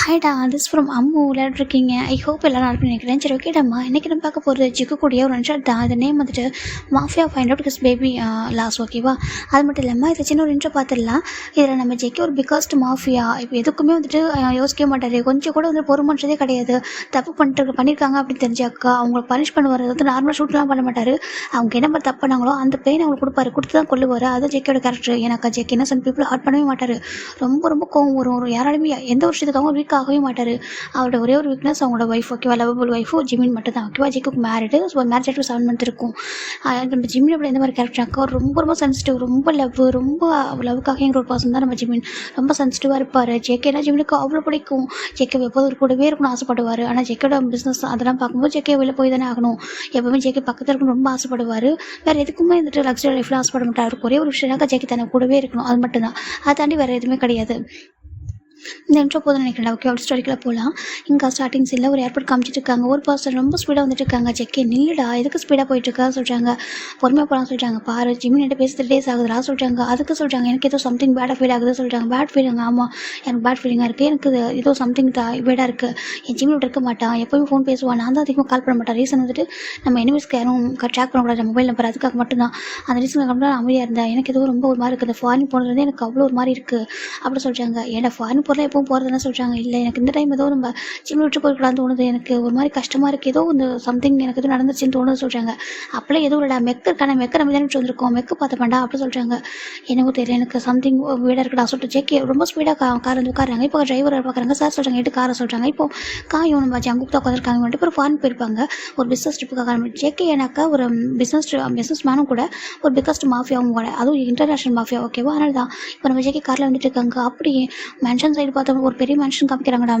ஹாய்டா, this from Ammu விளையாட்ருக்கீங்க. I hope எல்லோரும் நல்லா நினைக்கிறேன். சரி, ஓகேடாம்மா, இன்றைக்கி நம்ம பார்க்க போகிறது ஜிக்குக்கூடிய ஒரு இன்ட்ரெஸ்ட் தான். அது நேம் வந்துட்டு mafia find out kiss baby லாஸ். ஓகேவா? அது மட்டும் இல்லாமல் இதில் சின்ன ஒரு இன்ட்ரோ பார்த்துடலாம். இதில் நம்ம ஜெக்கி ஒரு பிகாஸ்ட் மாஃபியா. இப்போ எதுக்குமே வந்துட்டு யோசிக்கவே மாட்டார். கொஞ்சம் கூட வந்து பொறுமன்றதே கிடையாது. தப்பு பண்ணியிருக்காங்க அப்படின்னு தெரிஞ்சாக்கா அவங்களை பனிஷ் பண்ணுவார். வந்து நார்மலாக ஷூட்லாம் பண்ண மாட்டார். அவங்க என்ன தப்பு பண்ணாங்களோ அந்த பெயின் அவங்களுக்கு கொடுப்பாரு. கொடுத்து தான் கொள்ளுவார். அது ஜெக்கியோட கேரக்டர். எனக்கு ஜெக்கி இன்னசென்ட் பீப்புள் ஹர்ட் பண்ணவே மாட்டார். ரொம்ப ரொம்ப கோவம் வரும். ஒரு யாராலுமே எந்த ஒரு விஷயத்துக்காகவும் வீக் ஆகவே மாட்டார். அவரோட ஒரே ஒரு வீக்னஸ் அவங்களோட ஒய்ஃப். ஓகேவா? லவபிள் ஒய்ஃபு ஜிமின் மட்டும் தான். ஓகேவா? ஜிக்குக்கு மேரிடு. ஸோ மேரேஜ் ஆகிட்டு 7 மந்த் இருக்கும். நம்ம ஜிமின் எப்படி எந்த மாதிரி கேரக்டராக்கா அவர் ரொம்ப ரொம்ப சென்சிட்டிவ், ரொம்ப ரொம்ப லவ்க்காக ஒரு பர்சன் தான் நம்ம ஜிமின். ரொம்ப சென்சிட்டிவாக இருப்பார். ஜேகேனா ஜிமினுக்கு அவ்வளோ பிடிக்கும். ஜேகே எப்போது ஒரு கூடவே இருக்கணும்னு ஆசைப்படுவார். ஆனால் ஜேக்கோட பிஸ்னஸ் அதெல்லாம் பார்க்கும்போது ஜேகே வெளில போய் தானே ஆகணும். எப்போவுமே ஜேகே பக்கத்தில் இருக்கணும் ரொம்ப ஆசைப்படுவார். வேறு எதுக்குமே வந்துட்டு லக்ஸரி லைஃப்பில் ஆசைப்பட மாட்டார். அவருக்கு ஒரே ஒரு விஷயம்னாக்கா ஜேகே தன்னை கூடவே இருக்கணும். அது மட்டும்தான். அதை தாண்டி வேறு எதுவுமே கிடையாது. இந்த இன்ட்ரோ போதும் நினைக்கிறேன். ஓகே, அப்படி ஸ்டோரிக்குள்ள போகலாம். இங்கே ஸ்டார்டிங் சீனில் ஒரு ஏர்போர்ட் காமிச்சிட்டு இருக்காங்க. ஒரு பர்சன் ரொம்ப ஸ்பீடாக வந்துட்டு இருக்காங்க. ஜெக்கே நில்லுடா, எதுக்கு ஸ்பீடாக போயிட்டுருக்கா சொல்கிறாங்க. பொறுமையாக போகலாம் சொல்கிறாங்க. பாரு ஜிமின் என்கிட்ட பேசி 3 days ஆகுதுடா சொல்கிறாங்க. அதுக்கு சொல்கிறாங்க எனக்கு ஏதோ சம்திங் பேடாக ஃபீல் ஆகுது சொல்கிறாங்க. Bad feeling? ஆமாம், எனக்கு பேட் ஃபீலிங்காக இருக்குது. எனக்கு ஏதோ சம்திங் பேடாக இருக்குது. என் ஜிமின் விட்டு இருக்க மாட்டான். எப்போயும் ஃபோன் பேசுவான். நான் தான் அதிகமாக கால் பண்ண மாட்டேன். ரீசன் வந்துட்டு நம்ம எனிமீஸ்க்கு யாரும் ட்ராக் பண்ணக்கூடாது மொபைல் நம்பர். அதுக்காக மட்டும்தான். அந்த ரீசனுக்கு மட்டும் நான் அமைதியாக இருந்தேன். எனக்கு ஏதோ ரொம்ப ஒரு மாதிரி இருக்குது. ஃபாரின் போனதுலேருந்து எனக்கு அவ்வளோ ஒரு மாதிரி இருக்குது அப்படி சொல்கிறாங்க. ஏன்னா ஃபாரின் போகிறதா எப்பவும் போகிறதுனா சொல்கிறாங்க. இல்லை, எனக்கு இந்த டைம் ஏதோ நம்ம ஜிம்மில் விட்டு போய்க்கலான்னு தோணுது. எனக்கு ஒரு மாதிரி கஷ்டமாக இருக்குது. ஏதோ இந்த சம்திங் எனக்கு எதுவும் நடந்துச்சுன்னு தோணுது சொல்கிறாங்க. அப்போலாம் எதுவும் இல்லைடா, மெக்கு இருக்கான மெக்க நம்ம தானே விட்டு வந்திருக்கோம். மெக்கு பார்த்துப்பேன்டா அப்படி சொல்கிறாங்க. எனக்கு தெரியல, எனக்கு சம்திங் வீடாக இருக்குடா சொல்லிட்டு ஜேகே ரொம்ப ஸ்பீடாக கார் வந்து உட்காராங்க. இப்போ டிரைவரை பார்க்குறாங்க. சார் சொல்கிறாங்க எட்டு காரை சொல்கிறாங்க. இப்போ காயும் நம்ம ஜங்குக்கு தான் உட்காந்துருக்காங்க. வந்துட்டு ஒரு ஃபாரின் போயிருப்பாங்க ஒரு பிஸ்னஸ் ட்ரிப்புக்காக. ஜேகே ஏன்னாக்கா ஒரு பிஸ்னஸ் மேனும் கூட ஒரு பிக்கஸ்ட் மாஃபியாவும் கூட, அதுவும் இன்டர்நேஷனல் மாஃபியா. ஓகேவா? அதனால தான் இப்போ நம்ம ஜேகே காரில் வந்துட்டு இருக்காங்க. அப்படி மென்ஷன் சைடு பார்த்தோம் ஒரு பெரிய மென்ஷன் காமிக்கிறாங்கடா.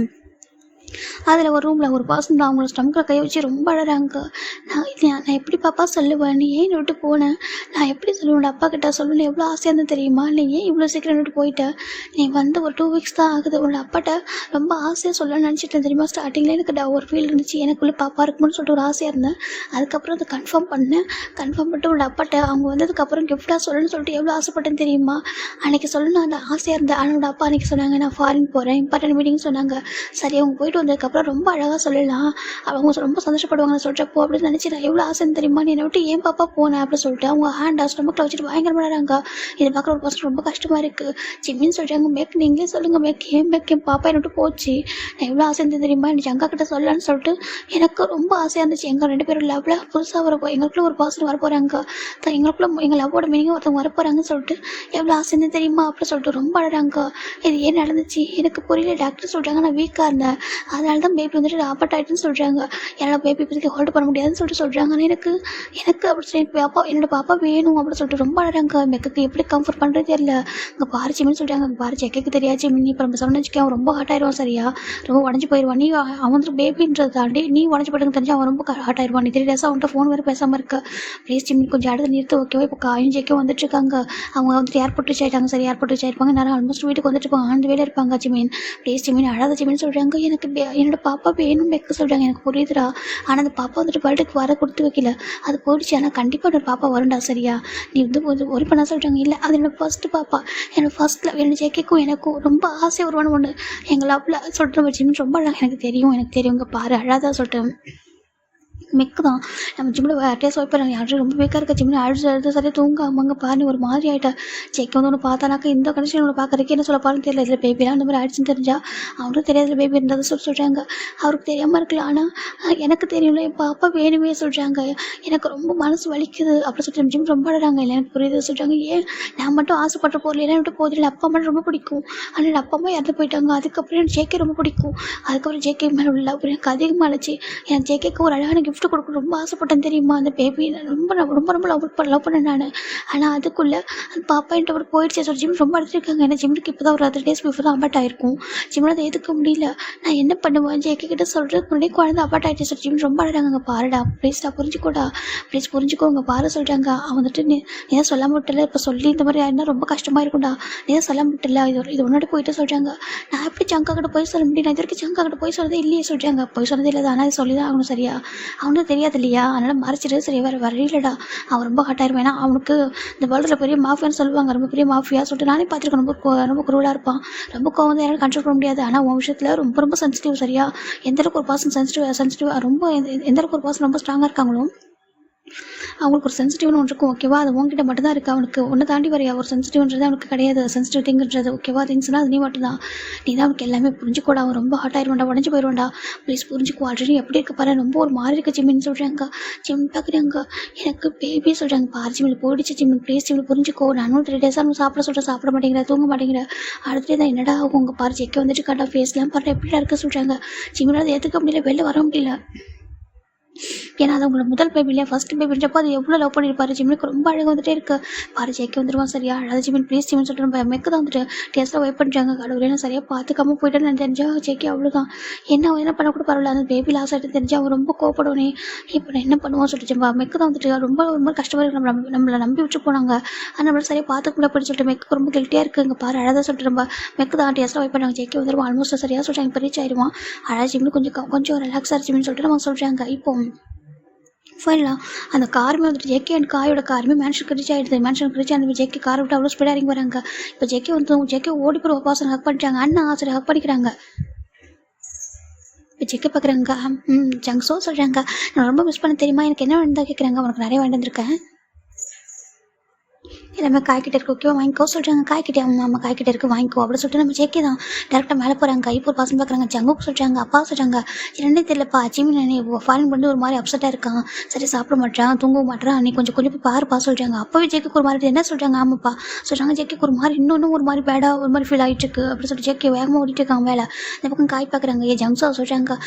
அதில் ஒரு ரூமில் ஒரு பர்சன் தான் அவங்களோட ஸ்டம்கில் கை வச்சு ரொம்ப அழறாங்க. நான் எப்படி பாப்பா சொல்லுவேன், நீ ஏன் விட்டு போனேன், நான் எப்படி சொல்லுவேன் அப்பா கிட்ட சொல்லணும், எவ்வளோ ஆசையாக இருந்தது தெரியுமா, நீ ஏன் இவ்வளோ சீக்கிரம் விட்டு போயிட்டேன், நீ வந்து ஒரு 2 weeks தான் ஆகுது, உன்னோட அப்பாட்ட ரொம்ப ஆசையாக சொல்லணும்னு நினச்சிட்டேன் தெரியுமா. ஸ்டார்டிங்கில் எனக்கு ஒரு ஃபீல் இருந்துச்சு, எனக்குள்ளே பாப்பா இருக்கும்னு சொல்லிட்டு ஒரு ஆசையாக இருந்தேன். அதுக்கப்புறம் அதை கன்ஃபார்ம் பண்ணிட்டு உன்னோட அப்பாட்ட அவங்க வந்ததுக்கப்புறம் கிஃப்டாக சொல்லணும்னு சொல்லிட்டு எவ்வளோ ஆசைப்பட்டேன் தெரியுமா. அன்றைக்கி சொல்லணும் அந்த ஆசையாக இருந்தேன். அவனோட அப்பா அன்றைக்கி சொன்னாங்க நான் ஃபாரின் போகிறேன், இம்பார்ட்டன்ட் மீட்டிங் சொன்னாங்க. சரி, அவங்க போயிட்டு வந்ததுக்கப்புறம் ரொம்ப அழகாக சொல்லலாம், அவங்க ரொம்ப சந்தோஷப்படுவாங்கன்னு சொல்கிறப்போ அப்படின்னு நினச்சி நான் எவ்வளோ ஆசைன்னு தெரியுமா, நீ என்னை விட்டு ஏன் பாப்பா போனேன் அப்படின்னு சொல்லிட்டு அவங்க ஹேண்ட் ஸ்டொமக்கில் வச்சுட்டு பயங்கரமாக வராங்க. இதை பார்க்குற ஒரு பர்சன் ரொம்ப கஷ்டமாக இருக்குது. ஜிம்மின்னு சொல்கிறாங்க. மேக் நீங்களே சொல்லுங்கள் மேக், என் பாப்பா என்னை விட்டு போச்சு, நான் எவ்வளோ ஆசைன்னு தெரியுமா, எனக்கு அக்கா கிட்ட சொல்லலான்னு சொல்லிட்டு எனக்கு ரொம்ப ஆசையாக இருந்துச்சு. எங்கள் 2 பேரும் லவ்வில் புதுசாக எங்களுக்குள்ள ஒரு பர்சன் வர போகிறாங்க, எங்களுக்குள்ள எங்கள் லவ்வோட மீனிங் ஒருத்தவங்க வர போகிறாங்கன்னு சொல்லிட்டு எவ்வளோ ஆசைன்னு தெரியுமா அப்படின்னு சொல்லிட்டு ரொம்ப அழகாங்க. இது ஏன் நடந்துச்சு எனக்கு புரியல. டாக்டர் சொல்கிறாங்க நான் வீக்காக இருந்தேன், அதனால தான் பேபி வந்துட்டு ஆப்பர்ட் ஆகிட்டுன்னு சொல்கிறாங்க, என்னால் பேபி இப்போதைக்கு ஹோல்டு பண்ண முடியாதுன்னு சொல்லிட்டு சொல்கிறாங்க. ஆனால் எனக்கு அப்படி சொல்லி என்னோட பாப்பா வேணும் அப்படின்னு சொல்லிட்டு ரொம்ப அழகாங்க. மெக்கு எப்படி கம்ஃபர்ட் பண்ணுறது தெரியல. அங்கே பாரு ஜிமின்னு சொல்கிறாங்க. பாரு ஜெக்கைக்கு தெரியாது ஜிமின், இப்போ நம்ம சொன்ன வச்சுக்கேன் அவன் ரொம்ப ஹார்ட் ஆயிடுவான். சரியா, ரொம்ப உடஞ்சி போயிடுவான். நீ அவன் வந்துட்டு பேபின்றதை தாண்டி நீ உடஞ்சி போயிட்டு தெரிஞ்சு அவன் ரொம்ப ஹார்ட் ஆயிடுவான். நீ 3 days அவன்கிட்ட ஃபோன் வேறு பேசாமல் இருக்க. ப்ளீஸ் ஜிமின் கொஞ்சம் அடுத்து நிறுத்த. ஓகேவா? இப்போ காயும் ஜெக்கும் வந்துட்டு இருக்காங்க. அவங்க வந்துட்டு ஏர்போர்ட் ரீச் ஆகிட்டாங்க. சரி, ஏர்போர்ட் ரீச் ஆகிருப்பாங்க. நேரம் ஆல்மோஸ்ட் வீட்டுக்கு வந்துட்டு இருப்பாங்க. ஆண்டு வேலை இருப்பாங்க. ஜிமின் ப்ளீஸ் ஜிமின் அழாத ஜிமின்னு சொல்கிறாங்க. எனக்கு என்னோட பாப்பா வேணும் மெக்க சொல்கிறாங்க. எனக்கு புரியுதுடா, ஆனால் அந்த பாப்பா வந்துட்டு பர்த்டேக்கு வர கொடுத்து வைக்கல, அது போயிடுச்சு. ஆனால் கண்டிப்பாக என்னோட பாப்பா வரும்டா. சரியா, நீ வந்து ஒரு பண்ண சொல்கிறாங்க. இல்லை, அது என்னோட ஃபர்ஸ்ட்டு பாப்பா, என்னோட ஃபர்ஸ்ட் லவ். என்னோட ஜேக்கும் எனக்கும் ரொம்ப ஆசை வருவானு ஒன்று எங்கள் லவ்வில் சொல்லிட்டு நம்ம ஜிமின் ரொம்ப அழகாக எனக்கு தெரியும் இங்கே பாரு அழாதான் சொல்லிட்டு மெக்கு தான். நம்ம ஜிம்மில் யார்ட்டே சொல்லிப்பாரு யாரும் ரொம்ப வீக்காக இருக்க ஜிம்மில் அழுது சரியாக தூங்காமங்க பாரு ஒரு மாதிரி ஆகிட்டா. செக் வந்து ஒன்று பார்த்தானாக்கா இந்த கண்டிஷன் ஒன்று பார்க்குறதுக்கு என்ன சொல்ல பாருன்னு தெரியல. இதில் பேபிலாம் அந்த மாதிரி ஆயிடுச்சுன்னு தெரிஞ்சா அவனும் தெரியாத பேபி இருந்ததை சொல்கிறாங்க. அவருக்கு தெரியாமல் இருக்கலாம், ஆனால் எனக்கு தெரியும்ல என் பாப்பா வேணுமே சொல்கிறாங்க. எனக்கு ரொம்ப மனசு வலிக்குது அப்படி சொல்லிட்டு ஜிம் ரொம்ப அழகாங்க. இல்லை எனக்கு புரியுது சொல்கிறாங்க. ஏன் நான் மட்டும் ஆசைப்பட்ட பொருள் எல்லாம் விட்டு போதில்லை. அப்பா மட்டும் ரொம்ப பிடிக்கும், ஆனால் அப்பா அம்மா இறந்து போயிட்டாங்க. அதுக்கப்புறம் எனக்கு ஜேகே ரொம்ப பிடிக்கும். அதுக்கப்புறம் ஜேகே மேலே உள்ள அப்புறம் எனக்கு அதிகமாக அழைச்சி எனக்கு ஜேகேக்கு ஒரு அழகான கிஃப்ட் கொடுக்க ரொம்ப ஆசைப்பட்டேன் தெரியுமா. அந்த பேபி ரொம்ப ரொம்ப ரொம்ப லவ் பண்ணேன் நான். ஆனால் அதுக்குள்ளே அந்த பாப்பா என்கிட்ட ஒரு போயிடுச்சு சொல்லி ஜிம் ரொம்ப அடிச்சிருக்காங்க. ஏன்னா ஜிம்முக்கு இப்போ தான் ஒரு 3 days பிஃபோர் தான் அபார்ட் ஆகிருக்கும். ஜிம்மில் அதை எதுக்க முடியல. நான் என்ன பண்ணுவேன், ஜேகே கிட்ட சொல்கிறதுக்கு முன்னாடி குழந்தை அபார்ட் ஆகிடுச்சு சொல்லி ஜிம் ரொம்ப அழகாங்க. பாருடா ப்ளீஸ்டா புரிஞ்சுக்கோடா, ப்ளீஸ் புரிஞ்சுக்கோங்க பாரு சொல்கிறாங்க. அவன் வந்துட்டு நீ ஏன் சொல்ல முடியல, இப்போ சொல்லி இந்த மாதிரி ஆயிருந்தா ரொம்ப கஷ்டமாக இருக்கும்டா, நீ ஏன் சொல்ல முடியல, இது உன்னோட போயிட்டு சொல்கிறாங்க. நான் எப்படி ஜங்கா கிட்ட போய் சொல்ல முடியும், நான் இது வரைக்கும் ஜங்கா கிட்ட போய் சொல்லதே இல்லையே சொல்கிறாங்க. போய் சொன்னதே இல்லை, ஆனால் சொல்லி தான் ஆகணும். சரியா, அவனுக்கு தெரியாது இல்லையா, அதனால் மறைச்சிட்டு சரி வேறு வழியிலடா அவன் ரொம்ப ஹாட்டாயிருவான். ஏன்னா அவனுக்கு இந்த வேர்ல்டில் பெரிய மாஃபியான்னு சொல்லுவாங்க, ரொம்ப பெரிய மாஃபியா சொல்லிட்டு நானே பார்த்துருக்கேன். ரொம்ப குரூலாக இருப்பான், ரொம்ப கோவம் தான், யாரும் கண்ட்ரோல் பண்ண முடியாது. ஆனால் உன் விஷயத்தில் ரொம்ப ரொம்ப சென்சிட்டிவ். சரியா, எந்த அளவுக்கு ஒரு பர்சன் சென்சிட்டிவாக ரொம்ப எந்த அளவுக்கு ஒரு பர்சன் ரொம்ப ஸ்ட்ராங்காக இருக்காங்களோ அவங்களுக்கு ஒரு சென்சிட்டிவ்னு ஒன்று இருக்கும். ஓகேவா, அது உங்ககிட்ட மட்டும் தான் இருக்குது. அவனுக்கு ஒன்று தாண்டி வரையா ஒரு சென்சிட்டிவ்ன்றது அவனுக்கு கிடையாது. சென்சிட்டிவ் திங்குன்றது ஓகேவா, திங்ஸ்னால் அது நீ மட்டும் தான். நீ தான் அவனுக்கு எல்லாமே புரிஞ்சுக்கூட. அவன் ரொம்ப ஹாட் ஆயிடுவான்டா, உடஞ்சி போயிடுவான்டா. ப்ளீஸ் புரிஞ்சுக்கோ. ஆல்ரெடி எப்படி இருக்க பாரு, ரொம்ப ஒரு மாதிரி இருக்க ஜிம்மின்னு சொல்கிறாங்க. ஜிம் பார்க்குறாங்க, எனக்கு பேபி சொல்கிறாங்க. பாரு ஜிம்மில் போயிடுச்சு ஜிம்மில், ப்ளீஸ் ஜிம்மில் புரிஞ்சுக்கோ. நானும் 3 டேஸாக நம்ம சாப்பிட சொல்கிறேன், சாப்பிட மாட்டேங்கிற, தூங்க மாட்டேங்கிற. அடுத்தது தான் என்னடா ஆகும் உங்கள் பாரு செக்கை வந்துட்டு கட்டா ஃபேஸ்லாம் பாரு எப்படிடா இருக்க சொல்கிறாங்க. ஜிம்மில் அதை ஏற்றுக்க முடியல, வெளில வர முடியல. ஏன்னா அது உங்களோட முதல் பேபி இல்லையா, ஃபஸ்ட் பேபின்றப்போ அது எவ்வளோ லவ் பண்ணியிருப்பாரு. ஜிம்மினுக்கு ரொம்ப அழகாக வந்துட்டே இருக்கு. பாரு ஜெயிக்க வந்துடுவான். சரியா, அழகாக ஜிம்மின் ப்ளீஸ் ஜிம்மின்னு சொல்லிட்டு நம்ம மெக்கு தான் வந்துட்டு டேஸ்ட்டில் வெயிட் பண்ணுறாங்க. கடவுளே சரியாக பார்த்துக்காம போயிட்டேன்னு நான் தெரிஞ்சா ஜெயிக்க அவ்வளோதான். என்ன பண்ண கூட பரவாயில்ல, அந்த பேபி லாஸ் ஆகிட்டு தெரிஞ்சா அவன் ரொம்ப கோவப்படுவானே. இப்போ நான் என்ன பண்ணுவோம் சொல்லிட்டு மெக்கு தான் வந்துட்டு ரொம்ப ரொம்ப கஷ்டமாக இருக்கு. நம்மளை நம்பி விட்டு போனாங்க, ஆனால் நம்மள சரியாக பார்த்துக்க முடியல அப்படின்னு சொல்லிட்டு மெக்கு ரொம்ப கில்ட்டியாக இருக்குது. இங்கே பாரு அழகாக சொல்லிட்டு நம்ம மெக்கு தான் டேஸ்ட்டில் வெயிட் பண்ணாங்க. ஜெயிக்க வந்துடுவான். ஆல்மோஸ்ட் சரியாக சொல்கிறாங்க, இப்போ ரீச் ஆயிடுவான். அழகாக ஜிம்மில் கொஞ்சம் ரிலாக்ஸாக ஜிம்மின்னு சொல்லிட்டு நம்ம சொல்கிறாங்க. இப்போ ஃபைனலாக அந்த காருமே வந்துட்டு ஜேகே அண்ட் காயோட காருமே மேன்ஷனுக்கு ரீச் ஆகிடுது. மேன்ஷனுக்கு ரீச் ஆனது ஜேகே காரை விட்டு அவ்வளோ ஸ்பீடாக இறங்கி வராங்க. இப்போ ஜேகே வந்து ஜேகே ஓடி போகிற பாசனை ஹக் பண்ணிட்டாங்க. அண்ணா சரி ஹக் பண்ணிக்கிறாங்க. இப்போ ஜேகே பார்க்குறாங்க, ஜங்ஸோ சொல்கிறாங்க, நான் ரொம்ப மிஸ் பண்ண தெரியுமா, எனக்கு என்ன வேணும் தான் கேட்குறாங்க. உனக்கு நிறைய வேண்டு வந்திருக்கேன், எல்லாமே காய்கிட்ட இருக்கு ஓகேவா, வாங்கிக்கோ சொல்கிறாங்க. காய்கிட்டே அம்மா காய்கிட்ட இருக்கு வாங்கிக்கோ அப்படின்னு சொல்லிட்டு நம்ம ஜேகே தான் டேரெக்டாக மேலே போகிறாங்க. இப்போ ஒரு பசங்க பார்க்குறாங்க. ஜங்குக்கு சொல்கிறாங்க, அப்பா சொல்கிறாங்க, ரெண்டே தெரியலப்பா ஜிமின் ஃபாரின் பண்ணி ஒரு மாதிரி அப்செட்டாக இருக்கான், சரி சாப்பிட மாட்டான், தூங்க மாட்டான், நீ கொஞ்சம் போய் பாருப்பா சொல்கிறாங்க. அப்போவே ஜேக்கு ஒரு மாதிரி என்ன சொல்கிறாங்க, ஆமாப்பா சொல்கிறாங்க. ஜேக்கு ஒரு மாதிரி இன்னும் ஒரு மாதிரி பேடாக ஒரு மாதிரி ஃபீல் ஆகிட்டு இருக்கு அப்படின்னு சொல்லிட்டு ஜேகே வேகமாக ஓடிட்டு இருக்காங்க மேலே. இந்த பக்கம் காய் பார்க்குறாங்க. ஜங்ஸோ சொல்கிறாங்க,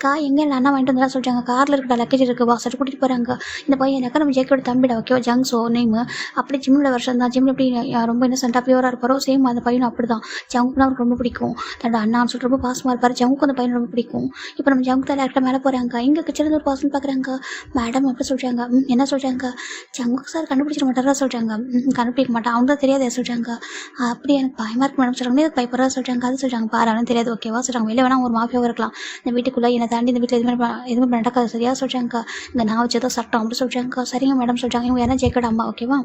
காய் எங்கே இல்லை அண்ணா வாங்கிட்டு வந்தா சொல்கிறாங்க. காரில் இருக்கா லக்கேஜ் இருக்குது, வா சட்டு கூட்டிகிட்டு போகிறாங்க. இந்த பையன் எனக்கு நம்ம ஜேக்கோட தம்பிடா ஓகேவா, ஜங்ஸோ நேம். அப்படி ஜிம்மில் வருஷம் தான், ஜிம்மில் எப்படி ரொம்ப இன்னசென்ட்டாக பியூராக இருப்பாரோ சேம் அந்த பையனும் அப்படி தான். ஜங்குக்குனா அவருக்கு ரொம்ப பிடிக்கும், தன்னோட அண்ணான்னு சொல்லிட்டு ரொம்ப பாசமாக இருப்பார். ஜங்குக்கு அந்த பையன் ரொம்ப பிடிக்கும். இப்போ நம்ம ஜங்கு தான் டேரக்டாக மேலே போகிறாங்க. இங்கே கிச்சனில் ஒரு பர்சன் பார்க்குறாங்க. மேடம் அப்படி சொல்கிறாங்க. என்ன சொல்கிறாங்க, ஜங்குக்கு சார் கண்டுபிடிச்சிட மாட்டாரா சொல்கிறாங்க. கண்டுபிடிக்க மாட்டான், அவங்க தான் தெரியாது சொல்கிறாங்க. அப்படி எனக்கு பயமாக இருக்கு மேடம் சொல்கிறாங்க. எனக்கு பயப்படுறா சொல்கிறாங்க. அது சொல்கிறாங்க, பாரு அவனும் தெரியாது ஓகேவா சொல்கிறாங்க. வெளியே வேணா ஒரு மாஃபியாவும் இருக்கலாம், இந்த வீட்டுக்குள்ளே என்னை தாண்டி இந்த வீட்டில் எதுவுமே நடக்காது சரியா சொல்கிறாங்க. இந்த நான் வச்சதான் சட்டம் அப்படி சொல்கிறாங்க. சரிங்க மேடம் சொல்கிறாங்க. இவங்க யாரும் ஜெயக்கோட அம்மா ஓகேவா,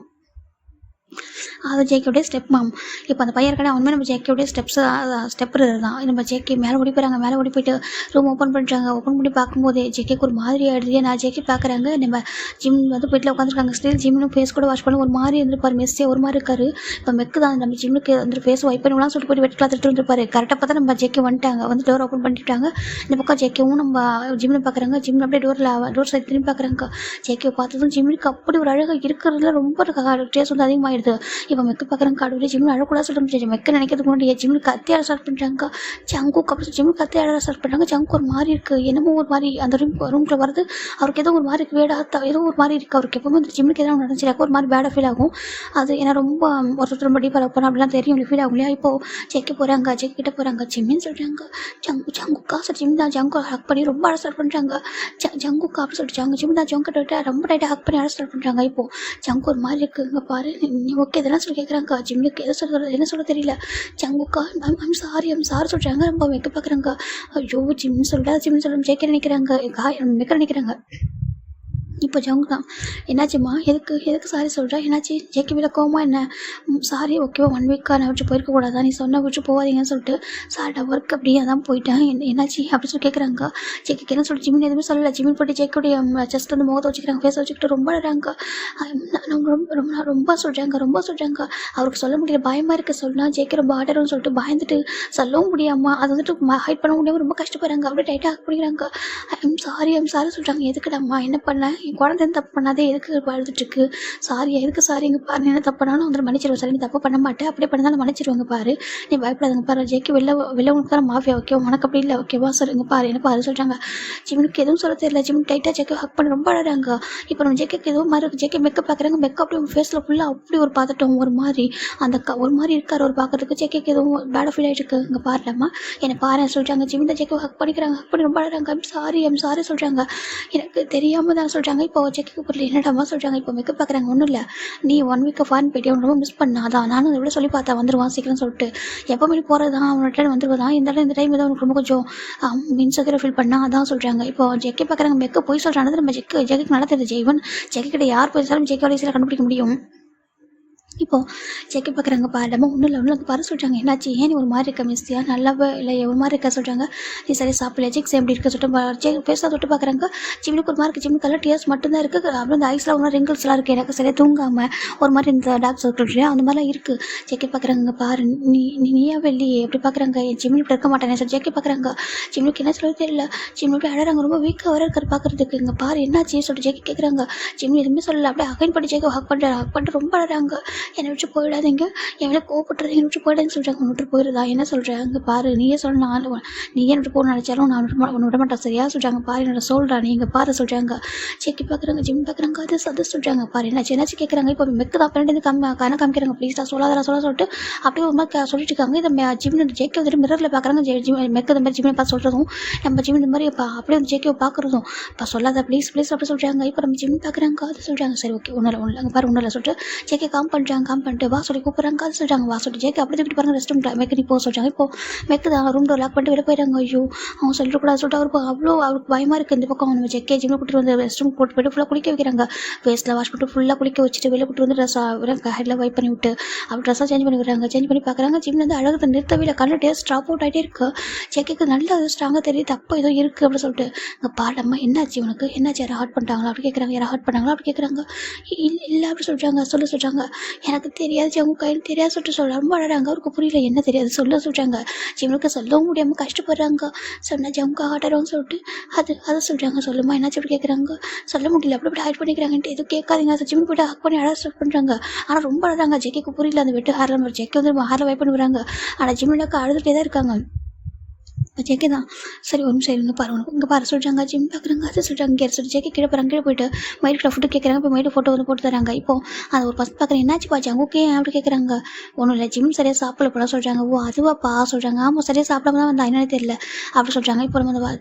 அது ஜேகேவுடைய ஸ்டெப் மாம். இப்போ அந்த பையன் இருக்கா அவனுமே நம்ம ஜேகேவுடைய ஸ்டெப் தான். நம்ம ஜேகே மேலே ஓடி போகிறாங்க. மேலே ஓடி போயிட்டு ரூம் ஓப்பன் பண்ணுறாங்க. ஓப்பன் பண்ணி பார்க்கும்போது ஜேகேக்கு ஒரு மாதிரி ஆகிடுது. நான் ஜேகே பார்க்குறாங்க, நம்ம ஜிம் வந்து வீட்டில் உட்காந்துருக்காங்க. ஸ்டில் ஜிம்னு ஃபேஸ் கூட வாஷ் பண்ணி ஒரு மாதிரி இருந்திருப்பார், மெஸ்ஸே ஒரு மாதிரி இருக்காரு. இப்போ மெக்கு தான் நம்ம ஜிம்முக்கு வந்து ஃபேஸ் வைப் பண்ணி சொல்லிட்டு போய் வெட் கிளாத் எடுத்து வந்துருப்பாரு. கரெக்டாக பார்த்தா நம்ம ஜேகே வந்துட்டாங்க, வந்து டோர் ஓப்பன் பண்ணிட்டாங்க. இந்த பக்கம் ஜேகேவும் நம்ம ஜிம்மில் பார்க்குறாங்க. ஜிம்மில் அப்படியே டோர் சைட் திரும்பி பார்க்குறாங்க. ஜேகே பார்த்ததும் ஜிம்முக்கு அப்படி ஒரு அழகாக இருக்கிறதுல ரொம்ப டேஸ்ட் வந்து அதிகமாகிடுது. இப்போ மெக்கு பார்க்குறாங்க. கடவுளே ஜிம்மில் அழக்கூடாது சொல்ல முடியாது. மெக்க நினைக்கிறதுக்கு முன்னாடி ஜிம்மில் கத்தியாட ஸ்டார்ட் பண்ணுறாங்க. ஜங்குக்கு அப்புறம் ஜிம்மில் கத்தியாட ஸ்டார்ட் பண்ணுறாங்க. ஜங்கு ஒரு மாதிரி இருக்குது, என்னமோ ஒரு மாதிரி அந்த ரூம்குள்ளே வருது. அவருக்கு ஏதோ ஒரு மாதிரி வேடாக ஏதோ ஒரு மாதிரி இருக்குது. அவருக்கு எப்பவுமே அந்த ஜிம்முக்கு எதாவது நடந்துச்சு ஒரு மாதிரி பேடாக ஃபீல் ஆகும். அது ஏன்னா ரொம்ப ஒருத்தர் ரொம்ப டீப்பாக லவ் பண்ண அப்படிலாம் தெரியும் ஃபீல் ஆகும் இல்லையா. இப்போது ஜெயிக்க போகிறாங்க. ஜெயிக்க கிட்ட போகிறாங்க. ஜிம்மின்னு சொல்கிறாங்க. ஜங்குக்கா சார் ஜிம் தான். ஜங்கு ஹக் பண்ணி ரொம்ப அழ ஸ்டார்ட் பண்ணுறாங்க. ஜங்குக்கா அப்படின்னு சொல்லிட்டு ஜிம் தான் ஜங்கு கிட்ட ரொம்ப டைட்டாக ஹக் பண்ணி அழ ஸ்டார்ட் பண்ணுறாங்க. இப்போது ஜங்கு ஒரு மாதிரி இருக்குங்க பாரு, நீ ஓகே இதெல்லாம் சொல்லி கேட்குறாங்க. ஜிம்முக்கு என்ன சொல்ல தெரியல. ஜங்குக்கா ஐம் சாரி சொல்கிறாங்க. ரொம்ப வைக்க பார்க்குறாங்க. ஐயோ ஜிம்னு சொல்லிட்டு ஜிம்னு சொல்ல ஜெயிக்க நினைக்கிறாங்க, மெக்க நினைக்கிறாங்க. இப்போ ஜங்கு தான், என்னாச்சும்மா எதுக்கு சாரி சொல்கிறேன், என்னாச்சு ஜேகே வீட்டில் கோமா என்ன, சாரி ஓகேவா 1 வீக்காக நான் விட்டு போயிருக்கக்கூடாதா, நீ சொன்ன விட்டு போகாதீங்கன்னு சொல்லிட்டு சார்டா ஒர்க் அப்படியே தான் போயிட்டேன், என்னாச்சு அப்படின்னு சொல்லி கேட்குறாங்க. ஜேகேக்கு என்ன சொல்லிட்டு ஜிமின் எதுவுமே சொல்லலை. ஜிமின் போட்டு ஜேக்குடைய செஸ்ட் வந்து முகத்தை வச்சுக்கிறாங்க, ஃபேஸ் வச்சுக்கிட்டு ரொம்ப அழகாங்க. ரொம்ப சொல்கிறாங்க. அவருக்கு சொல்ல முடியல, பயமாக இருக்குது. சொன்னால் ஜேகே ரொம்ப ஆர்டர்னு சொல்லிட்டு பயந்துட்டு சொல்லவும் முடியாமல் அதை வந்துட்டு ஹைட் பண்ண முடியாமல் ரொம்ப கஷ்டப்படுறாங்க. அப்படியே டைட்டாக பிடிக்கிறாங்க. ஐம் சாரி சொல்கிறாங்க. எதுக்குடாம்மா என்ன பண்ணேன், என் குழந்தை தப்பு பண்ணாதே எதுக்கு அழுதுட்டுருக்கு, எதுக்கு சாரி இங்கே பாரு, என்ன தப்பு பண்ணாலும் வந்து மன்னிச்சிருவோம் சார், நீ தப்பு பண்ண மாட்டேன், அப்படியே பண்ணாலும் மன்னிச்சிருவாங்க பாரு, நீ பயப்படாதுங்க பாரு. ஜேக்கு வெளில உனக்கு தான் மாஃபியா ஓகேவா, உனக்கு அப்படி இல்லை ஓகேவா சார், இங்கே பாரு என்ன பாரு சொல்கிறாங்க. ஜிம்முக்கு எதுவும் சொல்ல தெரியல. ஜிம் டைட்டாக ஜேக்கை ஹக் பண்ணி ரொம்ப அழகாங்க. இப்போ நம்ம ஜேக்கு எதுவும் மாதிரி ஜேக்கே மெக்கப் பார்க்குறாங்க. மெக்கப் அப்படி ஃபேஸில் ஃபுல்லாக அப்படி ஒரு பார்த்துட்டோம், ஒரு மாதிரி அந்த ஒரு மாதிரி இருக்கார் ஒரு பார்க்கறதுக்கு. ஜேக்கேக்கு எதுவும் பேடாக ஃபீல் ஆகிட்டு இருக்கு. இங்கே பாருலாமா என்னை பாரு சொல்கிறாங்க. ஜிம் தான் ஜேக்கை ஹக் பண்ணிக்கிறாங்க. ஹக் பண்ணி ரொம்ப அழகாங்க. ஐம் சாரி சொல்கிறாங்க. எனக்கு தெரியாமல் தான் சொல்கிறாங்க. சொல்கிறாங்க. இப்போ ஜெக்கிக்கு புரியல என்னடாமா சொல்கிறாங்க. இப்போ மேக்கப் பார்க்குறாங்க. ஒன்றும் இல்லை, நீ 1 வீக் ஃபாரின் போயிட்டு அவன் ரொம்ப மிஸ் பண்ணாதான், நானும் அதை விட சொல்லி பார்த்தா வந்துடுவான் சீக்கிரம் சொல்லிட்டு, எப்போவுமே போகிறது தான் அவன் ரிட்டர்ன் வந்துடுவான், இந்த டைம் ஏதோ அவனுக்கு ரொம்ப கொஞ்சம் இன்செக்யூர் ஃபீல் பண்ணா அதான் சொல்கிறாங்க. இப்போ ஜெக்கி பார்க்குறாங்க. மேக்கப் போய் சொல்கிறாங்க. நம்ம ஜெக்கிக்கு நல்லா தெரியுது. ஈவன் ஜெக்கி கிட்ட யார் போயிருந்தாலும் ஜெக்கி வயசில் கண்டுபிடிக்க முடியும். இப்போ செக் பார்க்குறாங்க. பாடமா ஒன்றும் இல்லை ஒன்றும் பாரு சொல்கிறாங்க. என்னாச்சு, ஏன் நீ ஒரு மாதிரி இருக்க மிஸ்தியா, நல்லாவே இல்லை ஒரு மாதிரி இருக்கா சொல்கிறாங்க. நீ சரி சாப்பிடல, செக்ஸ் எப்படி இருக்க சொல்லிட்டு பேச தொட்டு பார்க்குறாங்க. சிம்னுக்கு ஒரு மாதிரி இருக்குது, சிம்னு கலர் டியர்ஸ் மட்டும்தான் இருக்குது. அப்புறம் இந்த ஐஸில் ஒன்றும் ரிங்கிள்ஸ்லாம் இருக்குது, எனக்கு சரியாக தூங்காமல் ஒரு மாதிரி இந்த டார்க் சர்க்கிள் அந்த மாதிரிலாம் இருக்குது. செக்கி பார்க்குறாங்க. பாரு நீயாவே இல்லையே எப்படி பார்க்குறாங்க. என் சிம்னி இப்படி இருக்க மாட்டேன் சொல்லி செக்கி பார்க்குறாங்க. சிம்னுக்கு என்ன சொல்ல தெரியல, சிம்னி இப்படி அழகாங்க, ரொம்ப வீக்காக வர இருக்கிற பார்க்குறதுக்கு. இங்கே பாரு என்னாச்சு சொல்லிட்டு ஜெக்கி கேட்குறாங்க. சிம்னி எதுவுமே சொல்லலை, அப்படியே அகைன் பண்ணி ஜெக்கி ஹக் பண்ணிட்டு ரொம்ப அழகாங்க. என்னை விட்டு போயிடாதீங்க, எவ்வளோ கோவப்படுறது, என்னை விட்டு போயிடாதுன்னு சொல்கிறாங்க. ஒன்று விட்டு போயிடுதா என்ன சொல்கிறாங்க. பாரு நீயே சொல்ல, நான் நீ ஏன் விட்டு போகணும்னு நினச்சாலும் நான் ஒன்று விட மாட்டேன் சரியா சொல்கிறாங்க. பாரு என்னோட சொல்கிறா நீங்கள் பாரு சொல்கிறாங்க. செக்கி பார்க்குறாங்க. ஜிம் பார்க்குறாங்க. அது சொல்கிறாங்க. பாரு என்னாச்சு கேட்குறாங்க. இப்போ மெக்கு தான் ஃப்ரெண்டு கண்ணை காமிக்கிறாங்க. ப்ளீஸ் தான் சொல்லாதான் சொல்லிட்டு அப்படியே ஒரு மாதிரி சொல்லிட்டு இருக்காங்க. இதை ஜிம்னு ஜெக்கி வந்துட்டு மிரரில் பார்க்குறாங்க. மெக்கு இந்த மாதிரி ஜிம்மை பார்த்து சொல்கிறதும், நம்ம ஜிம் இந்த மாதிரி அப்படியே வந்து ஜெக்கியை பார்க்குறதும், இப்போ சொல்லாத ப்ளீஸ் அப்படி சொல்கிறாங்க. இப்போ நம்ம ஜிம் பார்க்குறாங்க. அது சொல்கிறாங்க. சரி ஓகே ஒன்றும் இல்லை பாரு ஒன்றும் இல்லை சொல்லிட்டு ஜெக்கி காம் பண்ணிட்டு வா சொல்லி கூப்பிட்றாங்க. அது சொல்கிறாங்க. வா சொல்லி ஜெக்கி அப்படி தூக்கிட்டு பாருங்க ரெஸ்ட் ரூம் மெக்கு நீ போக சொல்கிறாங்க. இப்போ மெக்கு தான் ரூம் டோர் லாக் பண்ணிட்டு வெளியே போயிடுறாங்க. ஐயோ அவங்க சொல்லிடக்கூடாது சொல்லிட்டு அவருக்கு பயமாக இருக்குது. இந்த பக்கம் நம்ம ஜெக்கே ஜிம்மை கூட்டிட்டு வந்து ரெஸ்ட் ரூம் போட்டு ஃபுல்லாக குளிக்க வைக்கிறாங்க. ஃபேஸில் வாஷ் பண்ணிட்டு ஃபுல்லாக குளிக்க வச்சுட்டு வெளியே கூட்டு வந்து ஹெட்டில் வைப் பண்ணி விட்டு அப்படி ட்ரெஸ்ஸாக சேஞ்ச் பண்ணி விடுறாங்க. சேஞ்ச் பண்ணி பார்க்குறாங்க. ஜிம் வந்து அழகு நிறுத்தவே இல்லை, கண்ணு டேஸ்ட் ட்ராப் அவுட் ஆகிட்டே இருக்குது. ஜெக்கிக்கு நல்லா ஸ்ட்ராங்காக தெரியுது அப்போ ஏதோ இருக்குது அப்படின்னு சொல்லிட்டு. இங்கே பாடம்மா என்னாச்சு உனக்கு, என்னாச்சு யாரை ஹார்ட் பண்ணிட்டாங்களா அப்படி கேட்குறாங்க. யாரை ஹார்ட் பண்ணாங்களா அப்படி கேட்குறாங்க. இல்லை அப்படி சொல்கிறாங்க. சொல்கிறாங்க. எனக்கு தெரியாது அவங்க கையில் தெரியாது சொல்லிட்டு ரொம்ப அழகாங்க. அவருக்கு புரியல என்ன தெரியாது சொல்கிறாங்க. ஜிம்முக்கு சொல்லவும் முடியாமல் கஷ்டப்படுறாங்க. சொன்னால் ஜம்முக்கு ஆடுறோம்னு சொல்லிட்டு அதை சொல்கிறாங்க. சொல்லுமா என்னாச்சு அப்படி கேட்குறாங்க. சொல்ல முடியல அப்படி ஹைட் பண்ணிக்கிறாங்கன்ட்டு எதுவும் கேட்காதீங்க. ஜிம்முக்கு போய்ட்டு ஹக் பண்ணி அழகாக ஸ்டார்ட் பண்ணுறாங்க. ஆனால் ரொம்ப அழகாங்க. ஜெக்கிக்கு புரியல அந்த வெட்டு ஹேரில் ஜெக்கி வந்து ஹேரில் வைப் பண்ணி விடுறாங்க. ஆனால் ஜிம்முக்கு அழுதுகிட்டே தான் இருக்காங்க. ஜெக்கி தான் சரி ஒரு நிமிஷம் இருங்க பாரு இங்கே பாரு சொல்கிறாங்க. ஜிம் பார்க்குறாங்க. அது சொல்கிறாங்க. இங்கே சொல்லி ஜெக்கி கீழே போகிறாங்க. கீழே போயிட்டு மயிலுக்கிட்ட ஃபுட்டு கேட்குறாங்க. இப்போ மயிலு ஃபோட்டோ வந்து போட்டு தராங்க. இப்போ அது ஒரு பசங்க பார்க்குறேன். என்னாச்சு பாச்சு ஓகே அப்படி கேட்குறாங்க. ஒன்றும் இல்லை ஜிம் சரியாக சாப்பிட போல சொல்கிறாங்க. ஓ அதுவாப்பா சொல்கிறாங்க. ஆமாம் சரியாக சாப்பிடாம தான் வந்தா என்னன்னு தெரியல அப்படி சொல்கிறாங்க. இப்போ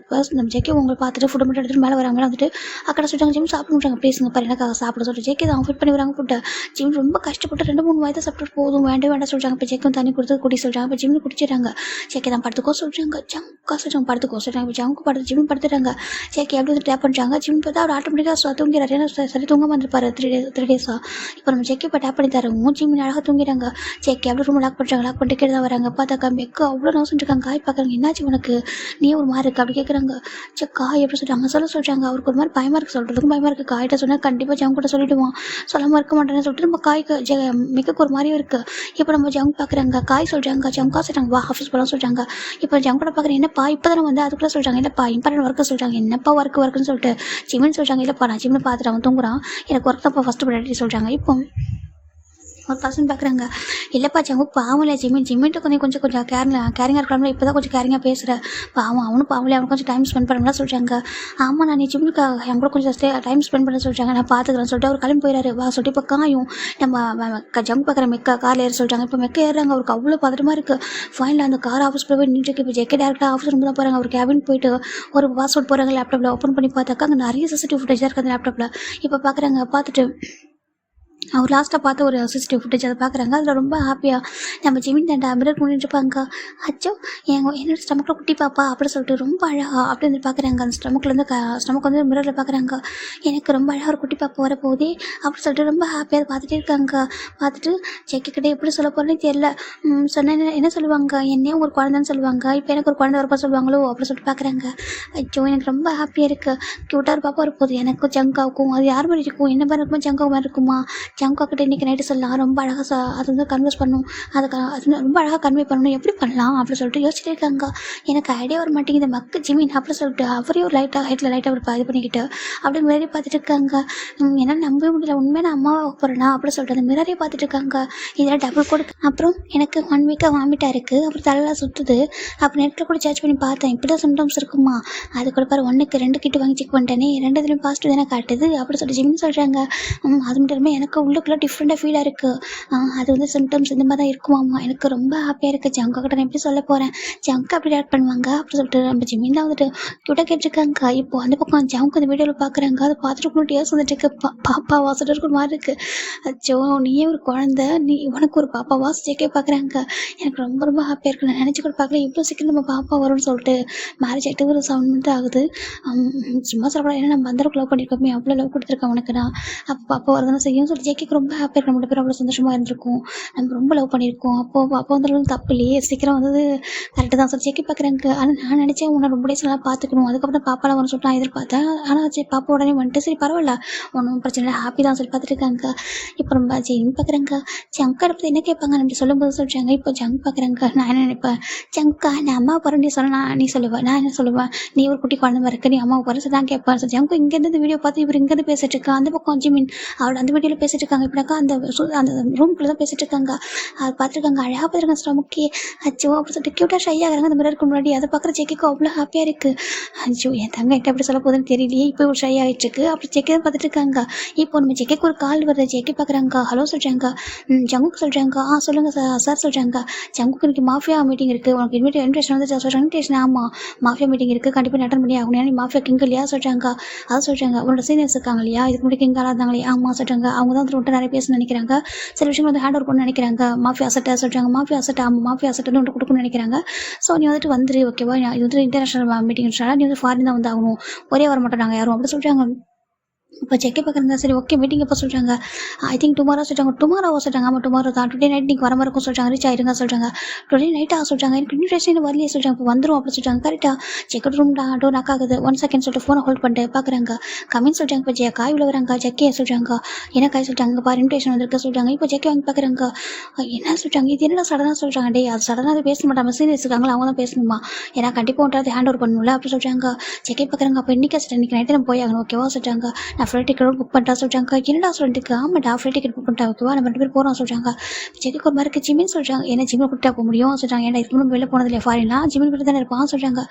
நம்ம ஜெக்கி உங்களை பார்த்துட்டு ஃபுட்டு மட்டும் எடுத்துகிட்டு மேலே வராங்க. வந்துட்டு அக்கடை சொல்கிறாங்க. ஜிம் சாப்பிட முடியாங்க ப்ளீஸுங்க பாரு எனக்காக சாப்பிட சொல்லிட்டு ஜெக்கி தான் ஃபிட் பண்ணி வராங்க ஃபுட்டை. ஜிம் ரொம்ப கஷ்டப்பட்டு 2-3 வாய்த்தை சாப்பிட்டு போதும் வேண்டாம் சொல்கிறாங்க. இப்போ ஜெக்கும் தண்ணி கொடுத்து குடி சொல்கிறாங்க. இப்போ ஜிம்னு குடிச்சிடுறாங்க. ஜெக்கி தான் படுத்துக்கோ சொல்கிறாங்க. ஜம்கா சொல்கிறாங்க படுத்துக்கோ சொல்கிறாங்க. இப்போ ஜம்க்கு படுத்து ஜிம் படுத்துட்டாங்க. ஜெக்கி எப்படி வந்து டேப் பண்ணுறாங்க. ஜிம் பார்த்தா அவர் ஆட்டோமேட்டிக்காக தூங்கிறாரு. ஏன்னா சரி தூங்க வந்துருப்பாரு 3 டேஸாக. இப்போ நம்ம ஜெக்கி இப்போ டேப் பண்ணி தரோம். ஜிம் அழகாக தூங்கிறாங்க. ஜெக்கி அப்படி ரூம் லாக் பண்ணுறாங்க. லாக் பண்ணிட்டு கீழே தான் வராங்க. பார்த்தாக்கா மெக்கு அவ்வளோ நோசம் இருக்காங்க. காய் பார்க்குறாங்க. என்னாச்சு உனக்கு, நீ ஒரு மாதிரி இருக்கு அப்படி கேட்குறாங்க. காய் எப்படி சொல்கிறாங்க சொல்கிறாங்க. அவருக்கு ஒரு மாதிரி பயமாக இருக்குது, சொல்கிறதுக்கும் பயமாக இருக்குது. காய்கிட்ட சொன்னால் கண்டிப்பாக ஜம் கூட சொல்லிவிடுவான். சொல்லாமல் இருக்க மாட்டேன்னு சொல்லிட்டு நம்ம காய்க்கு மெக்குக்கு ஒரு மாதிரியும் இருக்குது. இப்போ நம்ம ஜம் பார்க்குறாங்க. காய் சொல்கிறாங்க. ஜம்கா சொல்கிறாங்க. வா ஆஃபீஸ் போகலாம் சொல்கிறாங்க. இப்போ ஜம் கூட பார்க்குறேன். என்னப்பா இப்போ தான் வந்து அதுக்குள்ளே சொல்கிறாங்க. இல்லைப்பா இம்பார்ட்டன்ட் ஒர்க்கு சொல்கிறாங்க. என்னப்பா ஒர்க்குன்னு சொல்லிட்டு ஜிம்னு சொல்கிறாங்க. இல்லைப்பா நான் ஜிம்னு பார்த்துட்டு அவன் தூங்குறான், எனக்கு ஒர்க் தான்ப்பா ஃபஸ்ட்டு ப்ரையாரிட்டி சொல்கிறாங்க. இப்போ ஒரு பர்சன் பார்க்குறாங்க. இல்லைப்பா ஜம்மு பாவம் இல்லை ஜிம்மிட்டு கொஞ்சம் கேரிங்காக இருக்கலாம்ல, இப்போ தான் கொஞ்சம் கேரிங்காக பேசுகிறேன். பாவம் அவனும் பாவம் அவனுக்கு கொஞ்சம் டைம் ஸ்பெண்ட் பண்ணலாம் சொல்கிறாங்க. ஆமாம் நான் நீ ஜிம்முக்கு என் கூட கொஞ்சம் டைம் ஸ்பெண்ட் பண்ண சொல்கிறாங்க. நான் பார்த்துக்கிறேன் சொல்லிட்டு அவர் கிளம்பி போயிடாரு. வா சொல்லிட்டு இப்போ காயும் நம்ம ஜம்ப் பார்க்குற மெக்கா காரில் ஏற சொல்கிறாங்க. இப்போ மெக்க ஏறுறாங்க. அவருக்கு அவ்வளோ பதட்டமாக இருக்குது. ஃபைனல் அந்த கார் ஆஃபீஸ் போய் நின்றுட்டு இப்போ ஜெக்கே டேரக்டாக ஆஃபீஸ் ரூம் தான் போகிறாங்க. அவர் கேபின் போயிட்டு ஒரு பாஸ்வேர்ட் போகிறாங்க. லேப்டாப்பில் ஓப்பன் பண்ணி பார்த்தாக்கா அங்கே நிறைய சிசிடிவி ஃபுட்டேஜாக இருக்குது அந்த லேப்டாப்பில். இப்போ பார்க்குறாங்க. பார்த்துட்டு அவர் லாஸ்ட்டாக பார்த்து ஒரு சிசிடிவி ஃபுட்டேஜ் அதை பார்க்குறாங்க. அதில் ரொம்ப ஹாப்பியாக நம்ம ஜிமின் தண்டா மிரர் பண்ணிட்டுருப்பாங்க. அச்சோ என்னோட ஸ்டமக்கில் குட்டி பாப்பா அப்படி சொல்லிட்டு ரொம்ப அழகாக அப்படி வந்து பார்க்குறாங்க. அந்த ஸ்டமக் வந்து மிரரில் பார்க்குறாங்க. எனக்கு ரொம்ப அழகாக ஒரு குட்டி பாப்பா வரப்போதே அப்படி சொல்லிட்டு ரொம்ப ஹாப்பியாக பார்த்துட்டே இருக்காங்க. பார்த்துட்டு ஜெக்கிக்கிட்டே எப்படி சொல்ல போகிறேன்னு தெரியல. சொன்ன என்ன சொல்லுவாங்க, என்னையும் ஒரு குழந்தைன்னு சொல்லுவாங்க. இப்போ எனக்கு ஒரு குழந்தை வரப்போ சொல்லுவாங்களோ அப்படி சொல்லிட்டு பார்க்குறாங்க. அச்சோ எனக்கு ரொம்ப ஹாப்பியாக இருக்குது. க்யூட்டாக ஒரு பாப்பா வரப்போகுது. எனக்கும் ஜங்காவுக்கும் அது யார் மாதிரி இருக்கும், என்ன மாதிரி இருக்குமா ஜங்காவு மாதிரி இருக்குமா. ஜம்கா கிட்ட இன்றைக்கி நைட்டு சொல்லலாம். ரொம்ப அழகாக அது வந்து கன்வெர்ஸ் பண்ணணும். அது ரொம்ப அழகாக கன்வே பண்ணணும். எப்படி பண்ணலாம் அப்படி சொல்லிட்டு யோசிச்சுட்டே இருக்காங்க. எனக்கு ஐடியா வர மாட்டேங்குது மக்கு ஜிமின் அப்படி சொல்லிட்டு அவரையும் ஹெட்டில் லைட்டாக இது பண்ணிக்கிட்டு அப்படி மிரரி பார்த்துட்டு இருக்காங்க. என்னால் நம்பவே முடியல, உண்மையாக நான் அம்மாவை போகிறேன்னா அப்படி சொல்லிட்டு அந்த மிரரையை பார்த்துட்டு இருக்காங்க. இதில் டபுள் கோடு. அப்புறம் எனக்கு 1 வீக்காக வாமிட்டாக இருக்குது. அப்புறம் தலைலாம் சுற்றுது. அப்புறம் நெட்டில் கூட சர்ச் பண்ணி பார்த்தேன். இப்படி தான் சிம்டம்ஸ் இருக்குமா. அது கூட பாரு 1க்கு 2 கிட்ட வாங்கி செக் பண்ணிட்டேனே, 2 பாசிட்டிவ் தானே காட்டுது அப்படி சொல்லிட்டு ஜிமின் சொல்கிறாங்க. அது மட்டும் இல்லாமல் எனக்கு உள்ளுக்குள்ள டிஃப்ரெண்ட்டாக ஃபீலாக இருக்குது. அது வந்து சிம்டம்ஸ் இந்த மாதிரி தான் இருக்குமாம்மா. எனக்கு ரொம்ப ஹாப்பியாக இருக்குது. ஜங்கு கிட்ட நான் எப்படி சொல்ல போகிறேன், ஜங்கு அப்படி ரியாக்ட் பண்ணுவாங்க அப்படின்னு சொல்லிட்டு நம்ம ஜிமின் தான் வந்துட்டு க்யூட்டாக கேட்டிருக்காங்க. இப்போ அந்த பக்கம் ஜங்கு அந்த வீடியோவில் பார்க்குறாங்க. அதை பார்த்துட்டு டேஸ் வந்துட்டு இருக்கு. பாப்பா வாசல் இருக்கிற மாதிரி இருக்குது. அச்சோ நீயே ஒரு குழந்தை, நீ உனக்கு ஒரு பாப்பா வாசல் ஜேக்கே பார்க்குறாங்க. எனக்கு ரொம்ப ரொம்ப ஹாப்பியாக இருக்குது. நான் நினச்சி கூட பார்க்கல இவ்வளோ சீக்கிரம் நம்ம பாப்பா வரும்னு சொல்லிட்டு. மேரேஜ் ஆகிட்டு ஒரு 7 month ஆகுது. சும்மா சொல்லக்கூடாது, ஏன்னா நம்ம அந்தளவுக்கு லவ் பண்ணியிருக்கோமே, அவ்வளோ லவ் கொடுத்துருக்கேன் உனக்கு நான். அப்போ பாப்பா வரதானே செய்யும் சொல்லி ஜேக்கிக்கு ரொம்ப ஹாப்பியாக இருக்க, நம்ம பேரும் அவ்வளோ சந்தோஷமாக இருந்திருக்கும். நம்ம ரொம்ப லவ் பண்ணியிருக்கோம். அப்போ வந்து தப்பு இல்லையே, சீக்கிரம் வந்தது கரெக்டு தான் சொல்லி ஜேக்கி பார்க்குறாங்க. ஆனால் நான் நினச்சேன் உன்னை ரொம்ப டேஸ் நல்லா பார்த்துக்கணும், அதுக்கப்புறம் பாப்பாலாம் வரும்னு சொல்லிட்டு நான் எதிர்பார்த்தேன். ஆனால் சரி பாப்பா உடனே வந்துட்டு சரி பரவாயில்ல, ஒன்றும் பிரச்சனை இல்லை, ஹாப்பி தான் சொல்லி பார்த்துட்டு இருக்காங்க. இப்போ ரொம்ப ஜெயின் பார்க்குறாங்க. ஜங்கா பற்றி என்ன கேட்பாங்க அப்படி சொல்லும்போது சொல்கிறாங்க. இப்போ ஜங்க் பார்க்குறாங்க. நான் என்ன நினைப்பேன், ஜங்கா நான் அம்மா போகிறேன் நீ சொன்னா நீ சொல்லுவேன், நான் என்ன சொல்லுவேன், நீ ஒரு குட்டி குழந்தை மாதிரி இருக்க, நீ அம்மா போகிற நான் கேட்பேன். ஸோ ஜங்கு இங்கேருந்து இந்த வீடியோ பார்த்து இவர் இங்கேருந்து பேசிட்டு இருக்கா, அந்த பக்கம் ஜிமின் அவள் அந்த வீடியோவில் பேசிட்டு இருக்காங்க. இப்படினாக்கா அந்த ரூம்குள்ளே தான் பேசிட்டு இருக்காங்க. அவர் பார்த்துருக்காங்க, அழகாக பார்த்துருக்காங்க. சார் முக்கிய அச்சோ அப்படி சொல்லிட்டு க்யூட்டாக ஷை ஆகிறாங்க அந்த மிரருக்கு முன்னாடி. அதை பார்க்குற ஜெக்கிக்கு அவ்வளோ ஹாப்பியாக இருக்குது. அச்சோ என் தங்க என்கிட்ட எப்படி சொல்ல போகுதுன்னு தெரியலையே, இப்போ ஒரு ஷை ஆகிட்டு இருக்கு. அப்படி ஜெக்கி தான் பார்த்துட்டு இருக்காங்க. இப்போ நம்ம ஜெக்கிக்கு ஒரு கால் வருது. ஜெக்கி பார்க்குறாங்க, ஹலோ சொல்கிறாங்க. ஜங்குக்கு சொல்கிறாங்க, சொல்லுங்கள் சார் சொல்கிறாங்க. ஜங்குக்கு இன்னைக்கு மாஃபியா மீட்டிங் இருக்குது, உனக்கு இன்விடேஷன் வந்து சொல்கிறாங்க. இன்விடேஷன் ஆமாம் மாஃபியா மீட்டிங் இருக்குது, கண்டிப்பாக அட்டன் பண்ணி ஆகணும், நீ மாஃபியா கிங் இல்லையா சொல்கிறாங்க. அதை சொல்கிறாங்க. உன்னோட சீனியர்ஸ் இருக்காங்க இல்லையா, இதுக்கு முன்னாடி கிங்காக இருந்தாங்க இல்லையா, ஆமாம் சொல்கிறாங்க. அவங்க தான் வந்து நிறைய பேசணும்னு நினைக்கிறாங்க, சில விஷயங்கள் வந்து ஹேண்ட் ஓவர் பண்ணணும்னு நினைக்கிறாங்க. மாஃபியா அசட்டை சொல்கிறாங்க. மாஃபியா அசட்டை ஆமாம் மாஃபியா அசட்டை வந்து கொடுக்கணும்னு நினைக்கிறாங்க. ஸோ நீ வந்துட்டு வந்துரு ஓகேவா, இது வந்து இன்டர்நேஷனல் மீட்டிங், நீ வந்து ஃபாரின் தான் வந்து ஆகணும், ஒரே வர மாட்டோம் நாங்கள் யாரும் அப்படி சொல்கிறாங்க. இப்போ செக்கே பார்க்குறாங்க. சரி ஓகே மீட்டிங் எப்போ சொல்கிறாங்க, ஐ திங்க் டுமாரோ சொல்கிறாங்க. டுமாரோவா சொல்கிறாங்க. ஆமாம் டுமாரோ தான், டுடே நைட் நீங்கள் வர மாதிரி இருக்கும் சொல்கிறாங்க. ரீச் ஆயிருங்க சொல்கிறாங்க. டுடே நைட்டாக சொல்கிறாங்க. எனக்கு இன்விடேஷன் வரலையே சொல்கிறாங்க. இப்போ வந்துடும் அப்படி சொல்கிறாங்க. கரெக்டாக செக்கெட் ரூம் டோர் நாக் ஆகுது. 1 செகண்ட் சொல்லிட்டு ஃபோனை ஹோல்ட் பண்ணிட்டு பார்க்குறாங்க. கமின் சொல்கிறாங்க. இப்போ காய் உள்ள வராங்க. ஜெக்கே சொல்கிறாங்க. என்ன காய் சொல்கிறாங்க, பாரு இன்விடேஷன் வந்திருக்கு சொல்கிறாங்க. இப்போ ஜெக்கே வாங்கி பார்க்குறாங்க. என்ன சொல்கிறாங்க, இது என்ன சடனாக சொல்கிறாங்க. டே அது சடனாக அது பேச மாட்டாங்க, சீனியர்ஸ் இருக்காங்களா அவங்க தான் பேசணுமா, ஏன்னா கண்டிப்பாக ஒன்றாவது ஹேண்ட் ஓவர் பண்ணணும்ல அப்படி சொல்கிறாங்க. ஜெக்கே பார்க்குறாங்க. அப்போ இன்றைக்கி சொல்கிறேன், இன்றைக்கி நைட்டு நம்ம போய் ஆகணும் ஓகேவா சொல்கிறாங்க. நான் ஃப்ளைட் டிக்கெட் புக் பண்ணிட்டா சொல்கிறாங்க. என்னடா சொல்லிட்டு, ஆமாடா ஃப்ளைட் டிக்கெட் புக் பண்ணிட்டா ஓகேவா, நம்ம 2 பேர் போகிறோம் சொல்கிறாங்க. ஜெக்கிக்கு ஒரு மாதிரி ஜிமின் சொல்கிறாங்க. என்ன ஜிம்மில் கூப்பிட்டா போக முடியும் சொல்கிறாங்க. ஏன்னா இதுக்கு முன்னாடி வெளில போனது இல்லையா ஃபாரின்லாம், ஜிமின் கிட்ட தானே இருப்பான் சொல்கிறாங்க.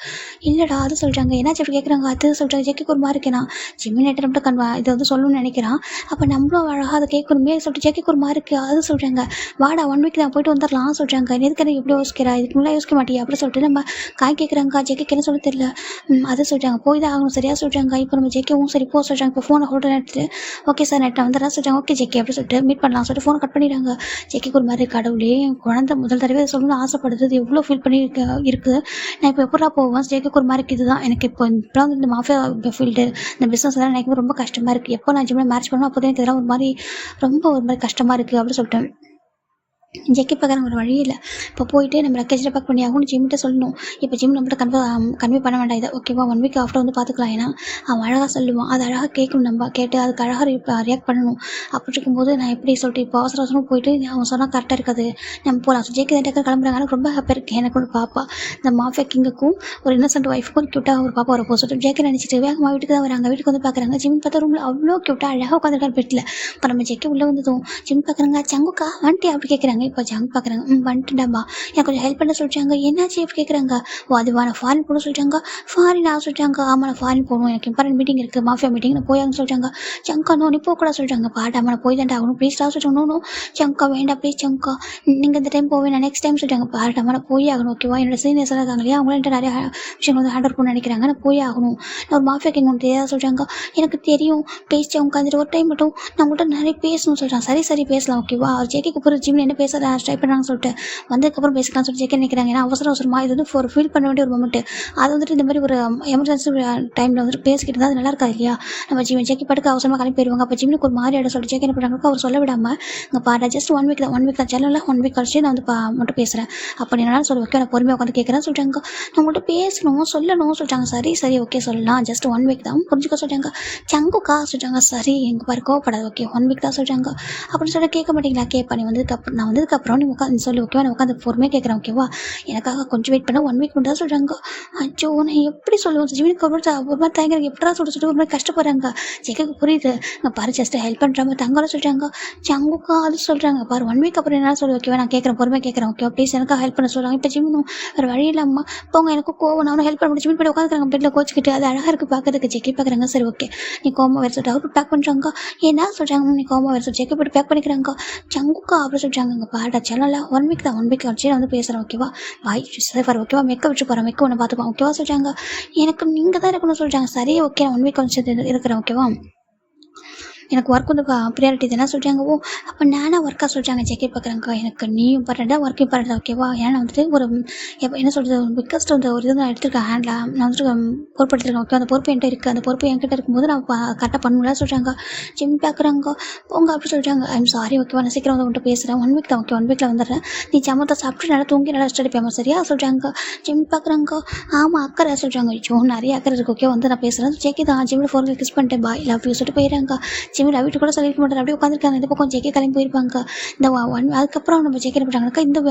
இல்லைடா அது சொல்கிறாங்க. என்ன ஜெஃப் கேட்குறாங்க, அது சொல்கிறாங்க. ஜெக்கிக்கு ஒரு மாதிரி இருக்கேனா, ஜிமின் நைட்டு மட்டும் இதை வந்து சொல்லணும்னு நினைக்கிறான். அப்போ நம்மளும் அழகாக அதை கேட்கணுமே சொல்லிட்டு ஜெக்கிக்கு ஒரு மாதிரி இருக்குது. அது சொல்கிறாங்க. வாடா 1 வீக் நான் போயிட்டு வந்துடலாம் சொல்கிறாங்க. எதுக்கு எனக்கு எப்படி யோசிக்கிறா, இதுக்கு முன்னாடி யோசிக்க மாட்டியா அப்படி சொல்லிட்டு நம்ம காய் கேட்குறாங்க. ஜெக்கிக்கு என்ன சொல்ல தெரியல. அது சொல்கிறாங்க. போய் தான் ஆகணும் சரியா சொல்கிறாங்க. இப்போ நம்ம ஜெக்கியும் சரி போ சொல்கிறாங்க. இப்போ ஃபோனை ஹோல்டர் எடுத்துட்டு ஓகே சார் நைட் வந்துடுறா சொல்கிறாங்க. ஓகே ஜெக்கி அப்படி சொல்லிட்டு மீட் பண்ணலாம் சொல்லிட்டு ஃபோன் கட் பண்ணிடுறாங்க. ஜெக்கிக்கு ஒரு மாதிரி கடவுளே, குழந்தை முதல் தடவை சொல்லணும்னு ஆசைப்படுது, இது எவ்வளோ ஃபீல் பண்ணி இருக்குது, நான் இப்போ எப்படா போவேன். ஜெக்கிக்கு ஒரு மாதிரி இதுதான் எனக்கு இப்போ இப்போலாம் வந்து இந்த மாஃபியா ஃபீல்டு இந்த பிஸ்னஸ் எல்லாம் எனக்கு ரொம்ப கஷ்டமாக இருக்குது. எப்போ நான் ஜிம்மில் மேரேஜ் பண்ணுவேன் அப்போ தான் எனக்கு இதெல்லாம் ஒரு மாதிரி கஷ்டமாக இருக்குது அப்படின்னு சொல்லிட்டு ஜெக்கி பார்க்குறாங்க. ஒரு வழி இல்லை, இப்போ போயிட்டு நம்ம லக்கேஜில் பேக் பண்ணி ஆகணும், ஜிம்மிட்ட சொல்லணும். இப்போ ஜிம் நம்மகிட்ட கன்வே பண்ண வேண்டாம் இதை ஓகேவா, 1 வீக் ஆஃப்டர் வந்து பார்த்துக்கலாம். ஏன்னா அவன் அழகாக சொல்லுவான், அது அழகாக கேட்கணும், நம்ம கேட்டு அதுக்கு அழகாக ரியாக்ட் பண்ணணும். அப்படி இருக்கும்போது நான் எப்படி சொல்லிட்டு இப்போ அவசரம் போயிட்டு அவன் சொன்னால் கரெக்டாக இருக்காது, நம்ம போகலாம். ஸோ ஜெக்கி தான் கிளம்புறாங்க. எனக்கு ரொம்ப ஹாப்பியாக இருக்குது. எனக்கு ஒரு பாப்பா, இந்த மாஃபியா கிங்குக்கும் ஒரு இன்னசென்ட் ஒய்ஃபுக்கும் க்யூட்டாக ஒரு பாப்பா வரப்போ சொல்லிட்டு ஜெக்கி நினச்சிட்டு வேகமாக வீட்டுக்கு தான் வராங்க. வீட்டுக்கு வந்து பார்க்குறாங்க. ஜிம் பார்த்தா ரூமில் அவ்வளோ க்யூட்டாக அழகாக உட்காந்துருக்காரு பெட்டில். இப்போ நம்ம ஜெக்கி உள்ளே வந்ததும் ஜிம் பார்க்குறாங்க. சங்குக்கா வந்துட்டு அப்படி கேட்குறாங்க. இப்போ ஜங்க் பார்க்குறாங்க. வந்துட்டுடாமா எனக்கு கொஞ்சம் ஹெல்ப் பண்ண சொல்லிட்டாங்க. என்னாச்சு எப்படி கேட்குறாங்க. அதுவா நான் ஃபாரின் போகணும் சொல்லிட்டாங்க. ஃபாரின் சொல்லிட்டாங்க. ஆமாம் நான் ஃபாரின் போகணும், எனக்கு இம்பார்ட்டன்ட் மீட்டிங் இருக்குது, மாஃபியா மீட்டிங், நான் போயாங்கன்னு சொல்லிட்டாங்க. சங்கா நோ நீ போகக்கூடாது சொல்லிட்டாங்க. பாட்டாமா நான் போய் தான் ஆகணும் ப்ளீஸ் சொல்லிட்டாங்க. நோ சங்கா வேண்டாம் ப்ளீஸ் சங்கா, நீங்கள் இந்த டைம் போவேன், நான் நெக்ஸ்ட் டைம் சொல்லிட்டாங்க. பாட்டாமா நான் போய் ஆகணும் ஓகேவா, என்னோட சீனியர்ஸ் எல்லாம் இருக்காங்க இல்லையா, அவங்கள்ட்ட நிறைய விஷயங்கள் வந்து ஹேண்ட் ஓவர் பண்ண நினைக்கிறாங்க, நான் போய் ஆகணும். நான் ஒரு மாஃபியா கிங் ஒன்று தெரியாத சொல்லிட்டாங்க. எனக்கு தெரியும் ப்ளீஸ் சங்கா, அந்த ஒரு டைம் மட்டும் நான் உங்கள்கிட்ட நிறைய பேசணும்னு சொல்லிட்டாங்க. சரி பேசலாம் ஓகேவா. அவர் ஜெக்கிக்கு போகிற ஜிம்மில் என்ன பேச ட்ரை பண்ணாங்கன்னு சொல்லிட்டு வந்ததுக்கப்புறம் பேசிக்கலாம் சொல்லி ஜெக்கி நினைக்கிறாங்க. ஏன்னா அவசரமாக இது வந்து ஒரு ஃபீல் பண்ண வேண்டிய ஒரு மொமெண்ட். அது வந்துட்டு இந்த மாதிரி ஒரு எமர்ஜென்சி டைமில் வந்துட்டு பேசிக்கிட்டு இருந்தால் அது நல்லா இருக்காது இல்லையா. நம்ம ஜெக்கி படுக்க அவசரமாக கிளம்பி போயிடுவாங்க. அப்போ ஜிம்முக்கு ஒரு மாதிரி சொல்லிட்டு ஜெக்கி என்ன பண்ணுறாங்க, அவர் சொல்ல விடாமல் இங்கே பாட்டா ஜஸ்ட் 1 வீக் தான் சேனலில் 1 வீக் கழிச்சு நான் வந்து மட்டும் பேசுகிறேன். அப்போ என்னால் சொல்ல ஓகே நான் பொறுமையாக உட்காந்து கேட்குறேன்னு சொல்லிட்டாங்க. நான் உங்கள்கிட்ட பேசணும் சொல்லணும்னு சொல்லிட்டாங்க. சரி ஓகே சொல்லலாம், ஜஸ்ட் 1 வீக் தான் புரிஞ்சுக்க சொல்லிட்டாங்க. சங்குக்கா சொல்லிட்டாங்க. சரி எங்கள் பாரு கோவப்படாது ஓகே 1 வீக் தான் சொல்லிட்டாங்க. அப்படின்னு சொல்லிட்டு கேட்க மாட்டீங்களா, கேட்பா நீ வந்து நான் வந்து வந்ததுக்கப்புறம் நீ உட்காந்து சொல்லு ஓகேவா, நான் உட்காந்து பொறுமையாக கேட்குறேன் ஓகேவா, எனக்காக கொஞ்சம் வெயிட் பண்ண 1 வீக் மட்டும் தான் சொல்கிறாங்க. அச்சோ நான் எப்படி சொல்லுவேன் ஜிமினுக்கு ஒரு மாதிரி தயங்குறாங்க, எப்படா சொல்லிட்டு ஒரு மாதிரி கஷ்டப்படுறாங்க. ஜெகக்கு புரியுது, நான் பாரு ஜஸ்ட் ஹெல்ப் பண்ணுற மாதிரி தங்கலாம் சொல்கிறாங்க. சங்குக்கா அது சொல்கிறாங்க பாரு 1 வீக் அப்புறம் என்ன சொல்லு ஓகேவா, நான் கேட்குறேன் பொறுமையாக கேட்குறேன் ஓகேவா, ப்ளீஸ் எனக்காக ஹெல்ப் பண்ண சொல்கிறாங்க. இப்போ ஜிமினும் வேறு வழி இல்லாமல் போங்க, எனக்கு கோவம், நான் ஹெல்ப் பண்ண முடியும். ஜிமின் போய் உட்காந்துக்கிறாங்க பெட்டில் கோச்சிக்கிட்டு, அது அழகாக இருக்குது பார்க்கறதுக்கு. ஜெக்கி பார்க்குறாங்க, சரி ஓகே நீ கோமா வேறு சொல்லிட்டு அவர் பேக் பண்ணுறாங்க. என்ன சொல்கிறாங்க, நீ கோமா வேறு சொல்லி ஜெக்கி போட்டு பேக் பண்ணிக்கிறாங்க. சங்குக்கா அப்படி சொல்கிறாங்க, இங்கே பாடா சேனல்ல 1 வீக் தான், 1 வீக் வச்சு நான் வந்து பேசுகிறேன் ஓகேவா, பாய் சார் ஓகேவா, மெக்க வச்சு போகிறேன், மெக்க ஒன்று பார்த்துப்போம் ஓகேவா சொல்கிறாங்க. எனக்கு நீங்கள் தான் இருக்கணும்னு சொல்கிறாங்க. சரி ஓகே நான் 1 வீக் வச்சு இருக்கிறேன் ஓகேவா, எனக்கு ஒர்க் வந்து ப்ரியாரிட்டி தானே சொல்கிறாங்க. ஓ அப்போ நானாக ஒர்க்காக சொல்கிறாங்க. ஜெக்கி பார்க்குறாங்க, எனக்கு நீயும் இம்பார்ட்டண்ட்டாக ஒர்க் இம்பார்ட்டன்ட் ஓகேவா, ஏன்னா வந்துட்டு ஒரு என்ன சொல்கிறது பிக்கஸ்ட் வந்து ஒரு இது நான் எடுத்துருக்கேன் ஹேண்டில், நான் வந்துட்டு பொறுப்பு எடுத்துருக்கேன் ஓகே, அந்த பொறுப்பு என்கிட்ட இருக்குது, அந்த பொறுப்பு என்கிட்ட இருக்கும்போது நான் கரெக்டாக பண்ணல சொல்கிறாங்க. ஜிம் பார்க்குறாங்க, போங்க அப்படி சொல்கிறாங்க. ஐம் சாரி ஓகேவா, நான் சீக்கிரம் வந்து உங்கள்கிட்ட பேசுகிறேன், 1 வீக் தான் ஓகே, 1 வீக்கில் வந்துடுறேன், நீ சமத்தை சாப்பிட்டு நல்லா தூங்கி நல்லா ஸ்டடி பேமா சரியா சொல்கிறாங்க. ஜிம் பார்க்குறாங்க, ஆமாம் அக்கறை சொல்கிறாங்க. ஐயோ நிறைய அக்கறை இருக்குது ஓகே, வந்து நான் பேசுகிறேன். ஜெக்கி தான் ஜிம்மில் ஃபோனில் கிஸ் பண்ணிட்டேன், பாய் லவ் யூ சொல்லிட்டு போயிடுறாங்க. ஜிம்மில் வீட்டு கூட சொல்லியிருக்க மாட்டார், அப்படியே உட்காந்துருக்காங்க. இந்த பக்கம் ஜெக்கி கிளம்பி போயிருப்பாங்க. இந்த அதுக்கப்புறம் நம்ம ஜெக்கி என்ன பண்ணுறாங்கனாக்கா,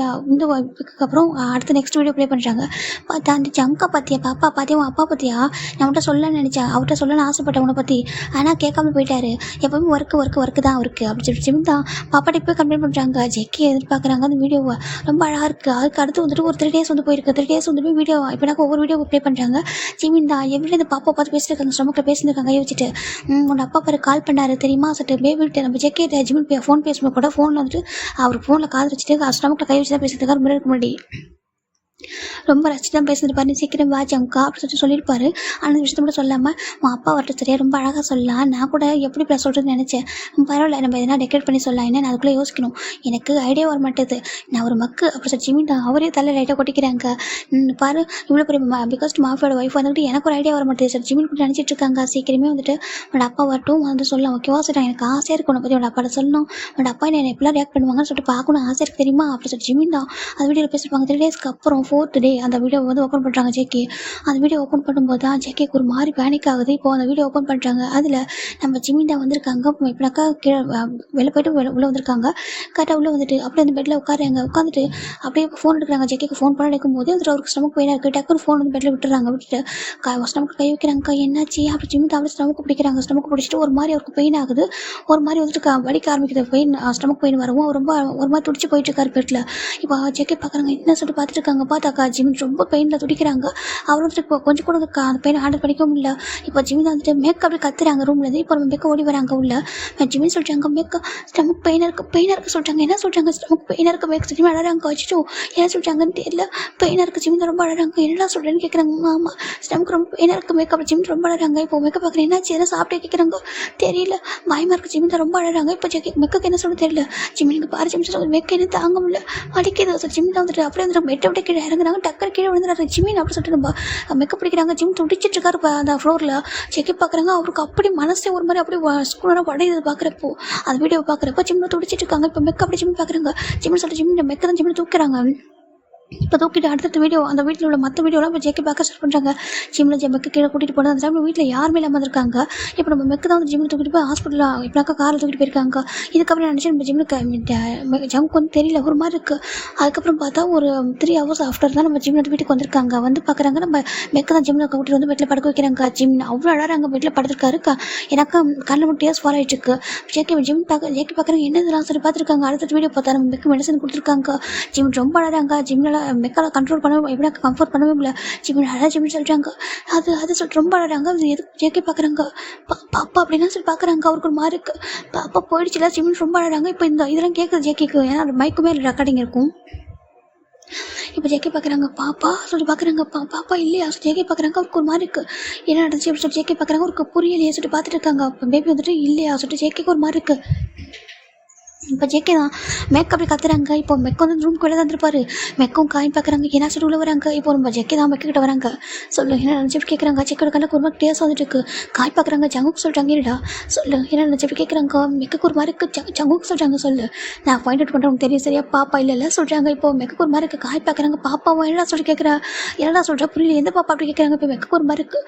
இந்த வீக்குக்கு அப்புறம் அடுத்த நெக்ஸ்ட் வீடியோ ப்ளே பண்ணுறாங்க. பார்த்தா அந்த ஜங்கா பார்த்தியா, பாப்பா பார்த்தியா, உன் அப்பா பார்த்தியா, நான் அவன்கிட்ட சொல்லணும்னு நினச்சேன், அவர்கிட்ட சொல்லணும்னு ஆசைப்பட்டேன் உன்னை பற்றி, ஆனால் கேட்காம போயிட்டாரு, எப்போவுமே ஒர்க்கு தான் இருக்குது அப்படி சொல்லி ஜிம் தான் பாப்பாட்ட போய் கம்ப்ளைண்ட் பண்ணுறாங்க. ஜெக்கி எதிர்பார்க்குறாங்க அந்த வீடியோவை, ரொம்ப அழகாக இருக்குது. அதுக்கு அடுத்து வந்துட்டு ஒரு 3 days வந்து போயிருக்கு, 3 days வந்து போய் வீடியோ இப்போ எனக்கு ஒவ்வொரு வீடியோ ப்ளே பண்ணுறாங்க. ஜிமின் தான் எப்படி இந்த பாப்பா பார்த்து பேசியிருக்காங்க, ஸ்டொமக்கில் பேசியிருக்காங்க கையை வச்சுட்டு, உன்னோட அப்பா பாரு கால் பண்ணாரு தெரியுமா சொல்லிட்டு பேபிகிட்ட நம்ம ஜெக்கி ஜிமின் ஃபோன் பேசும்போது கூட ஃபோனில் வந்துட்டு அவர் ஃபோனில் காது வச்சுட்டு ஸ்டொமக்கில் கை வச்சு தான் பேசிட்டு இருக்காரு முன்னாடி முன்னாடி. ரொம்ப ரசிச்சு தான் பேசியிருப்பாரு, நீ சீக்கிரம் வா ஜங்கா அப்படின்னு சொல்லியிருப்பாரு. ஆனால் அந்த விஷயத்த மட்டும் சொல்லாமல் உன் அப்பா வரட்டு சரியா ரொம்ப அழகாக சொல்லலாம், நான் கூட எப்படி இப்போ சொல்கிறதுன்னு நினச்சேன், பரவாயில்ல நம்ம எதனா டெக்கரேட் பண்ணி சொல்லலாம், என்ன நான் அதுக்குள்ளே யோசிக்கணும், எனக்கு ஐடியா வர மாட்டேது, நான் ஒரு மக்கு அப்படி சொல்லி ஜிமின் அவரே தலை லைட்டாக கொட்டிக்கிறாங்க. பாரு இவ்வளோ பெரிய பிகாஸ்ட் மாஃபியோட ஒய்ஃப் வந்துட்டு எனக்கு ஒரு ஐடியா வர மாட்டேது சார், ஜிமின் கூட நினச்சிட்டு இருக்காங்க, சீக்கிரமே வந்துட்டு உன்னோட அப்பா வரட்டும் வந்து சொல்லலாம் ஓகேவா சொல்கிறேன், எனக்கு ஆசையாக இருக்கும் உன்னை பற்றி உன்னோட அப்பாட்ட சொல்லணும், உன்னோட அப்பா என்ன எப்படிலாம் ரியாக்ட் பண்ணுவாங்கன்னு சொல்லிட்டு பார்க்கணும் ஆசை இருக்குது தெரியுமா அப்படி சொல்லி ஜிமின் தான் அந்த வீடியோவில் பேசியிருப்பாங்க. 3 daysக்கு அப்புறம் 4th day அந்த வீடியோ வந்து ஓப்பன் பண்ணுறாங்க ஜெக்கி. அந்த வீடியோ ஓப்பன் பண்ணும்போது தான் ஜெக்கிக்கு ஒரு மாதிரி பேனிக் ஆகுது. இப்போது அந்த வீடியோ ஓப்பன் பண்ணுறாங்க, அதில் நம்ம ஜிமின் வந்திருக்காங்க. இப்போனாக்கா கீழே வெளில போய்ட்டு உள்ளே வந்திருக்காங்க. கரெக்டாக உள்ளே வந்துட்டு அப்படியே அந்த பெட்டில் உட்காந்துட்டு அப்படியே ஃபோன் எடுக்கிறாங்க. ஜெக்கிக்கு ஃபோன் பண்ண எடுக்கும்போது அதில் அவருக்கு ஸ்டமக் பெயினாக இருக்குது. டக்குன்னு ஃபோன் வந்து பெட்டில் விட்டுட்டு ஸ்டமக்கு கை வைக்கிறாங்க. என்னாச்சு அப்படி ஜிமின் அப்படியே ஸ்டமக்கு பிடிக்கிறாங்க. ஸ்டமக்கு பிடிச்சிட்டு ஒரு மாதிரி அவருக்கு பெயின் ஆகுது, ஒரு மாதிரி வந்துட்டு வலிக்க ஆரம்பிக்குது, பெயின் ஸ்டமக் பெயின் வரவும் ரொம்ப ஒரு மாதிரி துடிச்சு போயிட்டு இருக்காரு பெட்டில். இப்போ ஜெக்கி பார்க்குறாங்க, என்ன சொல்லிட்டு பார்த்துட்டு இருக்காங்க. பார்த்தாக்கா ஜிமின் ரொம்ப பெயினில் துடிக்கிறாங்க. அவர் வந்துட்டு இப்போ கொஞ்சம் கூட அந்த பெயினை ஹேண்டில் பண்ணிக்கவும் முடியல. இப்போ ஜிமின் வந்துட்டு மேக் அப்படி கத்துறாங்க ரூம்லேருந்து. இப்போ நம்ம மேக்க ஓடி வராங்க உள்ள. ஜிமின் சொல்கிறாங்க மேக்க ஸ்டமக் பெயினாக இருக்குது சொல்கிறாங்க. என்ன சொல்கிறாங்க, ஸ்டமக் பெயினாக இருக்குது மேக் ஜிமின் அழகாங்க வச்சுட்டு என்ன சொல்கிறாங்கன்னு தெரியல, பெயினாக இருக்குது ஜிமின் ரொம்ப அழகாங்க. என்னடா சொல்கிறேன்னு கேட்குறாங்க. ஆமாம் ஸ்டமக் ரொம்ப பெயினாக இருக்குது மேக் அப்படி ஜிமின் ரொம்ப அழகாங்க. இப்போ மேக்க பார்க்குறேன், என்னாச்சு எதாவது சாப்பிட்டே கேட்குறாங்க, தெரியல பயமாக இருக்குது ஜிமின் ரொம்ப அழகாங்க. இப்போ மெக்கக்கு என்ன சொல்ல தெரியல. ஜிமினுக்கு பாரு ஜிமின் சொல்ல மெக்க என்ன தாங்க முடியல, வலிக்குது. ஜிமின் வந்துட்டு அப்படியே வந்துட்டு மெட்டை விட்டு கீழே இறங்குறாங்க. டக்கர் கீழே விழுந்துறாரு ஜிமின் அப்படி சொல்லிட்டு நம்ம மெக்கப் பிடிக்கிறாங்க. ஜிமின் துடிச்சிட்டு இருக்காரு அந்த ஃப்ளோரில். செக்கி பார்க்குறாங்க, அவருக்கு அப்படி மனசே ஒரு மாதிரி அப்படியே ஸ்கூலராக உடையுது பார்க்குறப்போ, அந்த வீடியோ பார்க்குறப்போ ஜிமின் துடிச்சிட்டு இருக்காங்க. இப்போ மெக்க அப்படி ஜிமின் பார்க்குறாங்க. ஜிமின் சொல்லிட்டு ஜிமின் மெக்க தான் ஜிமின் தூக்குறாங்க. இப்போ தூக்கிட்டு அடுத்த வீடியோ அந்த வீட்டில் உள்ள மற்ற வீடியோலாம் இப்போ ஜெக்கி பார்க்க ஸ்டார்ட் பண்ணுறாங்க. ஜிம்மில் மெக்கு கீழே கூட்டிகிட்டு போனது அந்த டைமில் வீட்டில் யாருமே இல்லாமல் இருக்காங்க. இப்போ நம்ம மெக்கு தான் வந்து ஜிம்மில் தூக்கிட்டு போய் ஹாஸ்பிட்டலில் இப்போனாக்கா காரில் தூக்கிட்டு போயிருக்காங்க. இதுக்கப்புறம் நினச்சி நம்ம ஜிம்முக்கு ஜம்க்கு வந்து தெரியல ஒரு மாதிரி இருக்குது. அதுக்கப்புறம் பார்த்தா ஒரு 3 hours ஆஃப்டர் தான் நம்ம ஜிம்மில் வீட்டுக்கு வந்திருக்காங்க. வந்து பார்க்குறாங்க நம்ம மெக்கு தான் ஜிம்மில் கூட்டிகிட்டு வந்து பெட்டில் படுக்க வைக்கிறாங்க. ஜிம் அவ்வளோ அழகாங்க பெட்டில் படுத்துருக்காரு. எனக்கு கண்ணில் மட்டும் டேஸ் ஃபாலோ ஆகிட்டு இருக்கு. ஜெக்கி பார்க்குறாங்க, என்ன இதெல்லாம் சொல்லி பார்த்துருக்காங்க. அடுத்த வீடியோ பார்த்தா நம்ம மெக்கு மெடிசன் கொடுத்துருக்காங்க. ஜிம் ரொம்ப அழகாங்க. ஜிம்மில் மெக்கால கண்ட்ரோல் பண்ணவே எப்படி கம்ஃபர்ட் பண்ணவே முடியல. ஜிமின் அழகாக ஜிமின் சொல்கிறாங்க, அது சொல்லிட்டு ரொம்ப அழகாங்க. அது எதுக்கு ஜெக்கி பார்க்குறாங்க, பாப்பா அப்படின்னா சொல்லி பார்க்குறாங்க. அவருக்கு ஒரு மாதிரி இருக்குது. பாப்பா போயிடுச்சுல ஜிமின் ரொம்ப அழகாங்க. இப்போ இதெல்லாம் கேட்குது ஜெக்கிக்கு, ஏன்னா மைக்குமே ரெக்கார்டிங் இருக்கும். இப்போ ஜெக்கி பார்க்குறாங்க, பாப்பா சொல்லி பார்க்குறாங்க. பாப்பா இல்லையா சொல்லி ஜெக்கி பார்க்குறாங்க. அவருக்கு ஒரு மாதிரி இருக்குது, என்ன நடந்துச்சு அப்படி சொல்லி ஜெக்கி பார்க்குறாங்க. அவருக்கு புரியலையே சொல்லிட்டு பார்த்துட்டு இருக்காங்க. அப்போ பேபி வந்துட்டு இல்லையா சொல்லிட்டு ஜெக்கிக்கு ஒரு மாதிரி இருக்குது. இப்போ ஜேகே தான் மெக் அப்படி கத்துறாங்க. இப்போ மெக் வந்து ரூம்க்கு வெளியே வந்துருப்பாரு. மெக்கும் காயின் பார்க்குறாங்க, என்ன சொல்லி உள்ள வராங்க. இப்போ நம்ம ஜெக்கே தான் மெக்கிட்ட வராங்க. சொல்லு என்ன நினச்சிட்டு கேட்குறாங்க. ஜெக்கோட கண்ணுக்கு ஒரு மாதிரி டேஸ் வந்துட்டு இருக்கு. காய் பார்க்குறாங்க. ஜங்குக்கு சொல்கிறாங்க, இல்லடா சொல்லு என்ன நினச்சிட்டு கேட்குறாங்க. மெக்கு ஒரு மாதிரி இருக்குது. ஜங்குக்கு சொல்கிறாங்க, சொல்லு நான் பாயிண்ட் அவுட் பண்ணுறேன் தெரியும் சரியா பாப்பா இல்லை சொல்கிறாங்க. இப்போ மெக்கு ஒரு மாதிரி இருக்குது. காய் பார்க்குறாங்க. பாப்பாவும் என்னடா சொல்லி கேட்குறா, என்னடா சொல்கிறா புரியல, எந்த பாப்பா அப்படி கேட்குறாங்க. இப்போ மெக்கு ஒரு மாதிரி இருக்குது.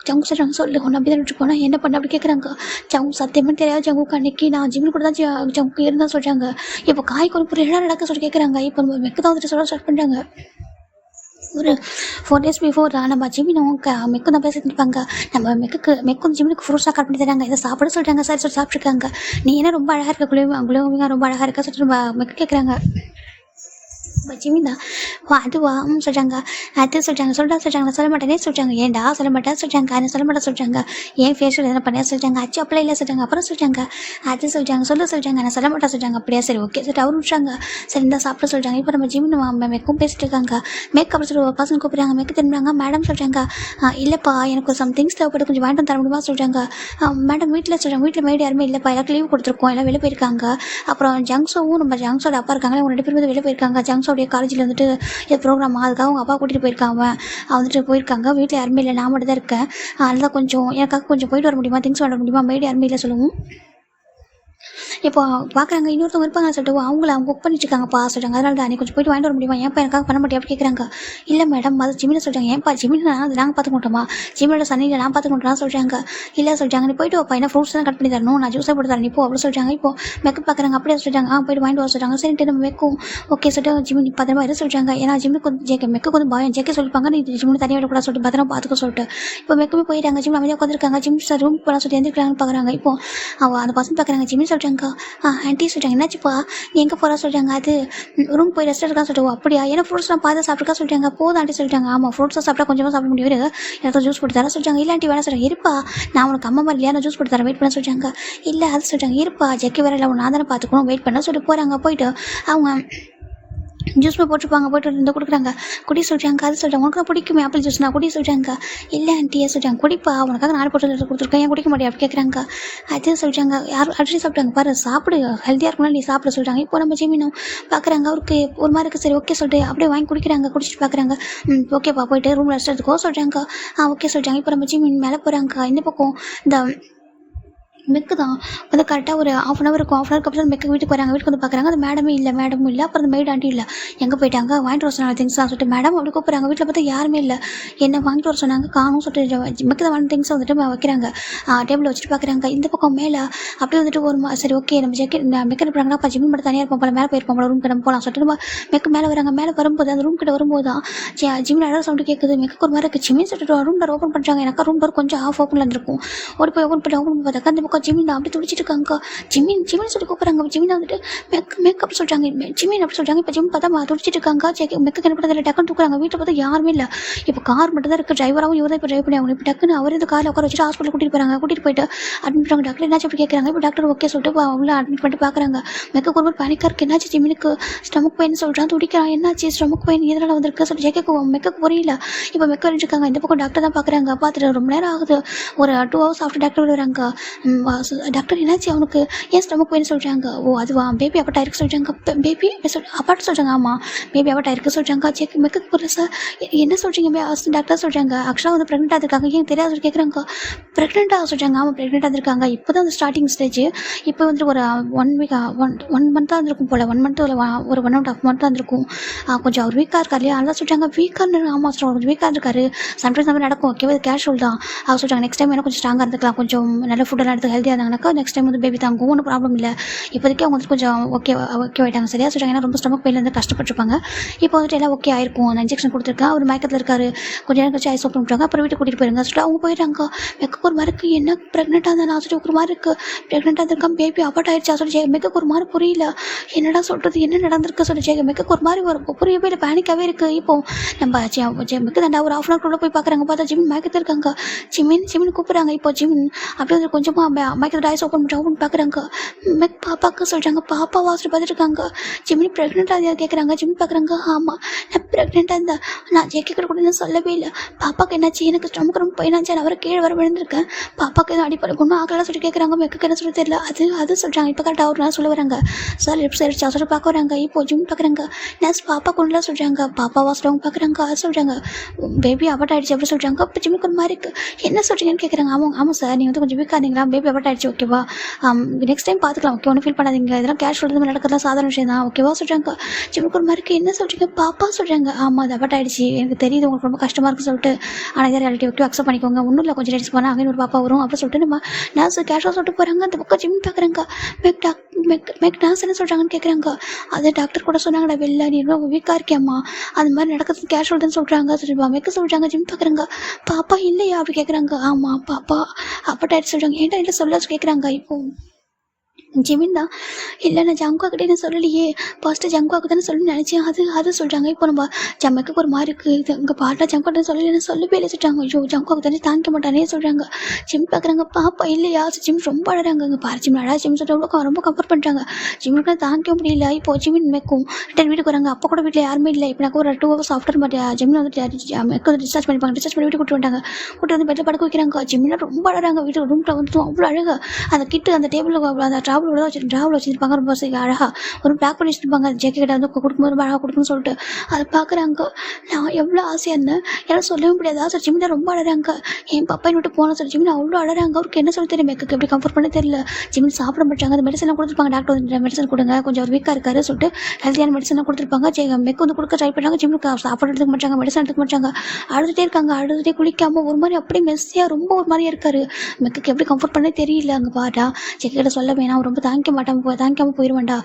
ஜங்கு சொல்கிறாங்க, சொல்லு ஒன்று அப்படி தான் விட்டு போனால் என்ன பண்ண அப்படி கேட்குறாங்க. ஜங்கு சத்தியமாக தெரியாது. ஜங்குக்கு அன்னைக்கு நான் ஜிம்மில் கூட தான் ஜங்கு மெக்கு இருந்தால் சொல்கிறாங்க. இப்போ காய்க்கு ஒரு புரியல என்ன நடக்க சொல்லி கேட்குறாங்க. இப்போ நம்ம மெக்கு தான் வந்துட்டு சொல்ல ஸ்டார்ட் பண்ணுறாங்க. ஒரு 4 டேஸ் பிஃபோர் நம்ம ஜிமினும் மெக்கும் தான் பேசிட்டு இருப்பாங்க. நம்ம மெக்கும் ஜிமினுக்கு ஃப்ரூட்ஸ்லாம் கட் பண்ணி தராங்க. இதை சாப்பிட சொல்லிட்டாங்க சார் சொல்லி சாப்பிட்ருக்காங்க. நீ என்ன ரொம்ப அழகாக இருக்க குளோவிங்காக ரொம்ப அழகாக இருக்கா சொல்லிட்டு நம்ம மெக்கு கேட்குறாங்க. ஜிமின் தான் அதுவா சொல்கிறாங்க. அது சொல்கிறாங்க சொல்கிறாங்க சொல்ல மாட்டேனே சொல்கிறாங்க. ஏன்டா சொல்ல மாட்டேன் சொல்கிறாங்க. அதை சொல்ல மாட்டேன் சொல்கிறாங்க. ஏன் ஃபேஷியல் எதனா பண்ண சொல்கிறாங்க. அச்சு அப்பெல்லாம் இல்லை சொல்கிறாங்க. அப்புறம் சொல்கிறாங்க அது சொல்கிறாங்க சொல்கிறாங்க. நான் சொல்ல மாட்டேன் சொல்கிறாங்க. அப்படியா சரி ஓகே சரி அவரு விட்றாங்க. சரி இந்த சாப்பிட சொல்கிறாங்க. இப்போ நம்ம ஜிமின் மெக்கும் பேசிட்டு இருக்காங்க. மேக்கப் சொல்லி ஒரு பர்சன் கூப்பிட்றாங்க. மெக்கு திரும்புறாங்க. மேடம் சொல்கிறாங்க இல்லைப்பா எனக்கு சம் திங்ஸ் தேவைப்பட்டு கொஞ்சம் வாங்கிட்டு தர முடியுமா சொல்கிறாங்க. மேடம் வீட்டில் சொல்கிறாங்க. வீட்டில் மேடு யாருமே இல்லைப்பா எல்லாருக்கும் லீவ் கொடுத்துருக்கோம் எல்லாம் வெளியே போயிருக்காங்க. அப்புறம் ஜங்ஸோவும் நம்ம ஜங்ஸோட அப்பா இருக்காங்க. அவங்க 2 பேரும் வெளியே போயிருக்காங்க. ஜங்ஸோடைய காலேஜில் வந்துட்டு இது ப்ரோக்ராம் அதுக்காக அவங்க அப்பா கூட்டிகிட்டு போயிருக்காங்க. வந்துட்டு போயிருக்காங்க. வீட்டில் யாருமே இல்லை நான் மட்டும் தான் இருக்கேன். அதனால் கொஞ்சம் எனக்காக கொஞ்சம் போயிட்டு வர முடியுமா திங்ஸ் வாங்க முடியுமா மேடு யாருமே இல்லை சொல்லுவோம். இப்போ பார்க்குறாங்க இன்னொருத்தவங்க இருப்பாங்க சொல்லிட்டு அவங்க குக் பண்ணிட்டு இருக்காங்கப்பா சொல்கிறாங்க. அதனால தான் நீ கொஞ்சம் போயிட்டு வாங்கிட்டு வர முடியுமா ஏன்ப்பா எனக்காக பண்ண மாட்டேன் அப்படி கேட்குறாங்க. இல்லை மேடம் அது ஜிமினை சொல்கிறாங்க. ஏன்ப்பா ஜிமினை நாங்கள் பார்த்துக்க மாட்டோமா ஜிமினோட சன்னியில் நான் பார்த்துக்க மாட்டோம்னா சொல்கிறாங்க. இல்லை சொல்கிறாங்க நீ போயிட்டு வைப்பா என்ன ஃப்ரூட்ஸ் தான் கட் பண்ணி தரணும் நான் ஜூஸை போட்டு தரேன் இப்போ அப்படி சொல்கிறாங்க. இப்போ மெக்கு பார்க்குறாங்க அப்படியே சொல்கிறாங்க. போயிட்டு வாங்கிட்டு வர சொல்கிறாங்க. சரிட்டு நம்ம மெக்கும் ஓகே சொல்லிட்டு ஜிமின் பத்திரமா இரு சொல்கிறாங்க. ஏன்னா ஜிம்முக்கு கொஞ்சம் மெக்கு கொஞ்சம் பயம் ஜெக்கே சொல்லிப்பாங்க நீ ஜிம்னு தனியாக விடக்கூடாது சொல்லிட்டு பத்திரமா பார்த்துக்க சொல்லிட்டு இப்போ மெக்குமே போயிட்டாங்க. ஜிம் அமைதியாக உட்காந்துருக்காங்க. ஜிம் சார் ரூம் போகலாம் சொல்லிட்டு எந்திரிக்கிறாங்கன்னு பார்க்குறாங்க. இப்போ அந்த பசங்க பார்க்குறாங்க. ஜிமின் சொல்கிறாங்க ஆண்டி சொல்கிறாங்க என்னாச்சுப்பா நீ எங்கே போகிறா சொல்கிறாங்க. அது ரூம் போய் ரெஸ்ட் எடுக்கான்னு சொல்லிட்டு அப்படியா ஏன்னா ஃப்ரூட்ஸ்லாம் பார்த்து சாப்பிட்ருக்கா சொல்கிறாங்க. போதும் ஆண்டி சொல்லிட்டாங்க. ஆமாம் ஃப்ரூட்ஸை சாப்பிட்டா கொஞ்சமாக சாப்பிட முடியும் எனக்கு ஜூஸ் போட்டு தர சொல்கிறாங்க. இல்லை ஆண்டி வேணா சொல்கிறாங்க. இருப்பா நான் உனக்கு அம்மா மாதிரி இல்லையா நான் ஜூஸ் போட்டு தரேன் வெயிட் பண்ண சொல்கிறாங்க. இல்லை அது சொல்கிறாங்க. இருப்பா ஜெக்கி வேற இல்லை நான் தானே பார்த்துக்கணும் வெயிட் பண்ண சொல்லிட்டு போகிறாங்க. போயிட்டு அவங்க ஜூஸ் போட்டுருப்பாங்க. போய்ட்டு வந்து கொடுக்குறாங்க. குடி சொல்கிறாங்க. அது சொல்கிறாங்க உனக்கு பிடிக்குமே ஆப்பிள் ஜூஸ் நான் குடி சொல்கிறாங்க. இல்லை ஆண்டியே சொல்கிறாங்க குடிப்பா உனக்காக 4 போட்டு கொடுத்துருக்கேன் ஏன் குடிக்க மாட்டேன் அப்படி கேட்குறாங்க. அது சொல்கிறாங்க யாரும் அடிச்சு சாப்பிட்டாங்க பாரு சாப்பிடு ஹெல்த்தியாக இருக்கணும் நீ சாப்பிட சொல்கிறாங்க. இப்போ நம்ம ஜிமினும் பார்க்குறாங்க. அவருக்கு ஒரு மாதிரி இருக்குது. சரி ஓகே சொல்லிட்டு அப்படியே வாங்கி குடிக்கிறாங்க. குடிச்சிட்டு பார்க்குறாங்க. ஓகேப்பா போயிட்டு ரூம் ரெஸ்ட் எடுத்துக்கோ சொல்கிறாங்க. ஓகே சொல்கிறாங்க. இப்போ நம்ம ஜிமின் மேலே போகிறாங்க. இந்த பக்கம் இந்த மெக்கு தான் வந்து கரெக்டாக ஒரு ½ hour இருக்கும். ½ hour அப்புறம் மெக்கு வீட்டுக்கு வராங்க. வீட்டுக்கு வந்து பார்க்குறாங்க. அது மேடமும் இல்லை. அப்புறம் அந்த மெய்ட் ஆண்டி இல்லை எங்கே போயிட்டாங்க வாங்கிட்டு வர சொன்னாங்க திங்ஸ்லாம் சொல்லிட்டு மேடம் அப்படி கூப்பிட்றாங்க. வீட்டில் பார்த்தா யாருமே இல்லை. என்ன வாங்கிட்டு வர சொன்னாங்க காணும் சொல்லிட்டு மெக்கு தான் வாங்கின திங்ஸை வந்துட்டு வைக்கிறாங்க. டேபிள் வச்சுட்டு பார்க்குறாங்க. இந்த பக்கம் மேலே அப்படியே வந்துட்டு ஒரு சரி ஓகே நம்ம மெக்கு என்ன பண்ணுறாங்கன்னா அப்போ ஜிம் மட்டும் தனியாக இருப்போம் போல மேலே போயிருப்போம் போல ரூம் நம்ம போகலாம் சொல்லிட்டு நம்ம மெக்கு மேலே வராங்க. மேலே வரும்போது அந்த ரூம் கிட்ட வரும்போது தான் ஜிமின் அழகாக சவுண்டு கேட்குது. மெக்கு ஒரு மாதிரி இருக்குது. ஜிமின் சொல்லிட்டு ரூம் டோர் ஓப்பன் பண்ணுறாங்க. எனக்கு ரூம் டோர் கொஞ்சம் ஆஃப் ஓப்பனில் இருந்திருக்கும். ஓடி போய் ஓப்பன் பார்த்தாக்கா அந்த பக்கம் ஜிமின் அப்படி துடிச்சிட்டு இருக்காங்க. ஜிமின் சொல்லி கூப்பிட்றாங்க. ஜிமின் வந்துட்டு மேக்கப் சொல்கிறாங்க. ஜிமின் அப்படி சொல்கிறாங்க. இப்போ ஜிமின் பார்த்தா துடிச்சிட்டு இருக்காங்க. மெக்கு என்ன பண்ணுறது டக்குன்னு தூக்குறாங்க. வீட்டில் பார்த்தா யாருமே இல்லை. இப்போ கார் மட்டும் தான் இருக்குது. டிரைவராகவும் இவர் தான் இப்போ ட்ரைவ் பண்ணி ஆகணும். இப்போ டக்குன்னு அவர் இந்த காரில் உட்கார வச்சுட்டு ஹாஸ்பிட்டல் கூட்டிகிட்டு போகிறாங்க. கூட்டிகிட்டு போயிட்டு அட்மிட் பண்ணுறாங்க. டாக்டர் என்னாச்சு அப்படி கேட்குறாங்க. இப்போ டாக்டர் ஓகே சொல்லிட்டு உள்ள அட்மிட் பண்ணிட்டு பார்க்குறாங்க. மெக்கு ஒரு பேனிக்காக இருக்குது. என்னாச்சு ஜிமினுக்கு ஸ்டமக் பெயின் சொல்கிறான் துடிக்கிறான். என்னாச்சு ஸ்டமக் பெயின் எதனால் வந்திருக்கு சொல்லி ஜெக்கு மெக்கு புரியல. இப்போ மெக்கு வரைஞ்சிருக்காங்க. இந்த பக்கம் டாக்டர் தான் பார்க்குறாங்க. பார்த்துட்டு ரொம்ப நேரம் ஆகுது. ஒரு 2 hours ஆஃப்டர் டாக்டர் வராங்க. டாக்டர் என்னாச்சு அவனுக்கு ஏன் ஸ்டமக் பெயின் சொல்கிறாங்க. அதுவா பேபி அப்பாட்டா இருக்கு சொல்கிறாங்க. பேபி அப்பாட்ட சொல்கிறாங்க. ஆமாம் பேபி அப்பாட்டா இருக்கு சொல்கிறாங்க. செக் மெக்கு புரியல சார் என்ன சொல்கிறீங்க டாக்டர் சொல்கிறாங்க. ஆக்சுவலாக வந்து ப்ரெக்னெண்ட்டாக இருக்காங்க. ஏன் தெரியாது கேட்குறாங்க. ப்ரெக்னெண்ட்டாக சொல்கிறாங்க. ஆமாம் ப்ரெக்னெண்ட்டாக இருக்காங்க. இப்போ தான் அந்த ஸ்டார்டிங் ஸ்டேஜ். இப்போ வந்துட்டு ஒரு 1 week 1 month தான் இருந்திருக்கும் போல் 1 month ஒரு 1.5 month தான் இருந்திருக்கும். கொஞ்சம் அவர் வீக்காக இருக்கார் இல்லையா அதெல்லாம் சொல்கிறாங்க. வீக்காக ஆமாம் சொல்கிறாங்க கொஞ்சம் வீக்காக இருக்காரு. சம்டைம்ஸ் நம்ம நடக்கும் ஓகே அது கேஷுவல் தான். அவர் சொல்கிறாங்க நெக்ஸ்ட் டைம் வேணால் கொஞ்சம் ஸ்ட்ராங்காக இருந்துக்கலாம். கொஞ்சம் நல்ல ஃபுட்டெல்லாம் எடுத்து ஹெல்த்தியாக இருந்தாங்கனாக்கா நெக்ஸ்ட் டைம் வந்து பேபி தாங்கும் ஒன்றும் ப்ராப்ளம் இல்லை. இப்போதைக்கு அவங்க வந்து கொஞ்சம் ஓகே ஆகிட்டாங்க சரியா சொல்கிறாங்க. ஏன்னா ரொம்ப ஸ்டமக் பெயின்லேருந்து கஷ்டப்பட்டுருப்பாங்க. இப்போ வந்துட்டு எல்லாம் ஓகே ஆயிருக்கும். அந்த இன்ஜெக்ஷன் கொடுத்துருக்கேன். அவர் மயக்கத்தில் இருக்காரு. கொஞ்சம் நேரம் கழிச்சு ஐஸ் ஓப்பன் பண்ணுறாங்க. அப்புறம் வீட்டுக்கு கூட்டிகிட்டு போயிருங்க சொல்லிட்டு அவங்க போயிடுறாங்க. மெக்கு ஒரு மாதிரி இருக்குது. என்ன ப்ரெக்னெண்ட்டாக இருந்தா நான் சொல்லிட்டு ஒரு மாதிரி இருக்குது. ப்ரெக்னெண்ட்டாக இருக்கான் பேபி அப்பாட் ஆயிடுச்சா சொல்லி மெக்கு ஒரு மாதிரி புரியல. என்னடா சொல்கிறது என்ன நடந்திருக்கு சொல்லி மெக்கு ஒரு மாதிரி புரியவே இல்லை பேனிக்காகவே இருக்குது. இப்போ நம்ம மெக்கு தாண்டா ஒரு ½ hour போய் பார்க்குறாங்க. பார்த்தா ஜிமின் மயக்கத்தில் இருக்காங்க. ஜிமின் கூப்பிட்றாங்க. இப்போ ஜிமின் அப்படியே வந்து கொஞ்சமாக மயக்கத்தில் ஐஸ் ஓப்பன் பார்க்குறாங்க. மெக் பாப்பாவுக்கு சொல்கிறாங்க. பாப்பா வாசல் பார்த்துட்டு இருக்காங்க. ஜிமின் ப்ரெக்னெண்ட்டாக யார் கேட்குறாங்க. ஜிமின் பார்க்குறாங்க. ஆமாம் நான் ப்ரெக்னெண்ட்டாக இருந்தேன். நான் ஜெக்கிக்கிட்ட கூட நான் சொல்லவே இல்லை. பாப்பாவுக்கு என்னாச்சு எனக்கு ஸ்டமக் ரொம்ப பெயினாச்சு நான் அவரை கீழே வர விழுந்திருக்கேன். பாப்பாவுக்கு எதுவும் அடிப்படை ஒன்றும் ஆகலாம் சொல்லி கேட்குறாங்க. மெக்கு என்ன சொல்லி தெரியல. அது சொல்கிறாங்க. இப்போ கரெக்டாக ஒரு நாள் சொல்ல வராங்க. சார் லிப்ஸ் அடிச்சா சொல்லி பார்க்க வராங்க. இப்போ ஜிம் பார்க்குறாங்க. நர்ஸ் பாப்பா கொண்டுலாம் சொல்கிறாங்க. பாப்பா வாசலவங்க பார்க்குறாங்க. அது சொல்கிறாங்க பேபி அபாட் ஆகிடுச்சு அப்படி சொல்கிறாங்க. இப்போ ஜிம்முக்கு ஒரு மாதிரி இருக்குது என்ன சொல்கிறீங்கன்னு கேட்குறாங்க. ஆமாம் சார் நீங்கள் வந்து கொஞ்சம் வீக்காக இருந்தீங்களா பேபி அபர்ட் ஆயிடுச்சு ஓகேவா. நெக்ஸ்ட் டைம் பார்த்துக்கலாம் ஓகே, ஒன்றும் ஃபீல் பண்ணாதீங்க, இதெல்லாம் கேஷுவல் இது நடக்கிறதுலாம் சாதாரண விஷயம் தான் ஓகேவா சொல்கிறாங்க. ஜிம்முக்கு ஒரு மாதிரி என்ன சொல்கிறீங்க பாப்பா சொல்கிறாங்க. ஆமாம் அது அபர்ட் ஆயிடுச்சு, எனக்கு தெரியுது உங்களுக்கு ரொம்ப கஷ்டமாக இருக்குன்னு சொல்லிட்டு, ஆனால் இதை ரியாலிட்டி ஓகே அக்செப்ட் பண்ணிக்கோங்க, ஒன்றும் இல்லை கொஞ்சம் டேஸ் போனால் அங்கே ஒரு பாப்பா வரும் அப்படின்னு சொல்லிட்டு நம்ம நர்ஸ் கேஷுவல் சொல்லிட்டு போகிறாங்க. அந்த பக்கம் ஜிம் பார்க்குறாங்க. மெக் நர்ஸ் என்ன சொல்கிறாங்கன்னு கேட்குறாங்க. அது டாக்டர் கூட சொன்னாங்கடா வெளில நீ ரொம்ப வீக்காக இருக்கியாம்மா, அது மாதிரி நடக்கிறது கேஷுவல் தான் சொல்கிறாங்க சொல்லிட்டு மெக்க சொல்கிறாங்க. ஜிம் பார்க்குறாங்க. பாப்பா இல்லையா அப்படி கேட்குறாங்க. ஆமாம் பாப்பா அபர்ட் ஆயிடுச்சு சொல்கிறாங்க. ஏன்டா இல்லை சொல்ல கேட்குறாங்க. இப்போ ஜிமின் தான் இல்லை நான் ஜங்குவாக்கிட்டே நான் சொல்லலையே, ஃபஸ்ட்டு ஜங்குவாக்கு தானே சொல்லணும்னு நினச்சேன், அது சொல்கிறாங்க. இப்போ நம்ம ஜம்மைக்கு ஒரு மாதிரி இருக்குது, இது இங்கே பாட்டா ஜங்குவாட்ட சொல்லலை நான் சொல்லவே இல்லை சொல்கிறாங்க. ஐயோ ஜங்குவாக்கு தானே தாங்கிக்க மாட்டானே சொல்கிறாங்க. ஜிம் பார்க்குறாங்க. பாப்பா இல்லையா ஜிம் ரொம்ப அழகாங்க. இங்கே பாரு ஜிம் அழகா ஜிம் சொல்லிட்டு ரொம்ப கம்ஃபர்ட் பண்ணுறாங்க. ஜிம்முக்கு தாங்கிக்க முடியல. இப்போ ஜிமின் மெக்கும் ரிட்டன் வீட்டுக்கு வராங்க. அப்போ கூட வீட்டில் யாருமே இல்லை. இப்போ எனக்கு ஒரு 2 hours ஆஃப்டர் மாதிரி ஜிமின் வந்து மெக்கு வந்து டிஸ்சார்ஜ் பண்ணிப்பாங்க. டிஸ்சார்ஜ் பண்ணி வீட்டுக்கு கூட்டு வந்தாங்க. கூட்டு வந்து பெட்டில் படுக்க வைக்கிறாங்க. ஜிம்மில் ரொம்ப அழகாங்க. வீட்டு ரூமில் வந்து அவ்வளோ அழகாக அந்த கிட்டு அந்த டேபிளில் அந்த ட்ராவல் வச்சுருப்பாங்க. ரொம்ப அழகாக ஒரு பேக் பண்ணி வச்சுருப்பாங்க. ஜேக்கே கிட்ட வந்து கொடுக்கும்போது ரொம்ப அழகாக கொடுக்குன்னு சொல்லிட்டு அதை பார்க்குறாங்க. நான் எவ்வளோ ஆசையாக இருந்தேன், யாரும் சொல்லவே முடியாது. சார் ஜிமின் தான் ரொம்ப அழகாங்க. என் பப்பா விட்டு போன சார் ஜிமின் அவ்வளோ அழகாங்க. அவருக்கு என்ன சொல்ல தெரியும், மெக்கு எப்படி கம்ஃபர்ட் பண்ண தெரியல. ஜிமின் சாப்பிட மாட்டாங்க. அந்த மெடிசன்லாம் கொடுத்துருப்பாங்க. டாக்டர் வந்து மெடிசன் கொடுங்க, கொஞ்சம் ஒரு வீக்காக இருக்காரு சொல்லிட்டு ஹெல்த்தியான மெடிசன்லாம் கொடுத்துருப்பாங்க. மெக்கு வந்து கொடுக்க ட்ரை பண்ணாங்க. ஜிம்முக்கு சாப்பாடு எடுத்துக்க மாட்டாங்க, மெடிசன் எடுத்துக்க மாட்டாங்க. அழுதுகிட்டே இருக்காங்க. அழுதுகிட்டே குளிக்காமல் ஒரு மாதிரி அப்படியே மெஸ்ஸியாக ரொம்ப ஒரு மாதிரியாக இருக்காரு. மெக்குக்கு எப்படி கம்ஃபர்ட் பண்ணே தெரியல. அங்கே பாட்டா ஜெக்கிட்ட சொல்ல வேணாம், ரொம்ப தாங்கிக்காமல் போயிடுவேன்டா,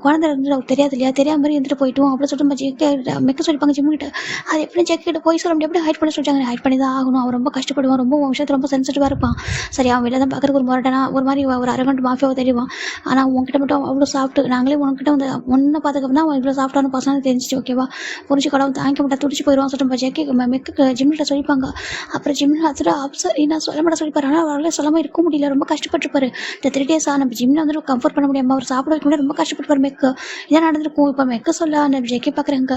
குழந்தை இருந்து அவருக்கு தெரியாது இல்லையா, தெரியாத மாதிரி இருந்துட்டு போயிட்டோம் அப்படின்னு சொல்லிட்டு மெக்க சொல்லிப்பாங்க ஜிம்முக்கிட்ட. அது எப்படி ஜெக்கிட்ட போய் சொல்ல முடியும், எப்படி ஹைட் பண்ண சொல்லிட்டாங்க. ஹைட் பண்ணி தான் ஆகணும், அவன் ரொம்ப கஷ்டப்படுவான், ரொம்ப விஷயத்தில் ரொம்ப சென்சிட்டிவாக இருப்பான். சரி அவன் வெளில தான் பார்க்குறதுக்கு ஒரு முரட்டானா ஒரு மாதிரி ஒரு அரகண்ட் மாஃபியாவை தெரியும். ஆனால் உங்ககிட்ட மட்டும் அவ்வளோ சாப்பிட்டு நாங்களே உங்ககிட்ட வந்து ஒன்றை பார்த்துக்கப்புனா அவன் இவ்வளோ சாப்பிட்டான்னு பசங்க தெரிஞ்சிச்சு ஓகேவா. புரிஞ்சு கடவுள் தாங்கிக்க மாட்டா துடிச்சு போயிடுவான் சொல்லிட்டு ஜெக்கி மெக்கு ஜிம்மிட்ட சொல்லிப்பாங்க. அப்புறம் ஜிம்மில் அதில் அப்சர் நான் சொல்ல மாட்டேன் சொல்லிப்பாரு. ஆனால் அவர்களே சொல்லாமல் இருக்க முடியல, ரொம்ப கஷ்டப்பட்டுருப்பாரு. இந்த 3 days நம்ம ஜிம்மில் வந்து கம்ஃபர்ட் பண்ண முடியாமல் அவர் சாப்பிட வைக்க ரொம்ப கஷ்டப்பட்டுப்பார். மெக்கு இதான் நடந்திருக்கும். இப்போ மெக்க சொல்ல அந்த ஜெக்கி பார்க்குறாங்க.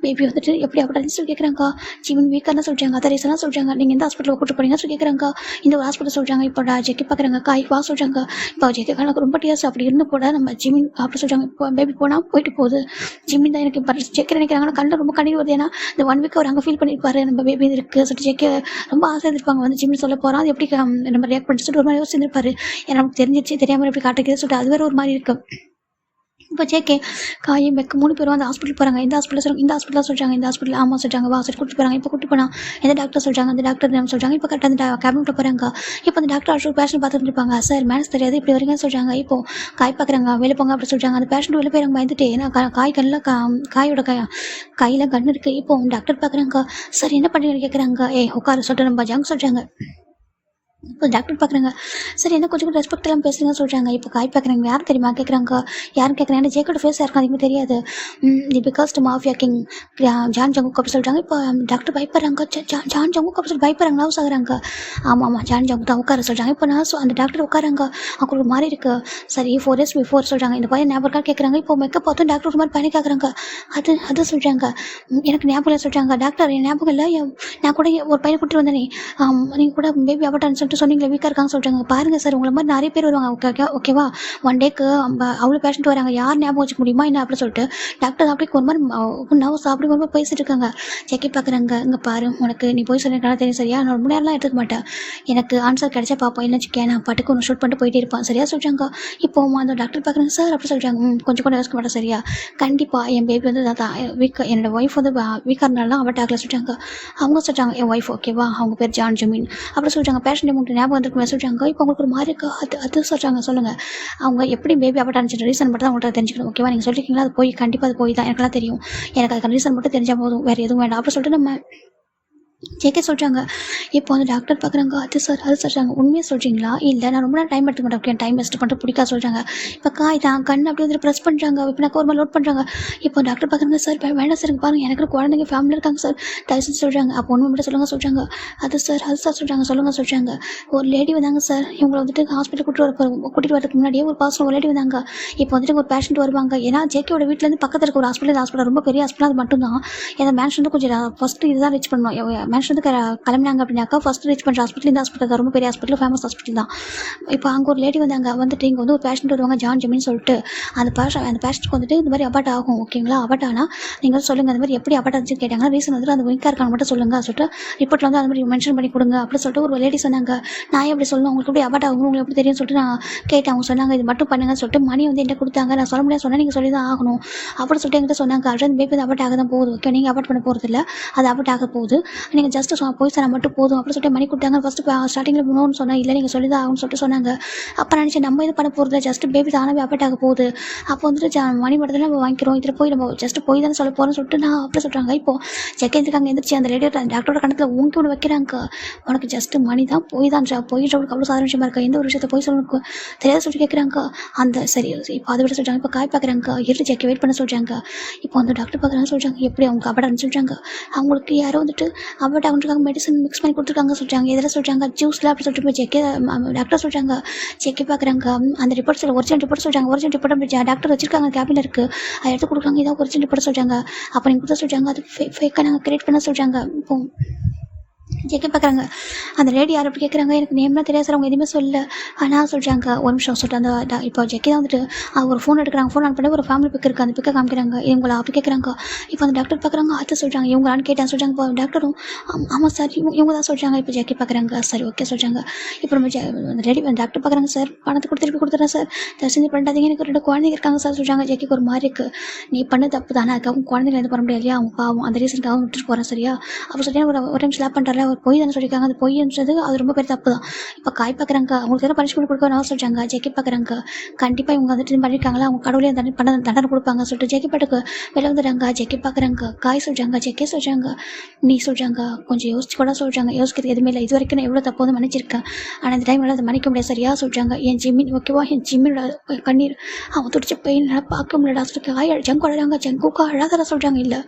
பேபி வந்துட்டு எப்படி அப்படின்னு சொல்லி கேட்குறாங்க. ஜிமின் வீக்காக தான் சொல்கிறாங்க, அதை ரீசனாக சொல்கிறாங்க. நீங்கள் எந்த ஹாஸ்பிட்டலில் கூட்டு போனீங்கன்னு சொல்லி கேட்குறாங்க. இந்த ஒரு ஹாஸ்பிட்டல் சொல்கிறாங்க. இப்போ ஜெக்கி பார்க்குறாங்க. காய் வா சொல்கிறாங்க. இப்போ ஜெக்கி எனக்கு ரொம்ப டியர்ஸ் அப்படி இருந்து கூட நம்ம ஜிமின் அப்படி சொல்கிறாங்க. இப்போ பேபி போனால் போயிட்டு போகுது. ஜிமின் தான் எனக்கு இப்போ ஜெக்கி நினைக்கிறாங்கன்னா கண்ணில் ரொம்ப கண்ணீர் வருது. ஏன்னா இந்த 1 week அவர் அங்கே ஃபீல் பண்ணியிருப்பாரு, நம்ம பேபி இருக்குது சொல்லிட்டு ஜெக்கி ரொம்ப ஆசை இருப்பாங்க. வந்து ஜிமின் சொல்ல போகிறோம், அது எப்படி நம்ம ரியாக்ட் பண்ணிட்டு சொல்லிட்டு ஒரு மாதிரி யோசிச்சிருப்பாரு. ஏன்னா நமக்கு தெரிஞ்சிச்சு தெரியாமல் எப்படி காட்டுக்குது சொல்லிட்டு அது வேறு ஒரு மாதிரி இருக்குது. இப்போ ஜேகே காய் மெக்கு 3 பேரும் அந்த ஹாஸ்பிட்டல் போகிறாங்க. இந்த ஹாஸ்பிட்டல் சொல்கிறாங்க. இந்த ஹாஸ்பிட்டல் ஆமாம் சொல்கிறாங்க. வா சரி கூப்பிட்டு போகிறாங்க. இப்போ கூப்பிட்டு போனால் எந்த டாக்டர் சொல்கிறாங்க. அந்த டாக்டர் நம்ம சொல்கிறாங்க. இப்போ கரெக்டாக அந்த கேபினெட்டில் போகிறாங்க. இப்போ அந்த டாக்டர் ஆக்சுவல் பேஷண்ட் பார்த்துட்டு இருப்பாங்க. சார் மேனஸ் தெரியாது இப்படி வரீங்கன்னு சொல்கிறாங்க. இப்போ காய் பார்க்குறாங்க. வெளில போங்க அப்படி சொல்கிறாங்க. அந்த பேஷண்ட் வெளில போயிறாங்க பயந்துட்டு. ஏன்னா காய் கண்ணில் காயோட கையில் கண் இருக்குது. இப்போ டாக்டர் பார்க்குறாங்க. சார் என்ன பண்ணுறீங்கன்னு கேட்குறாங்க. உட்கார சொல்லிட்டு நம்ம ஜங்க் சொல்கிறாங்க. இப்போ டாக்டர் பார்க்குறாங்க. சரி என்ன கொஞ்சம் ரெஸ்பெக்ட் எல்லாம் பேசுகிறீங்கன்னு சொல்கிறாங்க. இப்போ காய் பார்க்குறாங்க. யார் தெரியுமா கேட்குறாங்க. யாரும் கேட்குறாங்க. ஜேக்கோட ஃபேஸ் யாருக்கும் அதிகமாக தெரியாது. Because to mafia king John Jungkook அப்படி சொல்கிறாங்க. இப்போ டாக்டர் பயப்படுறாங்க. ஜான் ஜங்குக் அப்படி சொல்லி பயப்படுறாங்க. நர்வஸ் ஆகுறாங்க. ஆமாம் ஜான் ஜங்குக் தான் உட்கார சொல்கிறாங்க. இப்போ நர்ஸ் அந்த டாக்டர் உட்காராங்க. அவங்க ஒரு மாதிரி இருக்குது. சரி 4 days before சொல்கிறாங்க. இந்த பையன் ஞாபகம் கேட்குறாங்க. இப்போ மெக்கப் பார்த்தோம் டாக்டர் ஒரு மாதிரி பையனை கேட்குறாங்க. அது சொல்கிறாங்க. எனக்கு ஞாபகம் இல்லை சொல்கிறாங்க. டாக்டர் என் ஞாபகம் இல்லை, நான் கூட ஒரு பையனை கூட்டிட்டு வந்தேனே, நீங்கள் கூட பேபி அபட்டான்னு சொல்லிட்டு சொன்னீங்களே வீக்காக இருக்காங்க சொல்கிறாங்க. பாருங்கள் சார் உங்களை மாதிரி நிறைய பேர் வருவாங்க ஓகேவா. 1 dayக்கு அவ்வளோ பேஷண்ட் வராங்க, யார் ஞாபகம் வச்சுக்க முடியுமா என்ன அப்படி சொல்லிட்டு டாக்டர் அப்படி ஒரு மாதிரி நர்வஸ் அப்படி ஒரு மாதிரி பேசிட்டு இருக்காங்க. செக்கி பார்க்குறாங்க. இங்கே பாரு உனக்கு நீ போய் சொல்லிருக்கா தெரியும் சரியா, நான் ரொம்ப நேரம்லாம் எடுத்துக்க மாட்டேன், எனக்கு ஆன்சர் கிடைச்சா பார்ப்போம், என்ன வச்சுக்கேன் நான் பாட்டுக்கு ஒன்று ஷூட் பண்ணிட்டு போயிட்டே இருப்பான் சரியா சொல்கிறாங்க. இப்போ அந்த டாக்டர் பார்க்குறாங்க. சார் அப்படி சொல்கிறாங்க. கொஞ்சம் கூட யோசிக்க மாட்டேன் சரியா, கண்டிப்பாக என் பேபி வந்து வீக் என்னோடய ஒய்ஃப் வந்து வீக்காக இருந்தாலும் அவள் டாக்டர் சொல்கிறாங்க. அவங்க சொல்கிறாங்க என் ஒய்ஃப் ஓகேவா, அவங்க பேர் ஜான் ஜமீன் அப்படி சொல்கிறாங்க. பேஷண்ட் உங்களுக்கு ஞாபகம் வந்துருக்குமே சொல்கிறாங்க. இப்போ உங்களுக்கு ஒரு மாதிரி இருக்குது. அது சொல்கிறாங்க. சொல்லுங்கள் அவங்க எப்படி பேபி அபட்டான்னு ரீசன் மட்டும் தான் உங்கள்கிட்ட தெரிஞ்சுக்கணும் ஓகேவா. நீங்கள் சொல்லியிருக்கீங்களா அது போய் கண்டிப்பாக அது போய் தான் எனக்குலாம் தெரியும், எனக்கு அதுக்கான ரீசன் மட்டும் தெரிஞ்சால் போதும், வேறு எதுவும் வேண்டாம் அப்படி சொல்லிட்டு நம்ம ஜேகே சொல்கிறாங்க. இப்போ வந்து டாக்டர் பார்க்குறாங்க. அது சொல்கிறாங்க. உண்மையாக சொல்கிறீங்களா இல்லை நான் ரொம்ப நேரம் டைம் எடுத்துக்க மாட்டேன், டைம் வேஸ்ட் பண்ணிட்டு பிடிக்கா சொல்கிறாங்க. இப்போ காய் தான் கண் அப்படி வந்து ப்ரெஸ் பண்ணுறாங்க. இப்போ நான் ஒரு லோட் பண்ணுறாங்க. இப்போ டாக்டர் பார்க்குறாங்க. சார் வேண்டாம் சார் பாருங்கள் எனக்கு குழந்தைங்க ஃபேமிலி இருக்காங்க சார் தயவுசெய்து சொல்கிறாங்க. அப்போ ஒன்று மட்டும் சொல்கிறாங்க. அது சார் சொல்கிறாங்க. சொல்கிறாங்க. ஒரு லேடி வந்தாங்க சார், இவங்களை வந்துட்டு ஹாஸ்பிட்டல் கூட்டிகிட்டு வரதுக்கு முன்னாடியே ஒரு பாசம் ஒரு லேடி வந்தாங்க. இப்போ வந்துட்டு ஒரு பேஷண்ட் வருவாங்க. ஏன்னா ஜேகேயோட வீட்டிலேருந்து பக்கத்தில் இருக்க ஒரு ஹாஸ்பிட்டல் ரொம்ப பெரிய ஹாஸ்பிட்டல் அது மட்டும்தான். ஏன்னா மேன்ஷன் வந்து கொஞ்சம் ஃபஸ்ட்டு இதுதான் ரீச் பண்ணணும், மேன்ஷன் கிளம்பினாங்க அப்படின்னாக்கா ஃபஸ்ட் ரீச் பண்ணுற ஹாஸ்பிட்டல் இந்த ஹாஸ்பிட்டல் தான், ரொம்ப பெரிய ஹாஸ்பிட்டல், ஃபேமஸ் ஹாஸ்பிட்டல் தான். இப்போ அங்கே ஒரு லேடி வந்து அங்கே வந்துட்டு இங்கே வந்து ஒரு பேஷண்ட் வருவாங்க ஜான் ஜெமின்னு சொல்லிட்டு. அந்த பேஷண்ட்க்கு வந்துட்டு இந்த மாதிரி அபார்ட் ஆகும், ஓகேங்களா? அபார்ட் ஆனால் நீங்கள் சொல்லுங்கள் அந்த மாதிரி எப்படி அபார்ட் ஆச்சுன்னு கேட்டாங்கன்னா ரீசன் வந்துட்டு அந்த விங்காக இருக்கான்னு மட்டும் சொல்லுங்கள் சொல்லிட்டு ரிப்போர்ட்டில் வந்து அந்த மாதிரி மென்ஷன் பண்ணி கொடுங்க அப்படின்னு சொல்லிட்டு ஒரு லேடி சொன்னாங்க. நான் எப்படி சொல்லணும், உங்களுக்கு எப்படி அபார்ட் ஆகும் உங்களுக்கு எப்படி தெரியும் சொல்லிட்டு நான் கேட்டேன். அவங்க சொன்னாங்க இது மட்டும் பண்ணுங்கன்னு சொல்லிட்டு மணி வந்து என்கிட்ட கொடுத்தாங்க. நான் சொல்ல முடியாது சொன்னால் நீங்கள் சொல்லி தான் ஆகணும் அப்படின்னு சொல்லிட்டு என்கிட்ட சொன்னாங்க. ஆல்ரெடி பேபி வந்து அபார்ட் ஆக தான் போகுது, ஓகே? நீங்கள் அபார்ட் பண்ண போகிறது இல்லை, அது அபார்ட் ஆக போகுது, நீங்கள் ஜஸ்ட் போய் சொன்னால் மட்டும் போதும் அப்படின்னு சொல்லிட்டு மணி கொடுத்தாங்க. ஃபஸ்ட்டு ஸ்டார்டிங்கில் போகணும்னு சொன்னால் இல்லை நீங்கள் சொல்லி தான் ஆகும்னு சொல்லிட்டு சொன்னாங்க. அப்போ நினச்சேன் நம்ம இது பண்ண போகிறது ஜஸ்ட் பேபி தானே அபார்ட் ஆக போகுது, அப்போ வந்துட்டு மணி மட்டும் நம்ம வாங்கிக்கிறோம், இதில் போய் நம்ம ஜஸ்ட் போய் தானே சொல்ல போகிறோம்னு சொல்லிட்டு நான் அப்படி சொல்கிறாங்க. இப்போ செகண்டுக்காங்க எந்திரிச்சு அந்த லேடியோட டாக்டரோட கணத்தில் ஊங்கி ஒன்று வைக்கிறாங்க. உனக்கு ஜஸ்ட் மணி தான் போய் தான் போயிடுறவங்களுக்கு அவ்வளோ சாதாரண விஷயமா இருக்கா, எந்த ஒரு விஷயத்த போய் சொல்லுங்க தெரியாத சொல்லி கேட்குறாங்க. அந்த சரி இப்போ அதை விட சொல்கிறாங்க. இப்போ காய் பார்க்குறாங்க, இருந்து செக் வெயிட் பண்ண சொல்கிறாங்க. இப்போ வந்து டாக்டர் பார்க்குறாங்கன்னு சொல்கிறாங்க. எப்படி அவங்க அபடான்னு சொல்கிறாங்க. அவங்களுக்கு யாரோ வந்துட்டு அபட் அவங்களுக்காக மெடிசன் மிக்ஸ் பண்ணி கொடுத்துருக்காங்க சொல்கிறாங்க. எதில் சொல்கிறாங்க ஜூஸில் அப்படி சொல்லிட்டு போய் செக்கே டாக்டர் சொல்கிறாங்க. செக்கே பார்க்குறாங்க. அந்த ரிப்போர்ட்ஸில் ஒரிஜினல் ரிப்போர்ட் சொல்கிறாங்க. ஒரிஜினல் ரிப்போர்ட் டாக்டர் வச்சிருக்காங்க, கேபினில் இருக்குது, அதை எடுத்து கொடுக்குறாங்க. இதான் ஒரிஜினல் ரிப்போர்ட் சொல்கிறாங்க. அப்போ நீங்கள் கொடுத்த சொல்கிறாங்க அது ஃபேக்காக நாங்கள் கிரியேட் பண்ண சொல்கிறாங்க. இப்போ கேட்க பார்க்குறாங்க. அந்த லேடி யார் அப்படி கேட்குறாங்க. எனக்கு நேம்லாம் தெரியாது சார், அவங்க எதுவுமே சொல்ல. ஆனால் சொல்கிறாங்க ஒரு நிமிஷம் சொல்லிட்டு அந்த இப்போ ஜெக்கே தான் வந்துட்டு ஒரு ஃபோன் எடுக்கிறாங்க. ஃபோன் ஆன் பண்ணி ஒரு ஃபேமிலி பிக் இருக்குது, அந்த பிக்கை காமிக்கிறாங்க. இவங்களா அப்படி கேட்குறாங்க. இப்போ அந்த டாக்டர் பார்க்குறாங்க. அதை சொல்கிறாங்க இவங்களான்னு கேட்டேன் சொல்கிறாங்க. இப்போ டாக்டரும் ஆமாம் சார் இவங்க தான் சொல்கிறாங்க. இப்போ ஜெக்கே பார்க்குறாங்க. சரி ஓகே சொல்கிறாங்க. இப்போ நம்ம ரெடி டாக்டர் பார்க்குறாங்க. சார் பணத்தை கொடுத்து திருப்பி கொடுத்துறேன் சார், தரிசனம் பண்ணிட்டாதீங்க, எனக்கு 2 குழந்தைங்க இருக்காங்க சார் சொல்கிறாங்க. ஜெக்கிக்கு ஒரு மாதிரி இருக்குது. நீ பண்ண தப்பு தானே, அதுக்காக குழந்தைங்க எது பண்ண முடியாது இல்லையா, அவங்க பாவம், அந்த ரீசனுக்காக விட்டுட்டு போகிறேன் சரியா. அப்போ சொல்லி ஒரு டைம் ஸ்லாப் பண்ணுறாரு. அவர் போய் தானே சொல்லியிருக்காங்க. அது பொய்ன்றது அது ரொம்ப பெரிய தப்பு தான். இப்போ காய் பார்க்குறாங்க. அவங்களுக்கு எதாவது பனிஷ்மெண்ட் கொடுக்க சொல்கிறாங்க. ஜெக்கி பார்க்குறாங்க. கண்டிப்பாக இவங்க வந்துட்டு பண்ணியிருக்காங்களா, அவங்க கடவுளே தண்டனை கொடுப்பாங்க சொல்லிட்டு ஜெக்கி பாட்டுக்கு வெளில வந்துடுறாங்க. ஜெக்கி பார்க்குறாங்க. காய் சொல்கிறாங்க. ஜெக்கே சொல்கிறாங்க. நீ சொல்கிறாங்க கொஞ்சம் யோசிச்சு கூட சொல்கிறாங்க. யோசிக்கிறது எதுவுமே இல்லை, இது வரைக்கும் நான் எவ்வளோ தப்பு வந்து மன்னிச்சிருக்கேன், ஆனால் இந்த டைமில் அதை மன்னிக்க முடியாது சரியா சொல்கிறாங்க. என் ஜிம்மின் ஓகேவா, என் ஜிம்மினோட கண்ணீர் அவன் துடிச்ச பெயின் பார்க்க முடியலடா சொல்லிட்டு காய் ஜங்கு அழகாங்க. ஜங்குக்கா அழகாத சொல்கிறாங்க. இல்லை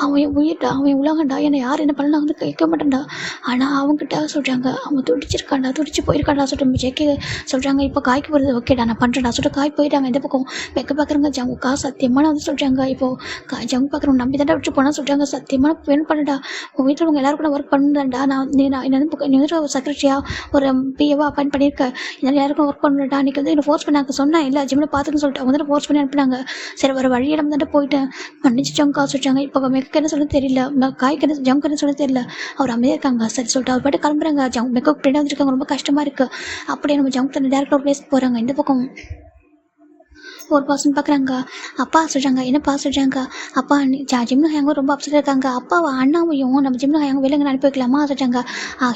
அவன் என் உயிர்டா, அவன் உலகண்டா, என்னை யார் என்ன பண்ணலாம் வந்து கேட்க மாட்டேன்டா, ஆனால் அவங்ககிட்ட சொல்கிறாங்க அவன் துடிச்சிருக்காண்டா, துடிச்சு போயிருக்காண்டா சொல்லிட்டு ஜெக்கி சொல்கிறாங்க. இப்போ காய்க்கு போகிறது ஓகேடா நான் பண்ணுறேன்டா சொல்லிட்டு காய் போயிட்டாங்க. இந்த பக்கம் வெக்க பார்க்குறாங்க. ஜங்குக்கா சத்தியமான வந்து சொல்கிறாங்க. இப்போது ஜங்கு பார்க்குறவங்க நம்பி தாண்டா விட்டு போனால் சொல்கிறாங்க. சத்தியமான வேணும் பண்ணடா, உங்கள் வீட்டில் உங்கள் எல்லாரும் கூட ஒர்க் பண்ணுதாண்டா, நீ வந்து ஒரு செக்ரட்டரியாக ஒரு பிஏவா அப்பாயின் பண்ணியிருக்கேன், இதனால் யாருக்கும் ஒர்க் பண்ணலடா, அன்றைக்கி வந்து என்ன ஃபோர்ஸ் பண்ணாங்க சொன்னேன் இல்லை ஜிம்மில் பார்த்துன்னு சொல்லிட்டு அவங்க வந்து ஃபோர்ஸ் பண்ணி அனுப்பினாங்க. சரி ஒரு வழியிடம் தாண்டா போயிட்டேன், மன்னிச்சு ஜங்கா சொல்லிட்டாங்க. இப்போ மெக்கு என்ன சொல்ல தெரியல, காய்க்கு என்ன ஜங்கு என்ன சொல்ல தெரியல, அவர் அமைதியாக இருக்காங்க. சரி சொல்லிட்டு அவர் பாட்டு கிளம்புறாங்க. மெக்கப் ஃப்ரெண்டாக வந்துருக்காங்க, ரொம்ப கஷ்டமாக இருக்குது. அப்படியே நம்ம ஜங்க் தண்ணி டேரக்டாக ஒரு பிளேஸ்க்கு போகிறாங்க. இந்த பக்கம் ஒரு பர்சன் பார்க்குறாங்க. அப்பா சொல்கிறாங்க. என்னப்பா சொல்கிறாங்க. அப்பா ஜிம்னு ஹேங்க ரொம்ப அப்செட் இருக்காங்க. அப்பாவை அண்ணாவையும் நம்ம ஜிம்னு ஹேங்க வெளில அனுப்பி வைக்கலாமா சொல்கிறாங்க.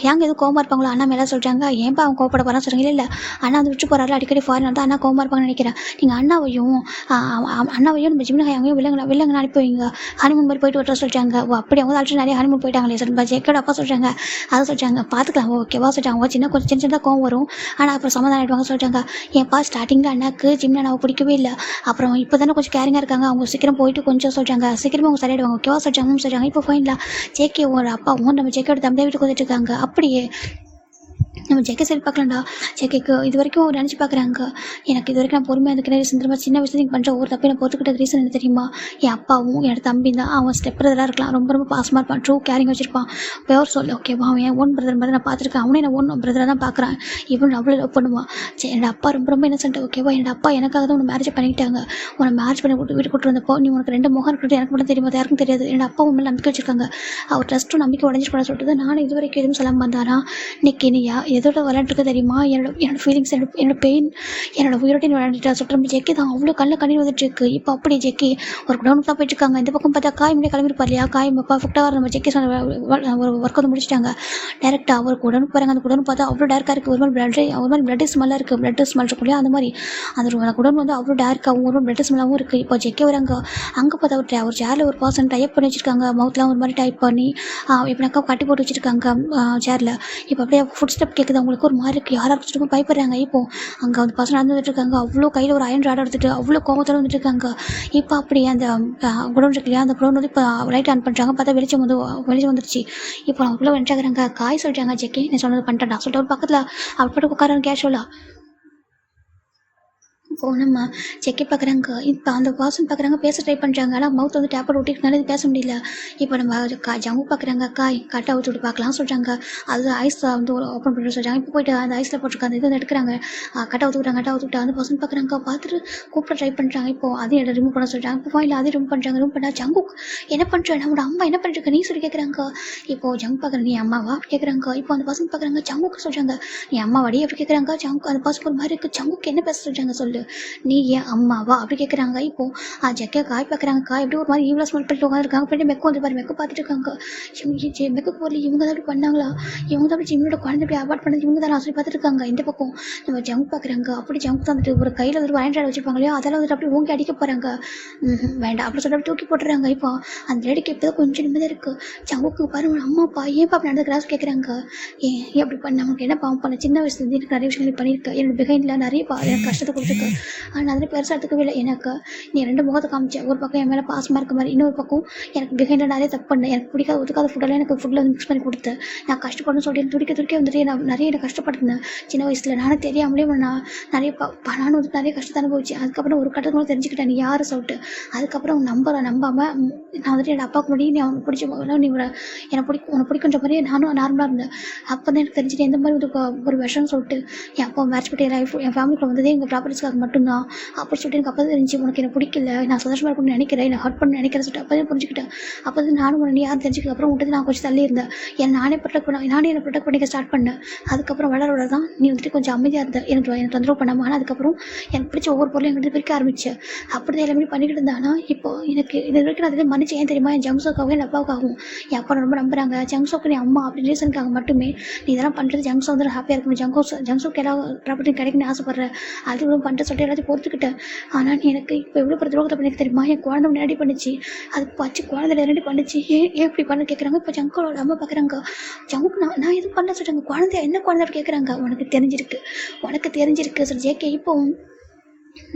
ஹேங்க எதுவும் கோவமாக இருப்பாங்களோ அண்ணா மேலே சொல்கிறாங்க. ஏன்ப்பா அவங்க கோவப்பட போகிறான்னு சொல்கிறாங்க. இல்லை அண்ணா வந்து விட்டு போகிறாரு அடிக்கடி ஃபாரின் வந்து அண்ணா கோவமாக இருப்பாங்கன்னு நினைக்கிறேன். நீங்கள் அண்ணாவையும் நம்ம ஜிம்னு ஹேங்கையும் வில்லங்க அனுப்பி வைங்க, ஹனிமூன் மாதிரி போயிட்டு வர சொல்கிறாங்க. ஓ அப்படி அவங்க ஆல்ரெடி நிறைய ஹனிமூன் போயிட்டாங்களே சொல்லுங்க. ஜெக்கோட அப்பா சொல்கிறாங்க. அதை சொல்கிறாங்க பார்த்துக்கலாம் ஓகேவா சொல்கிறாங்க. கொஞ்சம் சின்னதாக கோவம் வரும், ஆனால் அப்புறம் சமாதானம் ஆகிடுவாங்க சொல்கிறாங்க. ஏன்ப்பா ஸ்டார்டிங்கில் அண்ணாக்கு ஜிம்னா நான் பிடிக்கவே இல்லை, அப்புறம் இப்போ தானே கொஞ்சம் கேரிங்காக இருக்காங்க, அவங்க சீக்கிரம் போயிட்டு கொஞ்சம் சொல்கிறாங்க சீக்கிரமாக அவங்க சரியாயிடுவாங்க ஓகேவா சொல்கிறாங்க. சொல்கிறாங்க இப்போ ஃபைனலாக ஜேகே ஒரு அப்பாவும் நம்ம ஜேகேயோட தம்பியை விட்டு கொடுத்துட்டு இருக்காங்க. அப்படியே நம்ம ஜெக்கே சைடு பார்க்கலாம்டா. ஜெக்கேக்கு இது வரைக்கும் நினச்சி பார்க்குறாங்க. எனக்கு இது வரைக்கும் நான் பொறுமையாக இருக்கிற ரீசன் திரும்ப சின்ன வயசுல நீங்கள் பண்ணுற ஒரு தப்பை நான் பொறுத்துக்கிட்ட ரீசன் என்ன தெரியுமா, என் அப்பாவும் என்னோட தம்பி தான். அவன் ஸ்டெப் பிரதராக இருக்கலாம், ரொம்ப ரொம்ப பாசமாக இருப்பான், ட்ரூ கேரிங் வச்சிருப்பான், பேர் சொல்லு ஓகேவா. அவன் என் ஓன் பிரதர் மாதிரி நான் பார்த்துருக்கேன், அவனே நான் ஓன் பிரதராக தான் பார்க்குறேன். இவன் அவ்வளோ லவ் பண்ணுவான். சரி என்னோட அப்பா ரொம்ப ரொம்ப இன்னசென்ட் ஓகேவா. என்னோட அப்பா எனக்காக தான் உன்னை மேரேஜ் பண்ணிக்கிட்டாங்க. உன்னை மேரேஜ் பண்ணி வீட்டு கூட்டு வந்தப்போ நீ உனக்கு 2 முகம் இருக்கிறது எனக்கு மட்டும் தெரியும், அது யாருக்கும் தெரியாது. என்னோட அப்பா உண்மையில நம்பிக்கை வச்சிருக்காங்க. அவர் ட்ரஸ்ட்டும் நம்பிக்கை உடஞ்சிருக்கூடாது சொல்லிட்டு நானும் இது வரைக்கும் எதுவும் சொல்லாமல் வந்தாரா. இன்னைக்கு நீ எதோட விளையாட்டுருக்கு தெரியுமா, என்னோட ஃபீலிங்ஸ், என்னோட பெயின், என்னோட உயிரோட விளையாண்டுட்டா சொல்கிற ஜெக்கி தான் அவ்வளோ கண்ணீர் வந்துட்டு இருக்கு. இப்போ அப்படி ஜெக்கி ஒரு குடவுனுக்கு தான் போயிட்டு இருக்காங்க. இந்த பக்கம் பார்த்தா காய் முன்னே கிளம்பிருப்பார் இல்லையா, காய் பர்ஃபெக்டாக நம்ம ஜெக்கி ஒரு ஒர்க் வந்து முடிச்சிட்டாங்க. டேரெக்டாக ஒரு குடவுனுக்கு போகிறாங்க. அந்த குடவுன் பார்த்தா அவ்வளோ டேர்க்காக இருக்குது, ஒரு மாதிரி பிளட் ஸ்மெல்லாக இருக்குது, பிளட் ஸ்மெல் இருக்கும் இல்லையா அந்த மாதிரி. அந்த குடவுன் வந்து அவ்வளோ டேர்க்காகவும் ஒரு பிளட் ஸ்மெல்லாகவும் இருக்குது. இப்போ ஜெக்கி வராங்க. அங்கே பார்த்தா ஒரு சேரில் ஒரு பர்சன் டைப் பண்ணி வச்சிருக்காங்க, மவுத்லாம் ஒரு மாதிரி டைப் பண்ணி எப்படினாக்கா கட்டி போட்டு வச்சிருக்காங்க சேரில். இப்போ அப்படியே ஃபுட் ஸ்டெப் கேட்குது அவங்களுக்கு ஒரு மாதிரி இருக்குது, யாராக வச்சுட்டு பயப்படுறாங்க. இப்போ அங்கே வந்து பசங்க நடந்து வந்துட்டு இருக்காங்க. அவ்வளோ கையில் ஒரு அயன் ராட் எடுத்துட்டு அவ்வளோ கோவத்தோடு வந்துட்டு இருக்காங்க. இப்போ அப்படி அந்த குடோன் இருக்கு இல்லையா, அந்த குடோன் வந்து இப்போ லைட் ஆன் பண்ணுறாங்க. பார்த்தா வெளிச்சம் வந்துருச்சு. இப்போ அவங்களுக்குள்ள வென்றாங்க. காய் சொல்லிட்டாங்க ஜெக்கி நீ சொன்னது பண்ணிட்டேன்டா சொல்லிட்டு ஒரு பக்கத்தில் அவர் பாட்டு உட்காராங்க கேஷுவலாக. இப்போ நம்ம செக்கி பார்க்குறாங்க. இப்போ அந்த பர்சன் பார்க்குறாங்க, பேச ட்ரை பண்ணுறாங்க. ஆனால் மவுத் வந்து டேப்பர் ஒட்டிருக்கனால இது பேச முடியல. இப்போ நம்ம ஜங்கு பார்க்குறாங்க, அக்கா கட் அவுத்து விட்டு பார்க்கலாம் சொல்கிறாங்க. அது ஐஸ் வந்து ஓப்பன் பண்ணி சொல்கிறாங்க. இப்போ போயிட்டு அந்த ஐஸில் போட்டிருக்க அந்த இது வந்து எடுக்கிறாங்க. கட் அவுத்து விட்றாங்க, கட் அவுத்து விட்டு அந்த பர்சன் பார்க்குறாங்க, பார்த்துட்டு கூப்பிட ட்ரை பண்ணுறாங்க. இப்போ அதையும் எடுத்து ரிமூவ் பண்ண சொல்கிறாங்க. இப்போ ஃபைனல் அதையும் ரிமூவ் பண்ணுறாங்க. ரிமூவ் பண்ணா ஜங்கு என்ன பண்ணுற, நம்மளோட அம்மா என்ன பண்ணிருக்க நீ சொல்லி கேட்குறாங்க. இப்போ ஜங்கு பார்க்குற நீ அம்மாவா அப்படி கேட்குறாங்க. இப்போ அந்த பர்சன் பார்க்குறாங்க, ஜங்குக்கு சொல்கிறாங்க நீ அம்மாவாடி அப்படி கேட்குறாங்க. ஜங்கு அந்த பர்சன் ஒரு மாதிரி இருக்குது. ஜங்குக்கு என்ன பேச சொல்கிறாங்க சொல்லு, நீ ஏன் அம்மாவா அப்படி கேட்குறாங்க. இப்போ ஜக்கியா காய் பார்க்குறாங்க. காய் எப்படி ஒரு மாதிரி ஈவில ஸ்மெல் பண்ணிட்டு உட்காந்துருக்காங்க. பின்னாடி மெக்கு வந்து பாரு, மெக்கு பார்த்துட்டு இருக்காங்க. மெக்கு போகல, இவங்க தான் அப்படி பண்ணாங்களா, இவங்க தான் அப்படி ஜிம்மோட குழந்தை அப்படி அவாய்ட் பண்ணது இவங்க தான் சொல்லி பார்த்துட்டு இருக்காங்க. இந்த பக்கம் நம்ம ஜங்க் பார்க்குறாங்க. அப்படி ஜங்க் தான் வந்துட்டு ஒரு கையில் வந்துட்டு வாரண்டாட வச்சிருப்பாங்க இல்லையா, அதெல்லாம் வந்துட்டு அப்படி ஓங்கி அடிக்க போகிறாங்க. வேண்டாம் அப்படி சொல்லிட்டு தூக்கி போட்டுறாங்க. இப்போ அந்த லேடிக்கு இப்போ கொஞ்சம் நிம்மதியாக இருக்குது. ஜங்குக்கு பாருங்க அம்மாப்பா ஏன்ப்பா அப்படி நடந்த கிளாஸ் கேட்குறாங்க. ஏன் அப்படி பண்ண நமக்கு என்ன பாவம் பண்ண, சின்ன வயசுலேருந்து எனக்கு நிறைய விஷயங்கள் பண்ணியிருக்கேன். என்னோட பிஹைண்டில் நிறைய எனக்கு கஷ்டத்தை கொடுத்துருக்கு. ஆனால் அதில் பெருசாக எடுத்துக்கவே இல்லை. எனக்கு நீ ரெண்டு முகத்தை காமிச்சேன். ஒரு பக்கம் என் மேலே பாசமாக இருக்க மாதிரி, இன்னொரு பக்கம் எனக்கு பிஹைண்டில் நிறைய தப்பு பண்ணேன். எனக்கு பிடிக்காத ஒதுக்காத ஃபுட்டெல்லாம் எனக்கு ஃபுட்டில் வந்து மிக்ஸ் பண்ணி கொடுத்து நான் கஷ்டப்படணும்னு சொல்லிட்டு துடிக்க வந்துட்டு நான் நிறைய எனக்கு கஷ்டப்படுத்தினேன் சின்ன வயசில். நானும் தெரியாமலே நான் நிறைய நானும் வந்து நிறைய கஷ்டத்தை அனுபவிச்சேன். அதுக்கப்புறம் ஒரு கட்டத்தில் தெரிஞ்சுக்கிட்டேன் நீ யார் சொல்லிட்டு. அதுக்கப்புறம் நம்பாமல் நான் வந்துட்டு என் அப்பாவுக்கு முன்னாடி நீ அவனுக்கு பிடிச்ச நீ என்னை உனக்கு பிடிக்குன்ற மாதிரி நானும் நார்மலாக இருந்தேன். அப்போ தான் எனக்கு தெரிஞ்சுட்டு எந்த மாதிரி ஒரு விஷம்னு சொல்லிட்டு என் அப்பா மேட்ச் பண்ணி லைஃப் என் ஃபேமிலிக்குள்ள வந்ததே எங்கள் ப்ராப்பர்ட்டிஸ்க்காக மட்டும்தான் அப்படி சொல்லிட்டு எனக்கு அப்போ தான் தெரிஞ்சு உனக்கு என்ன பிடிக்கல, நான் சந்தோஷமாக இருக்கணும்னு நினைக்கிறேன், என்னை ஹர்ட் பண்ண நினைக்கிறேன் சொல்லிட்டு அப்போ தான் புரிஞ்சுக்கிட்டேன். அப்போ தான் நானும் நீ யாரும் தெரிஞ்சுக்க அப்புறம் விட்டு நான் கொஞ்சம் தள்ளி இருந்தேன். நானே என்னை ப்ரொடெக்ட் பண்ணிக்க ஸ்டார்ட் பண்ணேன். அதுக்கப்புறம் வளரோட தான் நீ வந்துட்டு கொஞ்சம் அமைதியாக இருந்த, எனக்கு தொந்தரவு பண்ணாமல். ஆனால் அதுக்கப்புறம் எனக்கு பிடிச்ச ஒவ்வொரு பொருளையும் எங்கிட்ட பிரிக்க ஆரம்பிச்சேன். அப்படி தான் எல்லாமே பண்ணிக்கிட்டு இருந்தேன். ஆனால் இப்போ எனக்கு இது வரைக்கும் நான் அதில் மன்னிச்சு ஏன் தெரியுமா, என் ஜங்ஸோக்காகவும் என் அப்பாவுக்காகவும். என் அப்பா ரொம்ப நம்புறாங்க. ஜங்ஸோக்கு நீ அம்மா அப்படி ரீசனுக்காக மட்டுமே நீ இதெல்லாம் பண்ணுறது. ஜங்ஸோ வந்து ஹாப்பியாக இருக்கணும், ஜங்ஸோக்கு எல்லா ப்ராப்பர்ட்டி கிடைக்குன்னு ஆசைப்பட்றேன். அது இவ்வளோ பண்ணுற சொல்லிட்டு எல்லாத்தையும் பொறுத்துக்கிட்டேன். ஆனால் நீ எனக்கு இப்போ எவ்வளோ பெரிய துரோகத்தை பண்ணிக்க தெரியுமா, என் குழந்தை முன்னாடி பண்ணிச்சு, அது பச்சு குழந்தை நேரடி பண்ணிச்சு, ஏன் எப்படி பண்ண கேட்குறாங்க. இப்போ ஜங்கோட அம்மா பார்க்குறாங்க. ஜங்குக்கு நான் எதுவும் பண்ண சொல்கிறாங்க. குழந்தைய என்ன குழந்தை அப்படி கேட்குறாங்க. உனக்கு தெரிஞ்சிருக்கு சொல்லி ஜேகே. இப்போ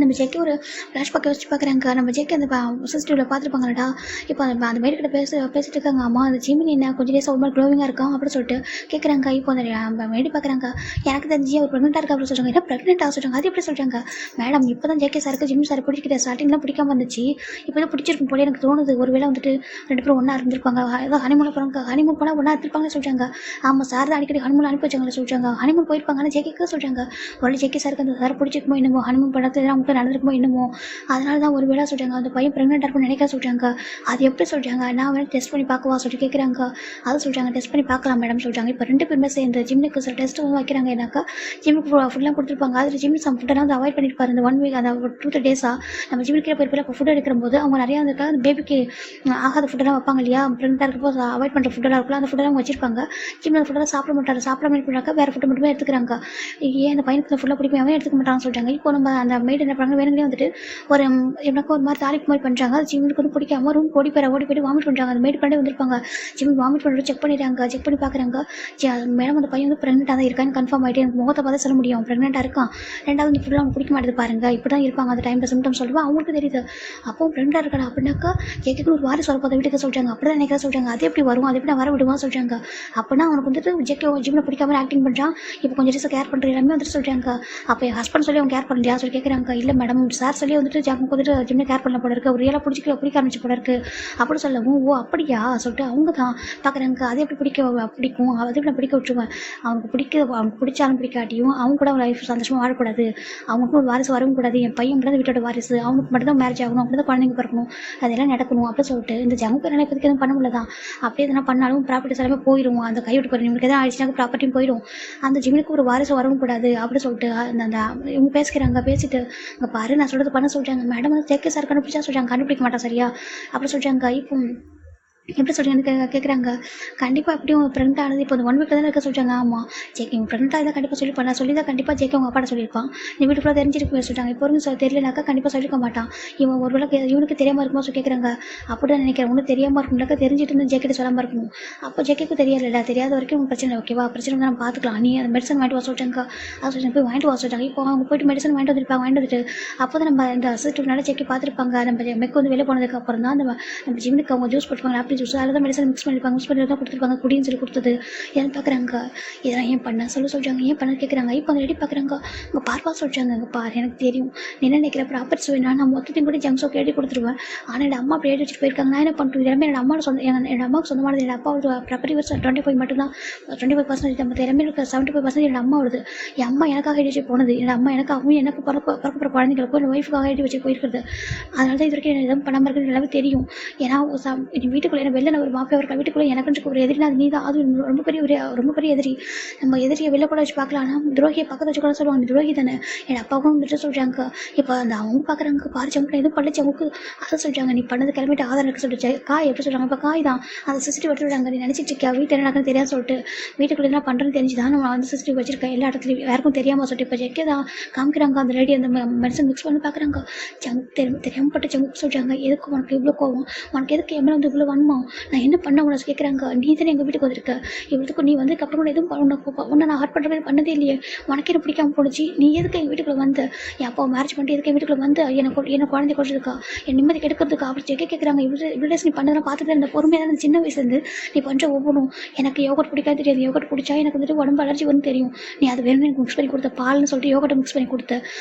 நம்ம ஜேக்கே ஒரு ஃப்ளாஷ்பேக்கை வச்சு பார்க்குறாங்க. நம்ம ஜேக்கே அந்த சிசிடிவியில் பார்த்துருப்பாங்கடா. இப்போ அந்த மேடிக்கிட்ட பேசிட்டு இருக்காங்க. அம்மா அந்த ஜிமினி என்ன கொஞ்சம் டேஸ் ஒரு மாதிரி க்ளோவிங்காக இருக்கான் அப்படின்னு சொல்லிட்டு கேட்குறாங்க. இப்போ அந்த மேடி பார்க்குறாங்க. எனக்கு தெரிஞ்சு அவர் ப்ரெக்னெண்ட்டாக இருக்கா அப்படின்னு சொல்கிறாங்க. என்ன ப்ரெக்னெண்ட்டாக சொல்கிறாங்க, அது எப்படி சொல்கிறாங்க மேடம். இப்போ தான் ஜேகே சாருக்கு ஜிம்மி சார் பிடிக்கிற ஸ்டார்டிங்லாம் பிடிக்காம இருந்துச்சு, இப்போ தான் பிடிச்சிருக்கும் போல எனக்கு தோணுது. ஒரு வேளை வந்துட்டு ரெண்டு பேரும் ஒன்றா இருந்திருப்பாங்க, ஏதாவது ஹனிமூனில் போகிறாங்க, ஹனிமூன் போனால் ஒன்றா இருந்திருப்பாங்கன்னு சொல்கிறாங்க. ஆமாம் சார் தான் அடிக்கடி ஹனிமூன் அனுப்பி வச்சாங்களே சொல்கிறாங்க. ஹனிமூன் போயிருப்பாங்க. ஆனால் ஜேகேக்கு சொல்கிறாங்க ஒரு ஜேகே சாருக்கு அந்த சார் பிடிச்சிருக்குமோ என்னமோ, ஹனிமூன் படத்தில் அவங்க நடந்திருக்குமோ என்னமோ, அதனால தான் ஒரு வேளை சொல்கிறாங்க அந்த பையன் ப்ரெக்னெண்ட்டாக இருக்கும்னு நினைக்க சொல்கிறாங்க. அது எப்படி சொல்கிறாங்க, நான் வேணால் டெஸ்ட் பண்ணி பார்க்கவா சொல்லிட்டு கேட்குறாங்க. அது சொல்கிறாங்க டெஸ்ட் பண்ணி பார்க்கலாம் மேடம் சொல்கிறாங்க. இப்போ ரெண்டு பேருமே சேர்ந்து ஜிம்முக்கு சில டெஸ்ட் வந்து வைக்கிறாங்க. ஏன்னாக்கா ஜிம்முக்கு ஃபுட்லாம் கொடுத்துருப்பாங்க. அதில் ஜிம்மி சம் ஃபுட்டெல்லாம் வந்து அவாய்ட் பண்ணியிருப்பாரு இந்த 1 வீக், அந்த 2-3 டேஸாக. நம்ம ஜிம்முக்கே போயிருப்பில் இப்போ ஃபுட் எடுக்கும்போது அவங்க நிறையா வந்துருக்காங்க. அந்த பேபிக்கு ஆகாத ஃபுட்டெல்லாம் வைப்பாங்க இல்லையா, ப்ரெக்னெண்ட்டாக இருக்கப்போ அவாய்ட் பண்ணுற ஃபுட்டெல்லாம் இருக்கலாம், அந்த ஃபுட்டெல்லாம் வச்சிருப்பாங்க. ஜிம்மில் ஃபுட்டெல்லாம் சாப்பிட மாட்டாரு. சாப்பிடாம பண்ணாக்கா வேறு ஃபுட்டு மட்டுமே எடுத்துக்கிறாங்க. ஏன் அந்த பையனுக்கு ஃபுல்லாக பிடிக்கும் அவன் எடுத்துக்க மாட்டாங்கன்னு சொல்கிறாங்க. இப்போ நம்ம அந்த மெய்ட் என்ன பண்ணுறாங்க, வேணுங்களே வந்துட்டு ஒரு எனக்கு ஒரு மாதிரி தாலிக்கு மாதிரி பண்ணுறாங்க. அது ஜிம்முக்கு வந்து பிடிக்காம ரூம் ஓடி போயிட்டு வாமிட் பண்ணுறாங்க. அந்த மேட் பண்ணி வந்திருப்பாங்க. ஜிம் வாமிட் பண்ணிட்டு செக் பண்ணிடுறாங்க. செக் பண்ணி பார்க்குறாங்க. மேடம் அந்த பையன் வந்து ப்ரெக்னெண்ட்டாக தான் இருக்கான்னு கன்ஃபார்ம் ஆகிட்டு எனக்கு முகத்தை பார்த்து சொல்ல முடியும் ப்ரெக்னெண்ட்டாக இருக்கான். ரெண்டாவது இந்த ஃபுல்லாக அவங்க பிடிக்க மாட்டேது பாருங்க, இப்படி தான் இருப்பாங்க அந்த டைமில் சிம்டம் சொல்லுவாங்க. அவங்களுக்கு தெரியுது அப்போ ப்ரெக்னெண்ட்டாக இருக்கா அப்படின்னாக்கா ஜேக்கு ஒரு வாரம் சொல்ல போதை வீட்டுக்கு சொல்கிறாங்க. அப்படி தான் நினைக்கிறா சொல்கிறாங்க. அது எப்படி வரும், அது எப்படி நான் வர விடுவான்னு சொல்கிறாங்க. அப்படின்னா அவனுக்கு வந்துட்டு ஜேக்கே ஜிம்மில் பிடிக்காம ஆக்டிங் பண்ணுறான். இப்போ கொஞ்சம் டேஸ் கேர் பண்ணுற எல்லாமே வந்துட்டு சொல்கிறாங்க. அப்போ என் ஹஸ்பண்ட் சொல்லி அவங்க கேர் பண்ணலையா சொல்லி கேட்குறாங்க. இல்லை மேடம் சார் சொல்லி வந்துட்டு ஜாக்கு வந்துட்டு ஜிம்மில் கேர் பண்ண போல இருக்குது, ஒரு ரியலாக பிடிக்க ஆரம்பிச்சு போல இருக்குது அப்படி சொல்லவும். ஓ அப்படியா சொல்லிட்டு அவங்க தான் பார்க்குறாங்க. அது எப்படி பிடிக்கும், அது எப்படி நான் பிடிக்க விட்டுருவேன். அவனுக்கு பிடிச்சாலும் பிடிக்காட்டியும் அவங்க கூட லைஃப் சந்தோஷமாக வாழக்கூடாது, அவனுக்கும் ஒரு வாரிசு வரவும் கூடாது, என் பையன் மட்டும் வீட்டோட வாரிசு, அவனுக்கு மட்டும் தான் மேரேஜ் ஆகணும், அப்படி தான் குழந்தைங்க பிறக்கணும், அதெல்லாம் நடக்கணும் அப்படின்னு சொல்லிட்டு இந்த ஜங்கு என்ன இப்போதைக்கு எதுவும் பண்ண முடியலதான். அப்படியே எதனா பண்ணாலும் ப்ராப்பர்ட்டிஸ் எல்லாமே போயிடும். அந்த கைவிட்டு போகிற இவங்களுக்கு எதாவது ஆயிடுச்சுனாக்க ப்ராப்பர்ட்டியும் போயிடும். அந்த ஜிம்முக்கு ஒரு வாரிசு வரவும் கூடாது அப்படி சொல்லிட்டு அந்த இவங்க பேசிட்டு இங்கே பாரு நான் சொல்கிறது பண்ண சொல்கிறாங்க. மேடம் வந்து ஜேகே சார் கண்டுபிடிச்சா சொல்கிறாங்க, கண்டுபிடிக்க மாட்டா சரியா அப்படி சொல்கிறாங்க. இப்போ எப்படி சொல்கிறீங்க கேட்குறாங்க. கண்டிப்பாக எப்படியும் ப்ரெக்னெண்ட் ஆனது இப்போ 1 வீக்கில் தானே இருக்க சொல்கிறாங்க. ஆமாம் ஜேகே ப்ரெக்னெண்ட்டாக தான் கண்டிப்பாக சொல்லி தான் கண்டிப்பாக ஜேகே அவங்க அப்பாட்ட சொல்லியிருப்பான். நீ வீட்டு ஃபுல்லாக தெரிஞ்சிருக்கு சொல்லிட்டாங்க. இப்போ வரைக்கும் தெரியலனாக்கா கண்டிப்பாக சொல்லியிருக்க மாட்டான். இவன் ஒரு வேளை இவனுக்கு தெரியாமல் இருக்குமோ சொல்லி கேட்குறாங்க. அப்படி தான் நினைக்கிறேன். ஒன்றும் தெரியாமல் இருக்கும்னாக்கா தெரிஞ்சுட்டு இருந்து ஜேக்கிட்ட சொல்லாமல் இருக்கணும். அப்போ ஜேக்கேக்கு தெரியல, தெரியாத வரைக்கும் உங்கள் பிரச்சனை ஓகேவா, பிரச்சனை தான் நம்ம பார்த்துக்கலாம், நீ அந்த மெடிசன் வாங்கிட்டு வர சொல்லிட்டாங்க. அது சொல்லி போய் வாங்கிட்டு வர சொல்லிட்டாங்க. இப்போ அவங்க போய்ட்டு மெடிசன் வாங்கிட்டு வந்துட்டு அப்போ தான் நம்ம இந்த அசிஸ்டன்ட்னால ஜேக்கே பார்த்துருப்பாங்க. நம்ம மெக்கு வந்து வெளியே போனதுக்கு அப்புறம் தான் நம்ம ஜிம்முக்கு அவங்க ஜூஸ் போட்டுப்பாங்க ஆப்பிள் ஜூஸ் அதில் தான் மெடிசன் மிக்ஸ் பண்ணி தான் கொடுத்துருப்பாங்க குடின்னு சொல்லி கொடுத்தது. ஏன்னு பார்க்குறாங்க இதெல்லாம் ஏன் பண்ண சொல்கிறாங்க. ஏன் பண்ண கேட்குறாங்க. இப்போ அங்கே ரெடி பார்க்குறாங்க. அங்கே பார்ப்பா சொல்கிறாங்க. அங்கே பாரு எனக்கு தெரியும் நீ என்ன நினைக்கிற ப்ராப்பர்ட்டிஸ் வேணா நான் மொத்தத்தையும் கூட ஜங்ஸோக்கு எழுதி கொடுத்துருவேன். ஆனால் என் அம்மா அப்படி எழுதி வச்சுட்டு போயிருக்காங்க. நான் என்ன பண்ணுறது எல்லாமே என்னோட அம்மாவோட சொந்த என்னோட அம்மாவுக்கு சொந்தமானது. என் அப்பாவோட ப்ராப்பர்ட்டி வருஷம் 25 மட்டும்தான் 25% மற்ற எல்லாமே இருக்க 75% என்னோட அம்மா வருது. என் அம்மா எனக்காக எழுதி வச்சு போனது. என்னோட அம்மா எனக்காகவும் எனக்கு பிறக்கிற குழந்தைங்களுக்கும் என் ஒய்ஃபுக்காக எழுதி வச்சு போயிருக்கிறது. அதனால தான் இது வரைக்கும் எனக்கு எதுவும் பண்ணாமல் இருக்கிறது எல்லாமே தெரியும். ஏன்னா என் வீட்டுக்குள்ளே என்ன வெளில ஒரு மாஃபியா இருக்கா வீட்டுக்குள்ளே எனக்கு ஒரு எதிரினா அது நீ தான். அது ரொம்ப பெரிய எதிரி. நம்ம எதிரியை வெளில கூட வச்சு பார்க்கலாம். ஆனால் துரோகியை பக்கத்தை வச்சு கூட சொல்லுவாங்க துரோகி தானே. என் அப்பாவுக்கும் வந்துட்டு சொல்கிறாங்க. இப்போ அந்த அவங்க பார்க்குறாங்க பாரு ஜம்முக்கு எதுவும் பண்ணல ஜம்முக்கு அதை சொல்கிறாங்க. நீ பண்ணது கிளம்பிட்டு ஆதாரம் இருக்கு சொல்லிட்டு காய் எப்படி சொல்கிறாங்க. இப்போ காய் தான் அதை சிசிடிவி எடுத்து விடுறாங்க. நீ நினச்சிட்டு இருக்கியா வீட்டில் என்ன நடக்குன்னு தெரியாது சொல்லிட்டு வீட்டுக்குள்ளே என்ன பண்ணுறேன்னு தெரிஞ்சு தான் நம்ம வந்து சிசிடிவி வச்சிருக்கேன் எல்லா இடத்துலையும் யாருக்கும் தெரியாமல் சொல்லிட்டு இப்போ ஜெக்கே தான் காமிக்கிறாங்க. அந்த லேடி அந்த மெடிசன் மிக்ஸ் பண்ணி பார்க்குறாங்க. தெரியாமல் பட்டு ஜம்முக்கு சொல்கிறாங்க. எதுக்கு உனக்கு இவ்வளோ கோவம் உனக்கு எதுக்கு எம்எல் வந்து இவ்வளோ வன்மோ நான் என்ன பண்ண உனக்கு கேட்குறாங்க. நீ தானே எங்கள் வீட்டுக்கு வந்திருக்க இவ்வளோத்துக்கும் நீ வந்து அப்புறம் கூட எதுவும் உன்னை நான் ஹார்ட் பண்ணுறது பண்ணதே இல்லையே உனக்கு என்ன பிடிக்காம போடுச்சு. நீ எதுக்கு எங்கள் வீட்டுக்குள்ளே வந்து என் அப்பா மேரேஜ் பண்ணிட்டு எதுக்கு என் வீட்டுக்குள்ளே வந்து என்ன குழந்தை கொடுத்துருக்கா என் நிம்மதி கெடுக்கிறதுக்கா அப்படி ஜெக்கே கேட்குறாங்க. இவ்வளோ நீ பண்ணதெல்லாம் பார்த்துட்டு இந்த பொறுமையாக தான் சின்ன வயசுலேருந்து நீ பண்ணுற ஒவ்வொன்றும் எனக்கு யோகட் பிடிக்காது தெரியாது. யோகட் பிடிச்சா எனக்கு வந்துட்டு உடம்பு அலர்ஜி வரும்னு தெரியும். நீ அது வேணும்னு எனக்கு மிக்ஸ் பண்ணி கொடுத்த பால்னு சொல்லிட்டு யோகட்டை மிக்ஸ் பண்ணி கொடுத்த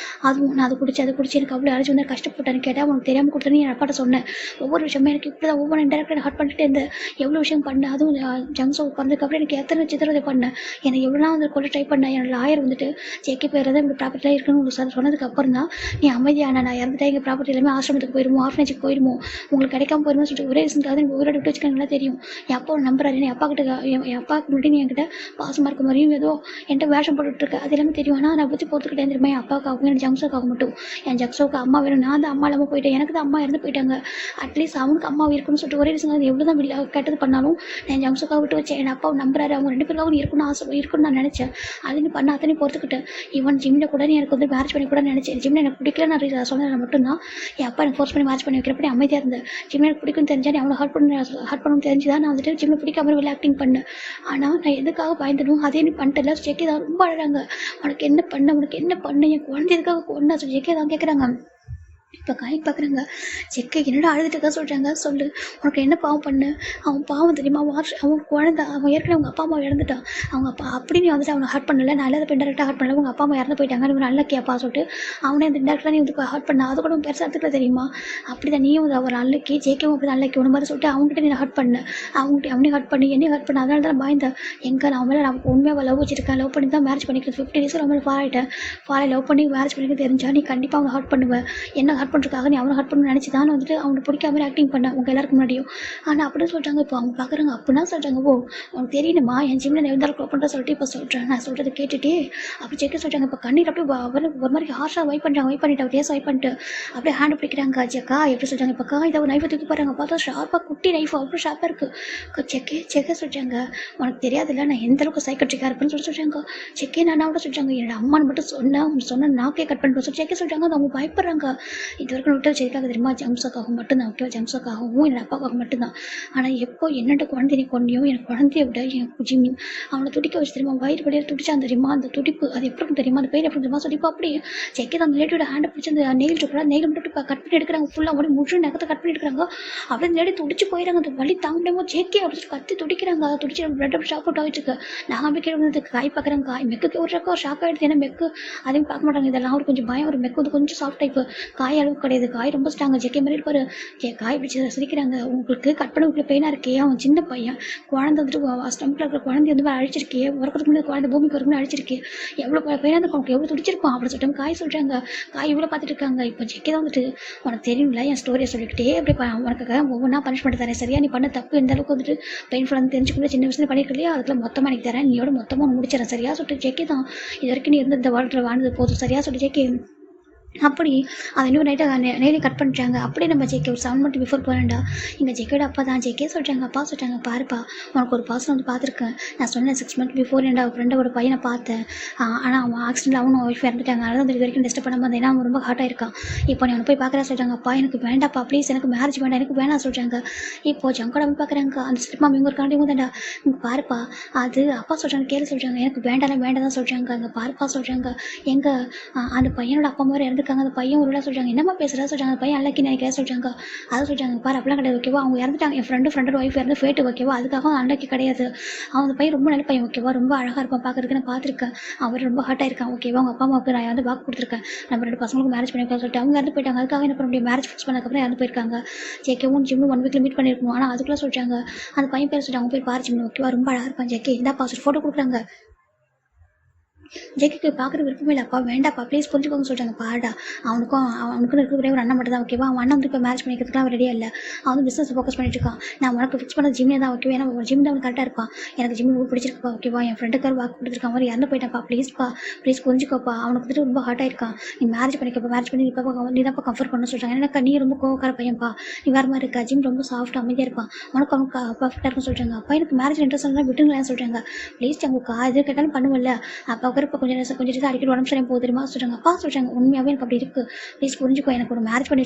அதுவும் நான் அதை குடிச்சு எனக்கு அவ்வளோ அலர்ஜி வந்து கஷ்டப்பட்டேன்னு கேட்டால் உனக்கு தெரியாமல் கொடுத்தேன்னு என் அப்பாட்ட சொன்னேன். ஒவ்வொரு விஷயமே எனக்கு இப்படி தான் ஒவ்வொரு இன்டெரக்டாக ஹார்ட் பண்ணிட்டு இருந்தேன். எவ்வளோ விஷயம் பண்ணேன். அதுவும் ஜங்ஸோ பிறந்ததுக்கப்புறம் எனக்கு எத்தனை சித்திரதை பண்ணேன். எனக்கு எவ்வளோலாம் வந்து கொள்ள ட்ரை பண்ணேன். என்னோட லாயர் வந்துட்டு ஜேகே பேர் தான் இப்படி ப்ராப்பர்ட்டிலாம் இருக்குன்னு உங்களுக்கு சொன்னதுக்கு அப்புறம் தான் நீ அமைதியான நான் இறந்துட்டேன் எங்கள் ப்ராப்பர்ட்டி எல்லாமே ஆசிரமத்துக்கு போயிடுமோ ஆர்ஃபனேஜுக்கு போயிடுமோ உங்களுக்கு கிடைக்காம போயிடுமோ சொல்லிட்டு ஒரே ரீசனுக்காக நீங்கள் உயிரோட விட்டு வச்சுக்க நல்லா தெரியும். என் அப்பா நம்புறாரு. என் அப்பா கிட்ட என் அப்பாவுக்கு முன்னாடி நீ என்கிட்ட பாசமாக இருக்க மாதிரியும் ஏதோ என்கிட்ட வேஷம் போட்டுட்ருக்க அது எல்லாமே தெரியும். ஆனால் நான் பற்றி போட்டுக்கிட்டே தெரியுமா என் அப்பாவுக்காகவும் என் ஜங்ஸோக்காக மட்டும் என் ஜக்ஸோக்கு அம்மா வேணும். நான் தான் அம்மா இல்லாமல் போயிட்டேன். எனக்கு தான் அம்மா இறந்து போயிட்டாங்க. அட்லீஸ்ட் அவனுக்கு அம்மா இருக்குன்னு சொல்லிட்டு ஒரே ரீசன் எவ்வளோ தான் கெட்டது பண்ணாலும் நான் ஜங்ஸோக்காக விட்டு வச்சேன். என் அப்பாவை நம்புறாரு. அவங்க 2 பேருக்காகவும் இருக்குன்னு நான் நினச்சேன். அது நீ பண்ண அத்தனை பொறுத்துக்கிட்டேன். ஈவன் ஜிம்மில் கூட நீ எனக்கு வந்து மேரேஜ் பண்ணி கூட நினச்சேன். ஜிம்மில் எனக்கு பிடிக்கல நான் சொன்னது மட்டும்தான் என் அப்பா எனக்கு ஃபோர்ஸ் பண்ணி மேரேஜ் பண்ணி வைக்கிறப்படி அமைதியாக இருந்தேன். ஜிம்மில் எனக்கு பிடிக்கும் தெரிஞ்சா நீ அவனை ஹார்ட் பண்ணணும் தெரிஞ்சு தான் நான் வந்துட்டு ஜிம்மில் பிடிக்காம வெளில ஆக்டிங் பண்ணேன். ஆனால் நான் எதுக்காக பயந்துடும் அதே நீ பண்ணிட்டல ஜெக்கே தான் ரொம்ப அழகாங்க. உனக்கு என்ன பண்ண என் குழந்தை எதுக்காக கொண்டா சொல்லி ஜெக்கே தான் கேட்குறாங்க. இப்போ காய் பார்க்குறாங்க. செக்கை என்னடா அழுதுட்டுக்கா சொல்கிறாங்க. சொல்லு உனக்கு என்ன பாவம் பண்ணு. அவன் பாவம் தெரியுமா அவன் குழந்தை அவன் ஏற்கனவே அவங்க அப்பா அம்மா இறந்துட்டான். அவங்க அப்பா அப்படி நீ வந்துட்டு அவனை ஹார்ட் பண்ணல. நான் இல்லாத இன்டெரக்டாக ஹார்ட் பண்ணல. உங்கள் அப்பா அம்மா இறந்து போயிட்டாங்க. நீ நல்ல கேப்பா சொல்லிட்டு அவனே அந்த இன்டெரக்டாக நீ வந்து ஹார்ட் பண்ண அது கூட பெருசாக எடுத்துக்கல தெரியுமா. அப்படி தான் நீயும் ஒரு நல்லக்கி ஜேக்கவும் அப்படி நல்லக்கி ஒன்று மாதிரி சொல்லிட்டு அவங்ககிட்ட நீ ஹார்ட் பண்ண அவனையும் ஹார்ட் பண்ணி என்னையும் ஹார்ட் பண்ண. அதனால தான் பயந்தேன். எங்கே நான் மேலே நான் உண்மையாக லவ் வச்சிருக்கேன். லவ் பண்ணி தான் மேரேஜ் பண்ணிக்கிறேன். 50 days அவன் ஃபாலோ லவ் பண்ணி மேரேஜ் பண்ணிக்க தெரிஞ்சா நீ கண்டிப்பாக அவங்க ஹார்ட் பண்ணுவேன். என்ன ஹார்ட் பண்ணுறதுக்காக நீ அவனை ஹார்ட் பண்ணு நினச்சி தான் வந்துட்டு அவனுக்கு பிடிக்காம ஆக்டிங் பண்ணேன் உங்கள் எல்லாருக்கும் முன்னாடியும். ஆனால் அப்படின்னு சொல்கிறாங்க. இப்போ அவங்க பார்க்குறாங்க. அப்படின்னா சொல்கிறாங்க ஓ உனக்கு தெரியணுமா என் ஜிம்மில் நான் இருந்தாலும் க்ளோ பண்ணுற சொல்லிட்டு இப்போ சொல்கிறேன். நான் சொல்கிறத கேட்டுட்டு அப்படி செக்க சொல்கிறாங்க. இப்போ கண்ணீர் அப்படியே ஒரு மாதிரி ஹார்ஷாக வைப் பண்ணிட்டு டேஸ் வைப் பண்ணிட்டு அப்படியே ஹேண்ட் பிடிக்கிறாங்க. அஜக்கா எப்படி சொல்கிறாங்க. இப்போ இதை நைஃபை தூக்கி போகிறாங்க. பார்த்தா ஷார்ப்பாக குட்டி நைஃப் அவ்வளோ ஷார்ப்பாக இருக்குது. செக்க சொல்கிறாங்க. உனக்கு தெரியாதுல்ல நான் எந்த அளவுக்கு சைக்கட்ரிக்காக இருப்பேன்னு சொல்கிறாங்க. செக்கே நான் கூட சொல்கிறாங்க. என்னோட அம்மான்னு மட்டும் சொன்ன நாக்கே கட் பண்ணிட்டு சொல்லி செக்க சொல்கிறாங்க. அது அவங்க பயப்படுறாங்க. இது வரைக்கும் விட்டு செதுக்காக தெரியுமா ஜம்ஸோக்காக மட்டும்தான் ஓகேவா ஜம்ஸோக்காகவும் என்னோட அப்பாவுக்காக மட்டும்தான். ஆனால் எப்போ என்னோட குழந்தை நீ கொண்டியோ எனக்கு குழந்தைய விட என் ஜிம்மி அவனை துடிக்க வச்சு தெரியுமா வயிறு வழியாக துடிச்சான் தெரியுமா. அந்த துடிப்பு அது எப்படி தெரியுமா அந்த பெயின் எப்படி தெரியுமா சொல்லிப்போ அப்படியே செக்கே அந்த ரிலேட்டிவோட ஹேண்டை பிடிச்சி அந்த நெயில் இருக்கா நெயில் மட்டும் கட் பண்ணி எடுக்கிறாங்க. ஃபுல்லாக அப்படியே முழு நகத்தை கட் பண்ணி எடுக்கிறாங்க. அப்படியே லேடி துடிச்சு போயிடறாங்க. அந்த வலி தாங்கிட்டமோ ஜேக்கே அப்படி கத்தி துடிக்கிறாங்க. அதை துடிச்சு பிளட் அப்படி ஷாக் அவுட் ஆகிட்டு நான் அப்படி கேட்க காய் பார்க்குறாங்க. காய் மெக்கு ஒரு ஷாக் ஆகிடுது. ஏன்னா மெக்கு அதையும் பார்க்க மாட்டாங்க. இதெல்லாம் ஒரு கொஞ்சம் பயம். ஒரு மெக்கு வந்து கொஞ்சம் சாஃப்ட் டைப்பு. காய் அளவுக்கு கிடையாது. காய் ரொம்ப ஸ்ட்ராங்க. ஜெக்கே மாதிரி இருப்பாரு. காய் பிடிச்சி சிரிக்கிறாங்க. உங்களுக்கு கட் பண்ண உங்களுக்கு பெயினாக இருக்கே அவன் சின்ன பையன் குழந்தை வந்துட்டு ஸ்டம்பில் இருக்கிற குழந்தை வந்து அழிச்சிருக்கே உறக்கிறதுக்கு முன்னாடி குழந்தை பூமிக்கு வரக்குன்னு அழிச்சிருக்கே எவ்வளோ பெயினாக இருக்கும் உனக்கு எவ்வளோ துடிச்சிருப்பான் அப்படி சொல்லிட்டு காய் சொல்கிறாங்க. காய் இவ்வளோ பார்த்துட்டு இருக்காங்க. இப்போ ஜெக்கே தான் வந்துட்டு உனக்கு தெரியும்ல என் ஸ்டோரியை சொல்லிக்கிட்டே அப்படி உனக்கு ஒவ்வொன்றா பனிஷ்மெண்ட் தரேன் சரியா. நீ பண்ண தப்பு எந்த அளவுக்கு வந்துட்டு பெயின்ஃபுல்லாக தெரிஞ்சுக்கூட சின்ன வயசுல பண்ணிருக்கலையா அதுக்குள்ள மொத்தமாக எனக்கு தரேன். நீயோட மொத்தமாக முடிச்சிடறேன் சரியா சொல்லிட்டு ஜெக்கே தான் இது வரைக்கும் நீ இருந்து இந்த வாழ்க்கையில் வாழ்ந்தது போதும் சரியா சொல்லிட்டு ஜெக்கே அப்படி அதை இன்னும் நைட்டாக நெய்லி கட் பண்ணிட்டாங்க. அப்படியே நம்ம ஜேகே ஒரு 7 months பிஃபோர் போகிறேன்டா இங்கே ஜெக்கோட அப்பா தான். ஜெக்கே சொல்கிறாங்க. அப்பா சொல்கிறாங்க பாருப்பா உனக்கு ஒரு பர்சன் வந்து பார்த்துருக்கேன். நான் சொன்னேன் 6 months பிஃபோர் என்னோட ஃப்ரெண்டோட பையனை பார்த்தேன். ஆனால் அவன் ஆக்சிடென்ட் அவனும் ஒய்ஃப் இறந்துட்டாங்க. அதனால தான் இது வரைக்கும் டிஸ்டர்ப் பண்ணாமல் இருந்தேன். ஏன்னா அவன் ரொம்ப ஹார்ட்டாக இருக்கான். இப்போ நீ அவனை போய் பார்க்குறா சொல்கிறாங்க. அப்பா எனக்கு வேண்டாப்பா ப்ளீஸ் எனக்கு மேரேஜ் வேண்டாம் எனக்கு வேணாம் சொல்கிறாங்க. இப்போ ஜங்கோட போய் பார்க்குறாங்க. அந்த சினிமா இவங்க ஒரு காண்டி தான்டா இங்கே பாருப்பா அது அப்பா சொல்கிறாங்க கேள்வி சொல்கிறாங்க. எனக்கு வேண்டாம் தான் சொல்கிறாங்க. அங்கே பாருப்பா சொல்கிறாங்க. எங்கள் அந்த பையனோட அப்பா மாதிரி இருக்காங்க. அந்த பையன் ஒரு சொல்கிறாங்க, என்னம்மா பேசுகிறா சொல்கிறாங்க. அந்த பையன் அன்லக்கி நினைக்கிறேன் சொல்கிறாங்க. அதை சொல்கிறாங்க, பாரு அப்படிலாம் கிடையாது ஓகேவா, அவங்க இறந்துட்டாங்க. என் ஃப்ரெண்டோட ஒய்ஃப் இறந்து ஃபேட்டு ஓகேவா, அதுக்காக அன்லக்கி கிடையாது. அவன் அந்த பையன் ரொம்ப நல்ல பையன் ஓகேவா, ரொம்ப அழகாக இருப்பான் பார்க்கறதுக்கு. நான் பார்த்துருக்கேன். அவர் ரொம்ப ஹார்ட்டாக இருக்கான் ஓகேவா. அவங்க அப்பா அம்மாவுக்கு நான் வந்து வாக்கு கொடுத்துருக்கேன், நம்ம 2 பசங்களுக்கு மேரேஜ் பண்ணிக்கலாம் சொல்லிட்டு. அவங்க இறந்து போயிட்டாங்க. அதுக்காக என்ன பண்ண முடியும், மேரேஜ் ஃபிக்ஸ் பண்ணதுக்கப்புறம் இறந்து போயிருக்காங்க. ஜேகேவும் ஜிம்மும் 1 வீக்கில் மீட் பண்ணியிருக்கணும். ஆனால் அதுக்குள்ளே சொல்லிட்டாங்க. அந்த பையன் பேர் சொல்லிட்டு அவங்க போய் பாரு ஜிம்மு ஓகேவா, ரொம்ப அழகாக இருப்பான் ஜேகே, இந்த பாஸ்ட் ஃபோட்டோ கொடுக்குறாங்க. ஜேகேக்கு பார்க்குற விருப்பமே இல்லைப்பா, வேண்டாப்பா ப்ளீஸ் புரிஞ்சுக்கோங்க சொல்லிட்டாங்க. பாடா அவனுக்கும் இருக்கிற ஒரு அண்ணன் மட்டும் தான் ஓகேவா. அவன் அண்ணன் வந்து இப்போ மேரேஜ் பண்ணிக்கிறதுக்குலாம் ரெடியாக இல்லை. அவன் வந்து பிஸ்னஸ் ஃபோக்கஸ் பண்ணிட்டு இருக்கான். நான் உனக்கு ஃபிக்ஸ் பண்ண ஜிம்மே தான் ஓகேவா, ஏன்னா ஜிம் தான் அவனுக்கு கரெக்டாக இருப்பான். எனக்கு ஜிம் ரொம்ப பிடிச்சிருக்குப்பா ஓகேவா, என் ஃப்ரெண்டுக்கார் வாக்கு கொடுத்துருக்கான், மாதிரி இறந்து போயிட்டாப்பா, ப்ளீஸ் புரிஞ்சுக்கோப்பா. அவனுக்கு வந்துட்டு ரொம்ப ஹார்ட்டாக இருக்கான். நீ மேரேஜ் பண்ணிக்கப்பா, மேரேஜ் பண்ணி இப்போ நீ தான் கம்ஃபர்ட் பண்ண சொல்லிட்டாங்க. எனக்கு நீ ரொம்ப கோவக்கார பையன்ப்பா, நீ வேறு மாதிரி இருக்கா. ஜிம் ரொம்ப சாஃப்ட் அமைதியாக இருப்பான், அவனுக்கு பர்ஃபெக்டாக இருக்குன்னு சொல்லிட்டாங்க. அப்பா எனக்கு மேரேஜ் இன்ட்ரெஸ்ட் இருந்தால் விட்டுங்களேன்னு சொல்லிட்டாங்க. ப்ளீஸ் உங்களுக்கு எது கேட்டாலும் பண்ணுவல. அப்போ இப்போ கொஞ்சம் அடிக்கடி உடம்பு சரியாக போகுது தெரியுமா சொல்கிறாங்க. அப்பா சொல்கிறாங்க, உண்மையாகவே எனக்கு அப்படி இருக்குது, ப்ளீஸ் புரிஞ்சுக்கோ. எனக்கு ஒரு மேரேஜ் பண்ணி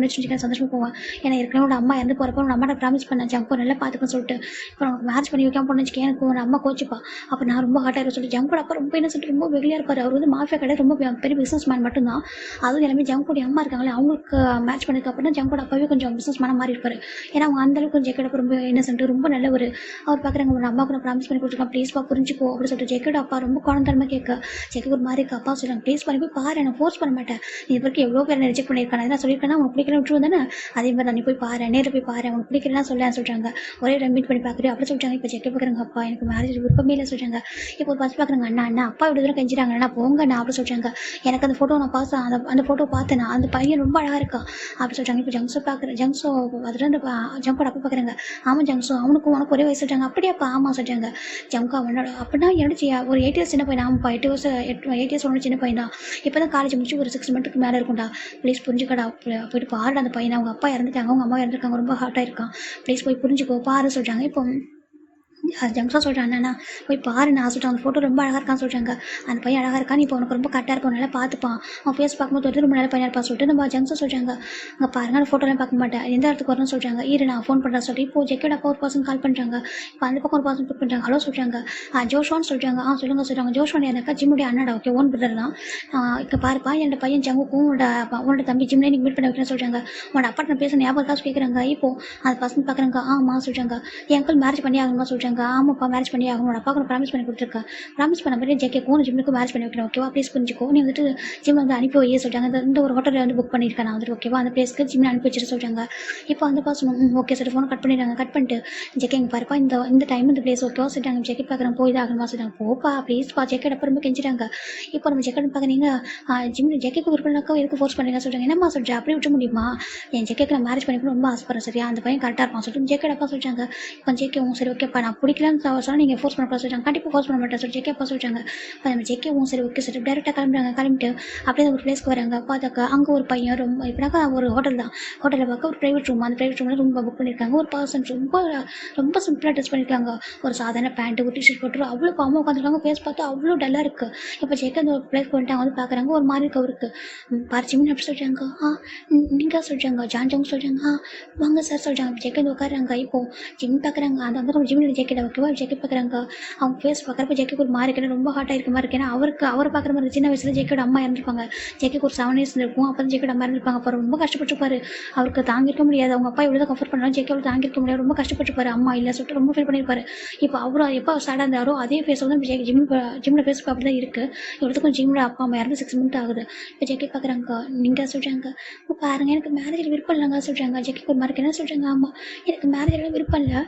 வச்சுருக்கேன் சந்தோஷமாக போவேன். ஏன்னா ஏற்கனவே ஒரு அம்மா இறந்து போகிறப்ப ஒரு அம்மாட்ட ப்ராமிஸ் பண்ணேன் ஜங்கோ நல்லா பார்த்துக்கன்னு சொல்லிட்டு. இப்போ உனக்கு மேரேஜ் பண்ணி வைக்காம போன வச்சுக்கேன், எனக்கு ஒரு அம்மா கோச்சிப்பா. அப்போ நான் ரொம்ப ஹார்ட்டாக இருக்க சொல்லிட்டு. ஜங்கோட அப்பா ரொம்ப என்ன சொல்லிட்டு ரொம்ப வெளியாக இருப்பார். அவர் வந்து மாஃபியா கடை ரொம்ப பெரிய பிஸ்னஸ் மேன் மட்டும்தான். அதுவும் எல்லாமே ஜங்கோடைய அம்மா இருக்காங்களே, அவங்களுக்கு மேட்ச் பண்ணதுக்கு அப்புறம் ஜங்கோட அப்பாவே கொஞ்சம் பிஸ்னஸ் மேன மாதிரி இருப்பார். ஏன்னா அவங்க அந்தளவுக்கு கொஞ்சம் ஜெக்கோட ரொம்ப இன்னசென்ட், ரொம்ப நல்ல ஒரு அவர் பார்க்குறாங்க. ஒரு அம்மாவுக்கு நான் ப்ராமிஸ் பண்ணி கொடுத்துருக்கேன், ப்ளீஸ்ப்பா புரிஞ்சுக்கோ அப்படின்னு சொல்லிட்டு. ஜெக்கோட அப்பா ரொம்ப குழந்தரமாக கேட்க ஜெக்கு ஒரு மாதிரி இருக்கு. அப்பா சொல்கிறாங்க, ப்ளீஸ் பண்ணி போய் பாரு, நான் ஃபோர்ஸ் பண்ண மாட்டேன். இது வரைக்கும் எவ்வளோ பேர் ரிஜெக்ட் பண்ணியிருக்காங்க, நான் சொல்லியிருக்கேன் உனக்கு பிடிக்கல விட்டுருவோம் தானே, அதே மாதிரி தான் நீ போய் பாரு, நேரில் போய் பாரு, உனக்கு பிடிக்கலாம் சொல்கிறாங்க. ஒரே மீட் பண்ணி பார்க்குறது அப்படி சொல்லிட்டாங்க. இப்போ செக் பார்க்குறாங்க, அப்பா எனக்கு மேரேஜ் விருப்பமே இல்லை சொல்கிறாங்க. இப்போ ஒரு பஸ் பார்க்குறாங்க, அண்ணா அப்பா இப்படி தூரம் கெஞ்சிட்டாங்க, அண்ணா போங்க அண்ணா அப்படி சொல்கிறாங்க. எனக்கு அந்த ஃபோட்டோ நான் பார்த்தேன், அந்த ஃபோட்டோ பார்த்தேன், அந்த பையன் ரொம்ப அழகாக இருக்கா அப்படி சொல்கிறாங்க. இப்போ ஜங்ஸோ பார்க்குறேன், ஜங்ஸோ அதில் அந்த ஜங்கோட அப்பா பார்க்குறாங்க. ஆமாம் ஜங்ஸோ, அவனுக்கும் உனக்கு ஒரே வயசு சொல்கிறாங்க. அப்படியாப்பா ஆமாம் சொல்கிறாங்க. ஜங்கோ அவனோட அப்படின்னா என்னோட ஒரு 8 இயர்ஸ் சின்ன பையன். ஆமாப்பா 8 இயர்ஸ் ஒன்று சின்ன பையன் தான். இப்போ தான் காலேஜ் முடிச்சு ஒரு 6 மந்த்துக்கு மேலே இருக்கும்டா. ப்ளீஸ் புரிஞ்சுக்கடா, போயிட்டு பாருடா அந்த பையனை. அவங்க அப்பா இறந்துட்டாங்க, அவங்க அம்மா இறந்துருக்காங்க, ரொம்ப ஹார்ட்டாக இருக்கான், ப்ளீஸ் போய் புரிஞ்சுக்கோ பாரு சொல்கிறாங்க. இப்போ ஜங்ஸா சொல்கிறான், அண்ணா போய் பாரு நான் சொல்லிட்டு. அந்த ஃபோட்டோ ரொம்ப அழகாக இருக்கான்னு சொல்கிறாங்க. அந்த பையன் அழகாக இருக்கான், இப்போ உனக்கு ரொம்ப கரெக்டாக இருக்கும், நல்லா பார்த்துப்பான், அவன் ஃபேஸ் பார்க்கும்போது வந்து ரொம்ப நல்ல பையனாக இருப்பான் சொல்லிட்டு நம்ம ஜங்ஸா சொல்கிறாங்க. அங்கே பாருங்க அந்த ஃபோட்டோலாம் பார்க்க மாட்டேன், எந்த இடத்துக்கு வரணும்னு சொல்கிறாங்க. இரு நான் ஃபோன் பண்ணுறேன் சொல்லிட்டு. இப்போ ஜெக்கோட அப்பா ஒரு பர்சன் கால் பண்ணுறாங்க. இப்போ அந்த பக்கம் ஒரு பர்சன் பிக் பண்ணுறாங்க. ஹலோ சொல்கிறாங்க. ஜோஷ்வான்னு சொல்கிறாங்க. சொல்லுங்கள். ஜோஷ்வான் எனக்கு ஜிம்முடைய அண்ணாடா ஓகே, ஓன் பிரதர் தான். இப்போ பாருப்பா என்னோட பையன் ஜங்குக்கும் உன்னோட தம்பி ஜிம்ல நீங்கள் மீட் பண்ண வைக்கிறேன்னு சொல்கிறாங்க. உன்னோட அப்பா நான் பேச ஞாபகம் காசு கேட்குறாங்க. இப்போ அந்த பர்சன் பார்க்குறாங்க. ஆமாம் சொல்கிறாங்க. என் அங்கிள் மேரேஜ் பண்ணி ஆகணுமா சொல்கிறாங்க. ஆமாப்பா மேரேஜ் பண்ணி அவங்களோட அப்பாவுக்கு ப்ராமிஸ் பண்ணி கொடுத்துருக்கேன். ப்ராமிஸ் பண்ண மாதிரி ஜேகேக்கும் ஜிம்முக்கு மேரேஜ் பண்ணி வைக்கிறேன் ஓகேவா, ப்ளீஸ் புரிஞ்சுக்கோ. நீ வந்துட்டு ஜிம் வந்து அனுப்பி வையே சொல்கிறாங்க. இந்த ஒரு ஹோட்டலில் வந்து புக் பண்ணியிருக்கேன் நான் வந்துட்டு ஓகேவா, அந்த பிளேஸ்க்கு ஜிம்மில் அனுப்பி வச்சுட்டு சொல்கிறாங்க. இப்போ அந்த person okay sir phone cut பண்ணிடுறாங்க. கட் பண்ணிட்டு ஜேகே இங்கே பாருப்பா இந்த டைம் இந்த பிளேஸ் ஓகேவா சொல்லிட்டாங்க. ஜெக்கெட் பார்க்குறேன் போய் தான் ஆகணுமா சொல்லிட்டாங்க. போப்பா ப்ளீஸ்ப்பா ஜெக்கெட் அப்புறம் ரொம்ப கெஞ்சிட்டாங்க. இப்போ நம்ம ஜெக்கெட் பார்க்குறீங்க ஜிம்மில் ஜெக்கேக்கு விருப்பம்னாக்கா எதுக்கு ஃபோர்ஸ் பண்ணுறீங்க சொல்கிறாங்க. என்னம்மா சொல்கிறேன் அப்படி விட முடியுமா, என் ஜெக்கேக்கு நான் மேரேஜ் பண்ணிக்கணும் ரொம்ப ஆசைப்படுறேன் சரியா, அந்த பையன் கரெக்டாக இருப்பான் சொல்லிட்டு ஜெக்கெட் அப்பா சொல்லிட்டாங்க. இப்போ ஜெக்கே சரி ஓகேப்பா நான் பிடிக்கலன்னு சொன்னால் நீங்கள் ஃபோர்ஸ் பண்ண சொல்லிட்டாங்க. கண்டிப்பாக ஃபோர்ஸ் பண்ண மாட்டேன் சொல்லி ஜெக்கே அப்பா சொல்லிட்டாங்க. இப்போ நம்ம ஜெக்கேவும் சரி ஓகே சரி டேரெக்டாக கிளம்பிட்டு அப்படியே ஒரு பிளேஸ்க்கு வராங்க. பார்த்தாக்கா அங்கே ஒரு பையன் ரொம்ப இப்போனாக்கா ஒரு ஹோட்டல் தான். ஹோட்டலில் பார்க்க ஒரு ப்ரைவேட் ரூம், அந்த ப்ரைவேட் ரூமில் ரொம்ப புக் பண்ணியிருக்காங்க. ஒரு பர்சன் ரொம்ப சிம்பிளாக ட்ரெஸ் பண்ணியிருக்காங்க. ஒரு சாதாரண பேண்ட்டு ஒரு டிஷர்ட் போட்டு அவ்வளோ பாவமாக உட்காந்துருக்காங்க. ஃபேஸ் பார்த்தா அவ்வளோ டல்லாக இருக்குது. இப்போ ஜெக்கே அந்த ஒரு பிளேஸ்க்கு வந்துட்டாங்க. வந்து பார்க்குறாங்க ஒரு மாதிரி இருக்கு. பார்ச்சிமின்னு அப்படி சொல்கிறாங்க. நீங்கள் சொல்கிறாங்க ஜான்ஜாங் சொல்கிறாங்க. வாங்க சார் சொல்கிறாங்க. ஜெக்கே வந்து உட்காராங்க. இப்போது ஜிம் பார்க்குறாங்க. அந்த வந்து ஜிம்மில் ஜெக்கெட் ஓகேவா ஜெக்கெட் பார்க்குறாங்க. அவங்க ஃபேஸ் பார்க்குறப்ப ஜெக்கேக்கு ஒரு மாதிரி இருக்கேன், ரொம்ப ஹார்ட்டாக இருக்க மாதிரி இருக்கேன். அவரை பார்க்குற மாதிரி சின்ன வயசில் ஜெக்கோட அம்மா இறந்துருப்பாங்க. ஜெக்கேக்கு ஒரு 7 இயர்ஸ் இருக்கும். அப்போ ஜெக்கோட அம்மா இறந்துருப்பாங்க. அப்போ ரொம்ப கஷ்டப்பட்டுருப்பாரு. அவருக்கு தாங்கிருக்க முடியாது. அவங்க அப்பா எவ்வளோ கம்ஃபர்ட் பண்ணாலும் ஜெக்கே அவ்வளோ தாங்கிருக்க முடியாது. ரொம்ப கஷ்டப்பட்டுருப்பாரு. அம்மா இல்லை சொல்லிட்டு ரொம்ப ஃபீல் பண்ணியிருப்பாரு. இப்போ அவரும் எப்போ சேடாக இருந்தாரோ அதே ஃபேஸ் வந்து ஜிம்மில் ஃபேஸ் அப்படி தான் இருக்குது. இவ்வளோத்துக்கும் ஜிம்மில் அப்பா அம்மா இறந்து 6 மந்த் ஆகுது. இப்போ ஜெக்கே பார்க்குறாங்க. நீங்கள் சொல்கிறாங்க பாருங்க எனக்கு மேரேஜில் விருப்பம் இல்லைங்க சொல்கிறாங்க. ஜெக்கேக்கு ஒரு மாதிரி என்ன சொல்கிறாங்க. ஆமாம் எனக்கு மேரேஜில் விருப்பம் இல்லை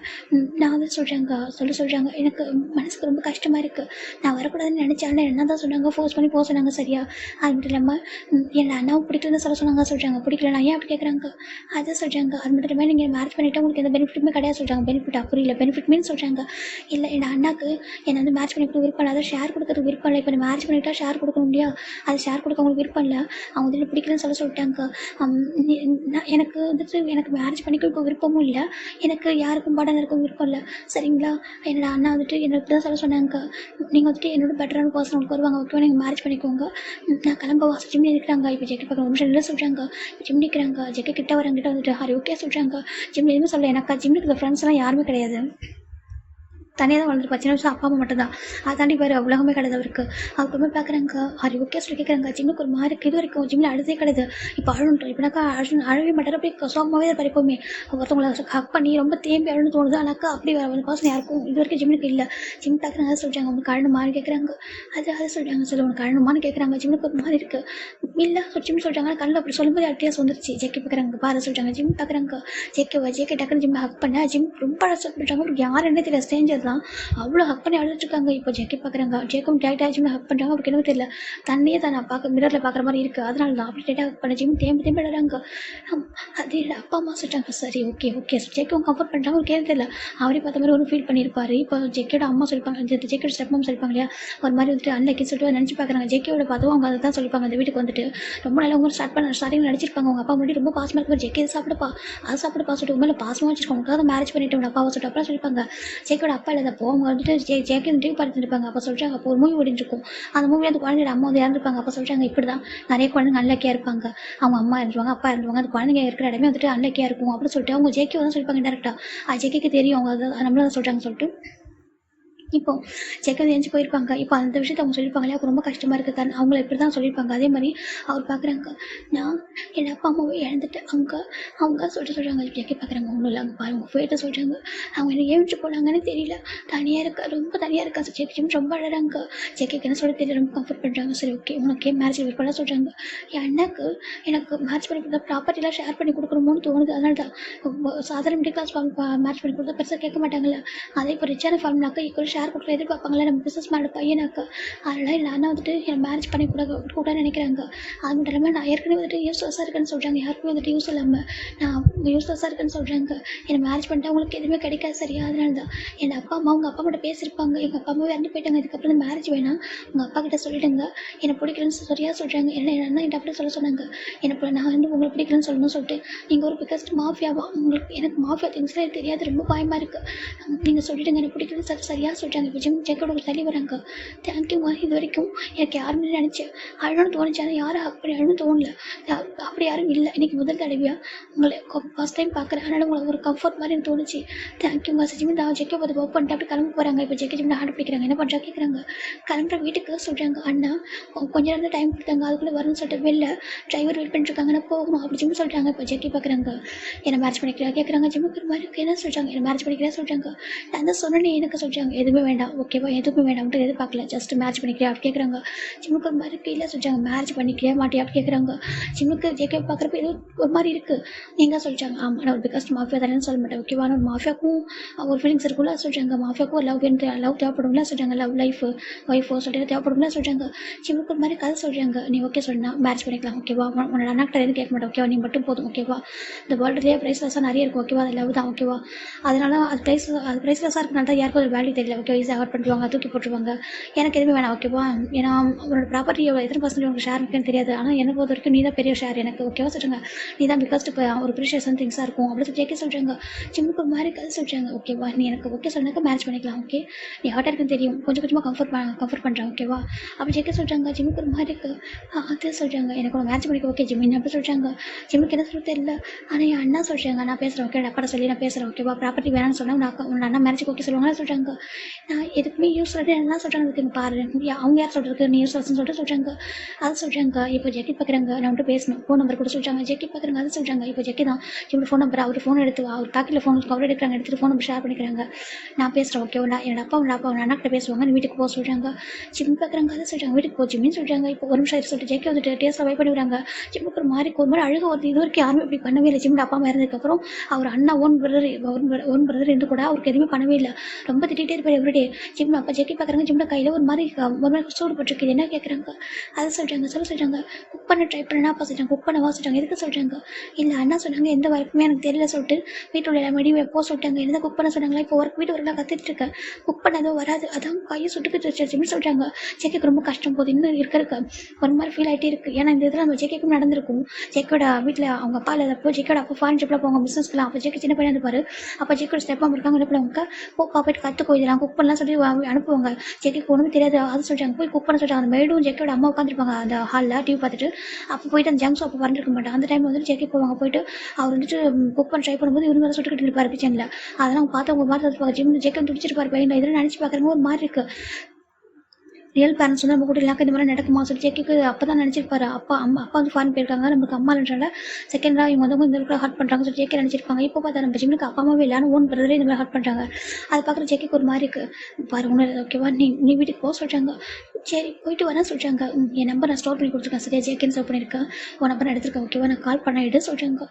நான் வந்து சொல்கிறாங்க. எனக்கு மனசுக்கு ரொம்ப கஷ்டமாக இருக்குது. நான் வரக்கூடாதுன்னு நினச்சாலும் என்ன தான் சொன்னாங்க, ஃபோர்ஸ் பண்ணி போக சொன்னாங்க சரியா. அது மட்டும் இல்லாமல் என் அண்ணாவும் பிடிக்கலன்னு சொன்னாங்க சொல்கிறாங்க. பிடிக்கல நான் ஏன் அப்படி கேட்குறாங்க அதை சொல்கிறாங்க. அது மட்டும் இல்லாமல் நீங்கள் மேரேஜ் பண்ணிவிட்டு உங்களுக்கு எந்த பெனிஃபிட்டுமே கிடையாது சொல்கிறாங்க. பெனிஃபிட் புரியல பெனிஃபிட் மீன் சொல்கிறாங்க. இல்லை என் அண்ணாக்கு என்னை வந்து மேரேஜ் பண்ணி விருப்பம் இல்லை, அதை ஷேர் கொடுக்கறதுக்கு விருப்பம் இல்லை. இப்போ மேரேஜ் பண்ணிட்டா ஷேர் கொடுக்க முடியாது, அது ஷேர் கொடுக்க உங்களுக்கு விருப்பம் இல்லை. அவங்க வந்து பிடிக்கலன்னு சொல்லிட்டாங்க. எனக்கு வந்துட்டு எனக்கு மேரேஜ் பண்ணிக்க விருப்பமும் இல்லை, எனக்கு யாருக்கும் படம் இருக்க விருப்பம் இல்லை சரிங்களா. என்னோட அண்ணா வந்துட்டு எனக்கு தான் சொன்னாங்க நீங்கள் வந்துட்டு என்னோட பெட்டரான பர்சன் உங்களுக்கு வருவாங்க ஓகேவா, நீங்கள் மேரேஜ் பண்ணிக்கோங்க. நான் கிளம்ப வாசல் ஜிம் இருக்கிறாங்க. இப்போ ஜெக்கெட் பார்க்க ஒரு நிமிஷம் இல்லை சொல்கிறாங்க. ஜிம் நிற்கிறாங்க. ஜெக்கெட் கிட்ட வரங்கிட்ட வந்துட்டு ஹரி ஓகே சொல்கிறாங்க. ஜிம்ல எதுவுமே சொல்ல எனக்கு ஜிம்ல இருக்கிற ஃப்ரெண்ட்ஸ்லாம் யாருமே கிடையாது. தனியாக தான் வளர்ந்துருப்பா. சின்ன வயசுல அப்பா அம்மா மட்டும் தான். அதை தாண்டி வேறு உலகமே கிடையாது அவருக்கு. அதுக்கப்புறமே பார்க்குறாங்க, அது ஓகே சொல்லி கேட்குறாங்க. ஜிம்முக்கு ஒரு மாதிரி இருக்குது. இது வரைக்கும் ஜிம்மில் அழுதே கிடையாது. இப்போ அழுன்ட்டு இப்போனாக்கா அழவே மாட்டார். அப்படியே சோகமாகவே இருப்பார் எப்போவுமே. ஒருத்தவங்களை ஹக் பண்ணி ரொம்ப தேம்பி அழுன்னு தோணுது. ஆனாக்கா அப்படி ஒரு பாசம் யாருக்கும் இது வரைக்கும் ஜிம்முக்கு இல்லை. ஜிம் பார்க்குறாங்க, அதை சொல்கிறாங்க. உங்களுக்கு அழணுமான்னு கேட்குறாங்க. அதை சொல்கிறாங்க. சொல்லி உனக்கு அழணுமான்னு கேட்குறாங்க. ஜிம்முக்கு ஒரு மாதிரி இருக்குது. இல்லை ஜிம் சொல்கிறாங்க. கண்ணில் அப்படி சொல்லும்போது அட்டியாஸ் வந்துருச்சு. ஜெக்கி பார்க்குறாங்க, பாரு சொல்கிறாங்க. ஜிம் பார்க்குறாங்க. ஜெக்கி டக்குன்னு ஜிம்மை ஹக் பண்ண ஜிம் ரொம்ப அழைச்சிட்டாங்க. யார் என்ன தெரியல, ஸ்ட்ரேஞ்சர் தான். அவ்வளோ ஹக் பண்ணி அழுதுட்டுருக்காங்க. இப்போ ஜெக்கி பார்க்குறாங்க. ஜெக்கும் டேட்டாக ஜிம்மை ஹக் பண்ணுறாங்க. அவருக்கு என்ன தெரியல, தண்ணியே தான் நான் மிரரில் பார்க்குற மாதிரி இருக்குது. அதனால தான் அப்படி டேட்டாக ஹக் பண்ண ஜிம் தேம்பி அழுறாங்க. அது இல்லை அப்பா அம்மா சொல்லிட்டாங்க. சரி ஓகே ஜெக்கும் கம்ஃபர்ட் பண்ணுறாங்க. அவருக்கு என்ன தெரியல, அவரே பார்த்த மாதிரி ஒன்று ஃபீல் பண்ணியிருப்பாரு. இப்போ ஜெக்கியோட அம்மா சொல்லிப்பாங்க, ஜெக்கியோட ஸ்டெப் மாம் சொல்லிப்பாங்க இல்லையா, ஒரு மாதிரி வந்துட்டு அன்னைக்கு சொல்லிட்டு நினச்சி பார்க்குறாங்க. ஜெக்கியோட பார்த்தோம் அவங்க அதை தான் சொல்லிப்பாங்க. அந்த வீட்டுக்கு வந்துட்டு ரொம்ப நல்லா அவங்க ஸ்டார்டிங் நடிச்சிருப்பாங்க. அவங்க அப்பா முன்னாடி ரொம்ப பாசமாக இருக்கும். ஜெக்கி அதை சாப்பிடுப்பா சொல்லிட்டு உண்மையில பாசமாக வச்சிருக்கோம். உனக்காக மேரேஜ் பண்ணிட்டு உன் அப்பாவை சொல்லிட்டு அப்புறம் சொல்லிப்பாங்க. ஜெக்கியோட அப்பா இல்லாதப்போ அவங்க வந்துட்டு ஜெக்கி வந்து டிவி பார்த்துட்டு இருப்பாங்க. அப்போ சொல்கிறாங்க, அப்போ ஒரு மூவி ஓடிட்டு இருக்கும். அந்த மூவியில் அந்த குழந்தையோட அம்மா வந்து இறந்துருப்பாங்க. அப்போ சொல்கிறாங்க, இப்படி தான் நிறைய குழந்தைங்க அன்லக்கியாக இருப்பாங்க. அவங்க அம்மா இருந்துருவாங்க, அப்பா இருந்துருவாங்க. அந்த குழந்தைங்க இருக்கிற இடமே வந்துட்டு அன்லக்கியாக இருக்கும் அப்படின்னு சொல்லிட்டு அவங்க ஜெக்கி வந்து சொல்லிப்பாங்க டேரெக்டாக. அது ஜெக்கிக்கு தெரியும் அவங்க அதை நம்மள தான் சொல்கிறாங்க சொல்லிட்டு. இப்போ செக்கர் எஞ்சி போயிருப்பாங்க. இப்போ அந்த விஷயத்த அவங்க சொல்லியிருப்பாங்க இல்லையா, ரொம்ப கஷ்டமாக இருக்குது. அவங்கள இப்படி தான் சொல்லியிருப்பாங்க. அதே மாதிரி அவர் பார்க்குறாங்க, நான் என் அப்பா அம்மாவை இழந்துட்டேன். அவங்க சொல்கிறாங்க. ஜெக்கி பார்க்குறாங்க, ஒன்றும் இல்லை அங்கே பாருங்க போயிட்டு சொல்கிறாங்க. அவங்க என்ன ஏவிச்சு போனாங்கன்னு தெரியல, தனியாக இருக்கா, ரொம்ப தனியாக இருக்கா. ஜெக்கி ரொம்ப அழறாங்க. ஜெக்கிக்கு என்ன சொல்ல தெரியல, ரொம்ப கம்ஃபர்ட் பண்ணுறாங்க. சரி ஓகே உனக்கே மேரேஜ் விருப்பம்லாம் சொல்கிறாங்க. என் அண்ணாக்கு எனக்கு மேரேஜ் பண்ணி கொடுத்தா ப்ராப்பர்ட்டிலாம் ஷேர் பண்ணி கொடுக்கணுமோன்னு தோணுது. அதனால தான் சாதாரண மிடில் கிளாஸ் மேரேஜ் பண்ணி கொடுத்தா பெருசாக கேட்க மாட்டாங்கல்ல. அதே இப்போ ரிச்சான ஃபேமிலினாக்கா ஈக்குவல் ஷேர் கொடுக்குற எதிர்பார்ப்பாங்களே நம்ம பிஸ்னஸ் மேனோட பையனாக்கா. அதனால் இல்லை அண்ணா வந்துட்டு என் மேரேஜ் பண்ணி கூட நினைக்கிறாங்க. அது மட்டும் இல்லாமல் நான் ஏற்கனவே வந்துட்டு யூஸ்லெஸ்ஸாக இருக்குன்னு சொல்கிறாங்க. யாருக்குமே வந்துட்டு யூஸ் இல்லாமல் நான் யூஸ்லெஸ்ஸாக இருக்குன்னு சொல்கிறாங்க. என்னை மேரேஜ் பண்ணிட்டு அவங்களுக்கு எதுவுமே கிடைக்காது சரியா. அதனால தான் என் அப்பா அம்மா அவங்க அப்பா மட்டும் பேசியிருப்பாங்க. எங்கள் அப்பா அம்மாவே இறந்து போயிட்டாங்க. இதுக்கப்புறம் இந்த மேரேஜ் வேணாம், உங்கள் அப்பா கிட்ட சொல்லிடுங்க, என்னை பிடிக்கலன்னு சரியாக சொல்கிறாங்க. என்ன அண்ணா என்கிட்ட அப்படி சொல்ல சொன்னாங்க. நான் வந்து உங்களுக்கு பிடிக்கலன்னு சொல்லணும்னு சொல்லிட்டு நீங்கள் ஒரு பிக்கஸ்ட் மாஃபியாவா, உங்களுக்கு எனக்கு மாஃபியா திங்ஸ்லாம் தெரியாது, ரொம்ப பயமாக இருக்குது, நீங்கள் சொல்லிவிடுங்க எனக்கு பிடிக்கலன்னு சரியாக சொல்கிறாங்க. இப்போ ஜெக்கோட தள்ளி வராங்க. தேங்க்யூமா, இது வரைக்கும் எனக்கு யாருன்னு நினச்சேன் அழன்னு தோணுச்சு. ஆனால் யாரும் அப்படி அழன்னு தோணல, அப்படி யாரும் இல்லை. இன்றைக்கி முதல் தடவையாக உங்களை ஃபஸ்ட் டைம் பார்க்குறேன். அதனால் உங்களுக்கு ஒரு கம்ஃபர்ட் மாதிரி எனக்கு தோணுச்சு. தேங்க்யூமா. ஜிம்மி நான் ஜெக்கை பார்த்து ஒர்க் பண்ணிட்டு அப்படி கிளம்பி போகிறாங்க. இப்போ ஜிம்மி ஹார்ட் பிடிக்கிறாங்க. என்ன பண்ணுறா கேட்குறாங்க. கிளம்புற வீட்டுக்கு சொல்கிறாங்க, அண்ணா கொஞ்சம் நேரம் டைம் கொடுத்தாங்க, அதுக்குள்ளே வரணும்னு சொல்லிட்டு வெளில டிரைவர் வெயிட் பண்ணிட்டுருக்காங்க, நான் போகணும் அப்படி ஜிம்மி சொல்கிறாங்க. இப்போ ஜெக்கி பார்க்குறாங்க. என்னை மேரேஜ் பண்ணிக்கிறா கேட்குறாங்க. ஜிம்முக்கு ஒரு மாதிரி என்ன சொல்கிறாங்க, என்னை மேரேஜ் பண்ணிக்கிறா சொல்கிறாங்க. நான் தான் சொன்னேன்னு எனக்கு சொல்கிறாங்க. எதுவுமே வேண்டாம் ஓகேவா, எதுவுமே வேண்டாம்ட்டு எதிர்பார்க்கல, ஜஸ்ட் மேரேஜ் பண்ணிக்கிறேன் அப்படி கேட்குறாங்க. ஜிம்முக்கு ஒரு மாதிரி கீழே சொல்கிறாங்க, மேரேஜ் பண்ணிக்கிறே மாட்டே அப்படி கேட்குறாங்க. ஜிம்முக்கு ஜெக்கே பார்க்குறப்ப ஏதோ ஒரு மாதிரி இருக்குது. நீங்கள் சொல்கிறாங்க, ஆமாம் நான் ஒரு பிகாஸ்ட் மாஃபியா தானே சொல்ல மாட்டேன் ஓகேவா, ஒரு மாஃபியாக்கும் ஒரு ஃபீலிங்ஸ் இருக்குல்ல சொல்கிறாங்க. மாஃபியாக்கும் ஒரு லவ் தேவைப்படும்ல சொல்கிறாங்க. லவ் லைஃபு ஒய்ஃபோ சொல்லிட்டு தேவைப்படும்ல சொல்கிறாங்க. ஜிம்முக்கு ஒரு மாதிரி கதை சொல்கிறாங்க. நீ ஓகே சொன்னா மேரேஜ் பண்ணிக்கலாம் ஓகேவா, உன்னோட அண்ணாக்கிட்ட எதுவும் கேட்க மாட்டேன் ஓகேவா, நீ மட்டும் போதும் ஓகேவா. இந்த வேர்ல்டுலேயே ப்ரைஸ்லெஸ்ஸாக நிறைய இருக்கும் ஓகேவா, அது லவ் தான் ஓகேவா. அதனால அது ப்ரைஸ்லெஸ்ஸாக இருக்கனால தான் யாருக்கும் ஒரு வேல்யூ தெரியல ஓகே, ஈஸியாக அவாய்ட் பண்ணிடுவாங்க, தூக்கி போட்டுருவாங்க. எனக்கு எதுவுமே வேணாம் ஓகேவா. ஏன்னா உன்னோட ப்ராப்பர்ட்டி எத்தனை பர்சன்டேஜ் உங்களுக்கு ஷேர் இருக்குன்னு தெரியாது, ஆனால் எனக்கு பொறுத்த வரைக்கும் நீ தான் பெரிய ஷேர் எனக்கு ஓகேவா சொல்கிறாங்க. நீ தான் பிகாஸ்ட் இப்போ ஒரு ப்ரீஷியஸான திங்ஸாக இருக்கும் அப்படி சொல்லி ஜெக்கே சொல்கிறாங்க. ஜிம்முக்கு ஒரு மாதிரி கதை சொல்கிறாங்க. ஓகேவா நீ எனக்கு ஓகே சொன்னாக்க மேரேஜ் பண்ணிக்கலாம் ஓகே, நீ ஹார்ட்டாக இருக்குன்னு தெரியும், கொஞ்சம் கொஞ்சமாக கம்ஃபர்ட் பண்ணுறேன் ஓகேவா அப்படி ஜெக்கே சொல்கிறாங்க. ஜிம்முக்கு ஒரு மாதிரி அதே சொல்கிறாங்க, எனக்கு ஒரு மேரேஜ் பண்ணிக்க ஓகே ஜிம்மி அப்படி சொல்கிறாங்க. ஜிம்முக்கு என்ன சொல்ல தெரியல, ஆனால் என் அண்ணா சொல்கிறாங்க, நான் பேசுகிறேன் ஓகே, அப்பாட்ட சொல்லி நான் பேசுகிறேன் ஓகேவா, ப்ராப்பர்ட்டி வேணாம்னு சொன்னால் உன் அண்ணா மேரேஜுக்கு ஓகே சொல்லுவாங்கன்னு சொல்கிறாங்க. நான் எதுக்குமே யூஸ் சொல்லிட்டு என்ன சொல்கிறாங்க அதுக்கு பாரு, அவங்க யார் சொல்கிறதுக்கு நீ யூஸ் சொல்லிட்டு சொல்கிறாங்க. அது சொல்கிறாங்க. இப்போ ஜெக்கி பார்க்குறாங்க, நான் வந்துட்டு பேசணும் ஃபோன் நம்பர் கூட சொல்கிறாங்க. ஜெக்கி பார்க்குறாங்க, அது சொல்கிறாங்க. இப்போ ஜெக்கி தான் இப்படி ஃபோன் நம்பர் அவர் ஃபோன் எடுத்து அவர் பாக்கெட்டில் ஃபோன் கவர் எடுக்கிறாங்க, எடுத்துகிட்டு ஃபோன் நம்பர் ஷேர் பண்ணிக்கிறாங்க. நான் பேசுகிறேன் ஓகேவா, என்னோட அப்பா அண்ணா கிட்ட பேசுவாங்க, நீ வீட்டுக்கு போக சொல்கிறாங்க. ஜிம் பார்க்குறாங்க, அதை சொல்கிறாங்க, வீட்டுக்கு போ ஜிம்மின்னு சொல்கிறாங்க. இப்போ ஒரு நிமிஷம் சொல்லிட்டு ஜெக்கி வந்துட்டு டேஸ்ட்டில் வைப் பண்ணிவிடுறாங்க. ஜிம்முக்கு ஒரு மாதிரி அழுக வருது. இது வரைக்கும் யாருமே இப்படி பண்ணவே இல்லை. ஜிம்மோட அப்பா அம்மா இருந்ததுக்கப்புறம் அவர் அண்ணா ஓன் பிரதர் இருந்து கூட அவருக்கு எதுவுமே பண்ணவே இல்லை. ரொம்ப திட்டிகிட்டே இருப்பார் எவ்ரிடே. ஜிம் அப்போ ஜெக்கி பார்க்குறாங்க, ஜிம்மோட கையில் ஒரு மாதிரி சூடு பட்டிருக்கு, என்ன கேட்குறாங்க. அதை சொல்கிறாங்க குக் பண்ண ட்ரை பண்ணா அப்போ சொல்கிறாங்க, குக் பண்ணவா சொல்கிறாங்க. எதுக்கு சொல்கிறாங்க, இல்லை அண்ணா சொன்னாங்க எந்த ஒர்க்குமே எனக்கு தெரியல சொல்லிட்டு வீட்டோட எல்லா மெடி போக சொல்லிட்டாங்க, என்ன குக் பண்ண சொன்னாங்களா. இப்போ வீட்டு ஒர்க்கெலாம் கற்றுட்டு இருக்கேன், குக் பண்ணதோ வராது, அதான் கையை சுட்டுக்கிட்டு வச்சு சொல்கிறாங்க. ஜெக்கிக்கு ரொம்ப கஷ்டம் போகுது, இன்னும் இருக்க ஒரு மாதிரி ஃபீல் ஆகிட்டே இருக்குது. ஏன்னா இந்த இதில் நம்ம ஜெக்கிக்கும் நடந்திருக்கும். ஜெக்கோட வீட்டில் அவங்க அப்பா இல்லாதப்போ ஜெக்கோட அப்போ ஃபாரின் ட்ரிப்பில் போவாங்க பிஸ்னஸ்க்குலாம். அப்போ ஜெக்கி சின்ன பையன் இருப்பார். அப்போ ஜெக்கோட ஸ்டெப்பாக இருக்காங்க, இருப்பாங்க போப்பா போயிட்டு கற்றுக்கோ இதெல்லாம் குக் குக் பண்ணலாம் சொல்லி அனுப்புவாங்க. ஜெக்கிக்கு ஒன்றுமே தெரியாது. அது சொல்லிட்டாங்க போய் குக் பண்ண சொல்லிட்டாங்க. அந்த மெய்டும் ஜெக்கியோட அம்மா உட்காந்துருப்பாங்க அந்த ஹாலில் டிவி பார்த்துட்டு. அப்போ போயிட்டு அந்த ஜங்க் சோப்பு பண்ணிருக்க மாட்டாங்க. அந்த டைம் வந்துட்டு ஜெக்கி போவாங்க. போயிட்டு அவர் வந்துட்டு குக் பண்ண ட்ரை பண்ணும்போது இவங்க மேலே சுட்டுக்கிட்டு இருப்பாரு கிச்சனில். அதெல்லாம் பார்த்து அவங்க மாதிரி இருப்பாங்க. ஜிம் ஜெக்கன் துடிச்சிருப்பாரு பையன். இதெல்லாம் நினச்சி பார்க்குறவங்க ஒரு மாதிரி இருக்குது. ரியல் பேரண்ட்ஸ் வந்து நம்ம கூட இல்லாக்க இந்த மாதிரி நடக்குமா சொல்லி ஜெக்கிக்கு அப்போ தான் நினச்சிருப்பாரு. அப்பா வந்து ஃபாரின் போயிருக்காங்க, நமக்கு அம்மா இல்லைனால செகண்டாக இவங்க வந்து இந்த அளவுக்கு ஹர்ட் பண்ணுறாங்க சொல்லி ஜெக்கி நினச்சிருப்பாங்க. இப்போ பார்த்தா நம்ம ஜிம்முக்கு அப்பா அம்மாவே இல்லைன்னு ஓன் பிரதரே இந்த மாதிரி ஹர்ட் பண்ணுறாங்க. அதை பார்க்குற ஜெக்கிக்கு ஒரு மாதிரி இருக்குது. பாரு உணர் ஓகேவா, நீ வீட்டுக்கு போக சொல்கிறாங்க. சரி போயிட்டு வரேன் சொல்கிறாங்க. என் நம்பர் நான் ஸ்டோர் பண்ணி கொடுத்துருக்கேன். சரியா ஜெக்கின்னு ஸ்டோர் பண்ணியிருக்கேன். உன் நம்பர் எடுத்துருக்கேன் ஓகேவா, நான் கால் பண்ணிவிட்டு சொல்கிறாங்க.